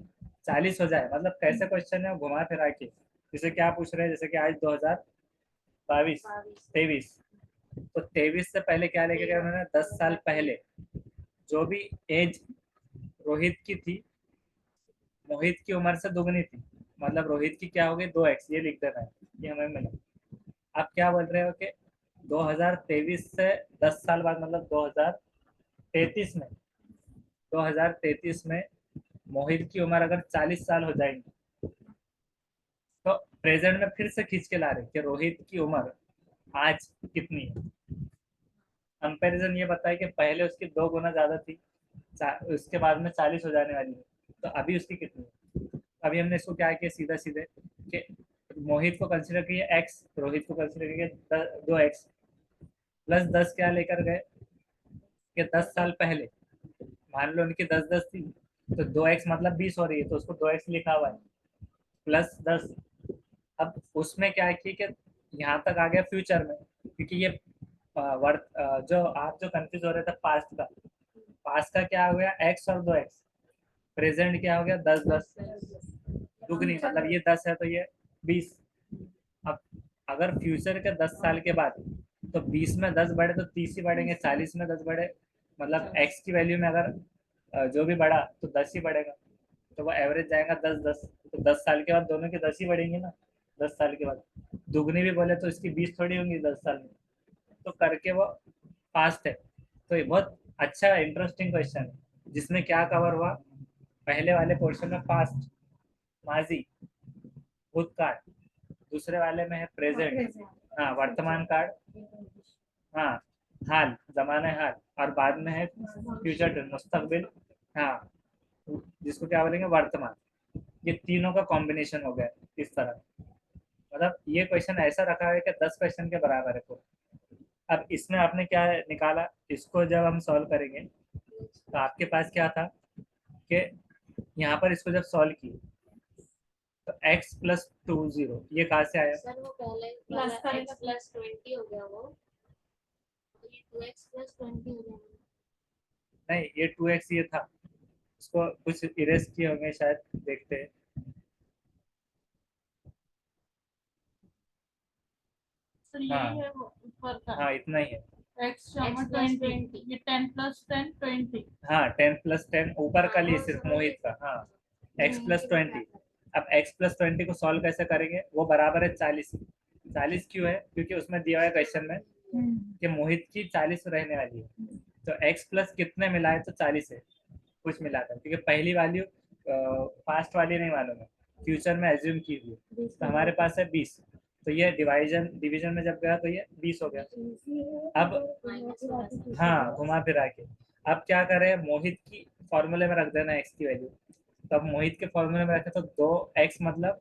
40 हो जाए, मतलब कैसे क्वेश्चन है घुमा फिरा के, जैसे क्या पूछ रहे हैं, जैसे कि आज 2022 23, तो 23 से पहले क्या लेके गए उन्होंने? 10 साल पहले जो भी एज रोहित की थी, मोहित की उम्र से दुगनी थी, मतलब रोहित की क्या होगी? 2x, ये लिख देना है, ये हमें मिला। आप क्या बोल रहे हो कि 2023 से 10 साल बाद, मतलब 2033 में, 2033 में मोहित की उम्र अगर 40 साल हो जाएंगी, तो प्रेजेंट में फिर से खींच के ला रहे कि रोहित की उम्र आज कितनी है। कंपैरिजन ये बताए कि पहले उसकी 2 गुना ज्यादा थी, उसके बाद में 40 हो जाने वाली है, तो अभी उसकी कितनी है? अभी हमने इसको क्या किया? सीधा सीधे कि मोहित को कंसिडर किया x, रोहित को कंसिडर किया 2x + 10 क्या लेकर गए कि 10 साल पहले, मान लो उनकी 10 10 थी, तो 2x मतलब 20 हो रही है, तो उसको 2x लिखा हुआ है प्लस 10। अब उसमें क्या है कि यहाँ तक आ गया फ्यूचर में, क्योंकि ये जो आप जो कंफ्यूज हो रहे थे पास्ट का क्या हो गया x और 2x, प्रेजेंट क्या हो गया 10 10 दुगनी, मतलब ये 10 है तो ये 20। अब अगर फ्यूचर के 10 साल के बाद, तो 20 में 10 बढ़े तो 30 ही बढ़ेंगे, 40 में 10 बढ़े मतलब x की वैल्यू में अगर जो भी बढ़ा तो 10 ही बढ़ेगा, तो वो एवरेज जाएगा 10 10। तो 10 साल के बाद दोनों की 10 ही बढ़ेंगी ना। 10 साल के बाद दुगनी भी बोले तो इसकी 20 थोड़ी होंगी 10 साल में, तो करके वो फास्ट है। तो ये बहुत अच्छा इंटरेस्टिंग क्वेश्चन है, जिसमें क्या कवर हुआ पहले वाले पोर्शन में पास्ट माजी भूतकाल, दूसरे वाले में है प्रेजेंट, हाँ वर्तमान काल, हाँ हाल जमाने हाल, और बाद में है फ्यूचर टेंस मुस्तकबिल, हाँ जिसको क्या बोलेंगे वर्तमान। ये तीनों का कॉम्बिनेशन हो गया इस तरह। मतलब ये क्वेश्चन ऐसा रखा है कि 10 क्वेश्चन के बराबर है पूरा। अब इसमें आपने क्या निकाला, इसको जब हम सॉल्व करेंगे तो आपके पास क्या था कि यहाँ पर इसको जब सॉल्व किए तो x प्लस 20 ये कहाँ से आया? सर वो पहले प्लस वाला x प्लस 20 हो गया, वो तो ये 2x प्लस 20 हो जाएगा। नहीं, ये 2x ये था, इसको कुछ इरेज किए होंगे शायद, देखते हैं। सर यही हाँ। है वो ऊपर का हाँ इतना ही है। x जमा X plus 20, ये 10 प्लस 10 20। हाँ 10 प्लस 10 ऊपर का लिए सिर्फ मोहित का, हाँ x प्लस 20। अब x प्लस 20 को सॉल्व कैसे करेंगे, वो बराबर है 40। 40 क्यों है? क्योंकि उसमें दिया हुआ है क्वेश्चन में कि मोहित की 40 रहने वाली है, तो x प्लस कितने मिलाए तो 40 है कुछ मिलाकर, क्योंकि पहली वैल्यू पास्ट वाली नहीं मालूम है, फ्यूचर में एज्यूम की हुई है। तो हमारे पास है 20, तो ये डिवीजन में जब गया तो ये 20 हो गया। अब हाँ घुमा फिरा के अब क्या करें, मोहित की फॉर्मूले में रख देना x की वैल्यू। तब मोहित के फॉर्मूले में रखे तो 2x मतलब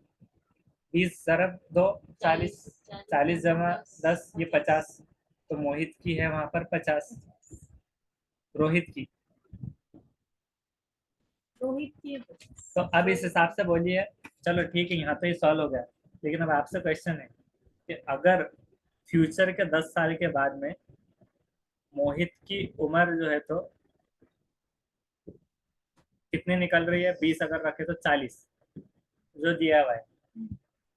20 ज़रब 2 40, 40 जमा 10 ये 50, तो मोहित की है वहां पर 50, रोहित की। तो अब इस हिसाब से बोलिए, चलो ठीक है यहाँ तो ये सॉल्व हो गया, लेकिन अब आपसे क्वेश्चन है कि अगर फ्यूचर के 10 साल के बाद में मोहित की उम्र जो है तो कितनी निकल रही है, 20 अगर रखे तो 40 जो दिया हुआ है,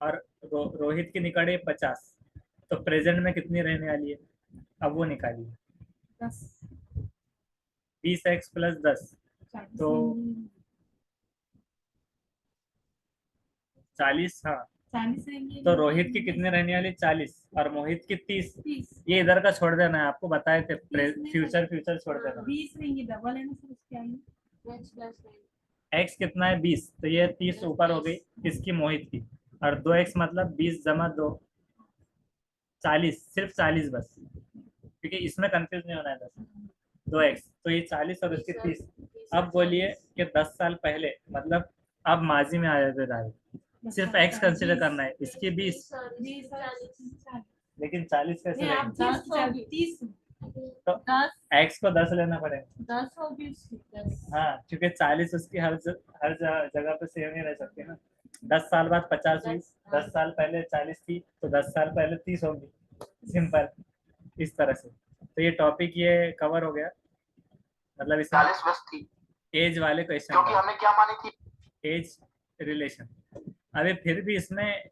और रोहित की निकल रही है 50, तो प्रेजेंट में कितनी रहने वाली है, अब वो निकालिए। 20x प्लस 10 तो 40, हाँ 40 रहेंगे तो रोहित की कितने रहने वाली 40 और मोहित की 30। ये इधर का छोड़ देना है, आपको बताए थे फ्यूचर छोड़ देना। 20 रहेंगे, डबल है ना सर उसके आगे। x प्लस 20 x कितना है 20, तो ये 30 ऊपर हो गई किसकी, मोहित की, और 2x मतलब 20 जमा 2 40, सिर्फ 40 बस, क्योंकि इसमें कंफ्यूज नहीं होना है। 2x तो ये 40 और उसकी 30। अब बोलिए कि 10 साल पहले, मतलब अब माजी में आया फिर आए, सिर्फ x कंसिडर करना है, इसकी 20 लेकिन 40 कैसे नहीं, आप लेंगे? 30 तो 10 x को 10 लेना पड़ेगा। 10 होगी उसकी 10। हाँ क्योंकि 40 उसकी हर जगह पे सेम नहीं रह सकती ना। 10 साल बाद 50 हुई, 10 साल पहले 40 थी, तो 10 साल पहले 30 होगी, सिंपल इस तरह से। तो ये टॉपिक ये कवर हो गया, मतलब इसमें 40 बस थी, एज वाले क्वेश्चन, क्योंकि हमने क्या मानी थी, एज रिलेशन। अभी फिर भी इसमें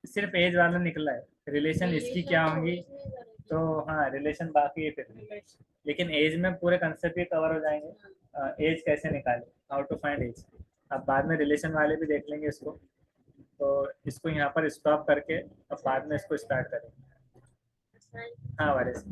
सिर्फ एज वाला निकला है, रिलेशन इसकी क्या होंगी, तो हाँ रिलेशन बाकी है फिर, लेकिन एज में पूरे कंसेप्ट ही कवर हो जाएंगे। एज कैसे निकाले, हाउ टू फाइंड एज। अब बाद में रिलेशन वाले भी देख लेंगे इसको, तो इसको यहाँ पर स्टॉप करके अब बाद में इसको स्टार्ट करेंगे। हाँ वारिस।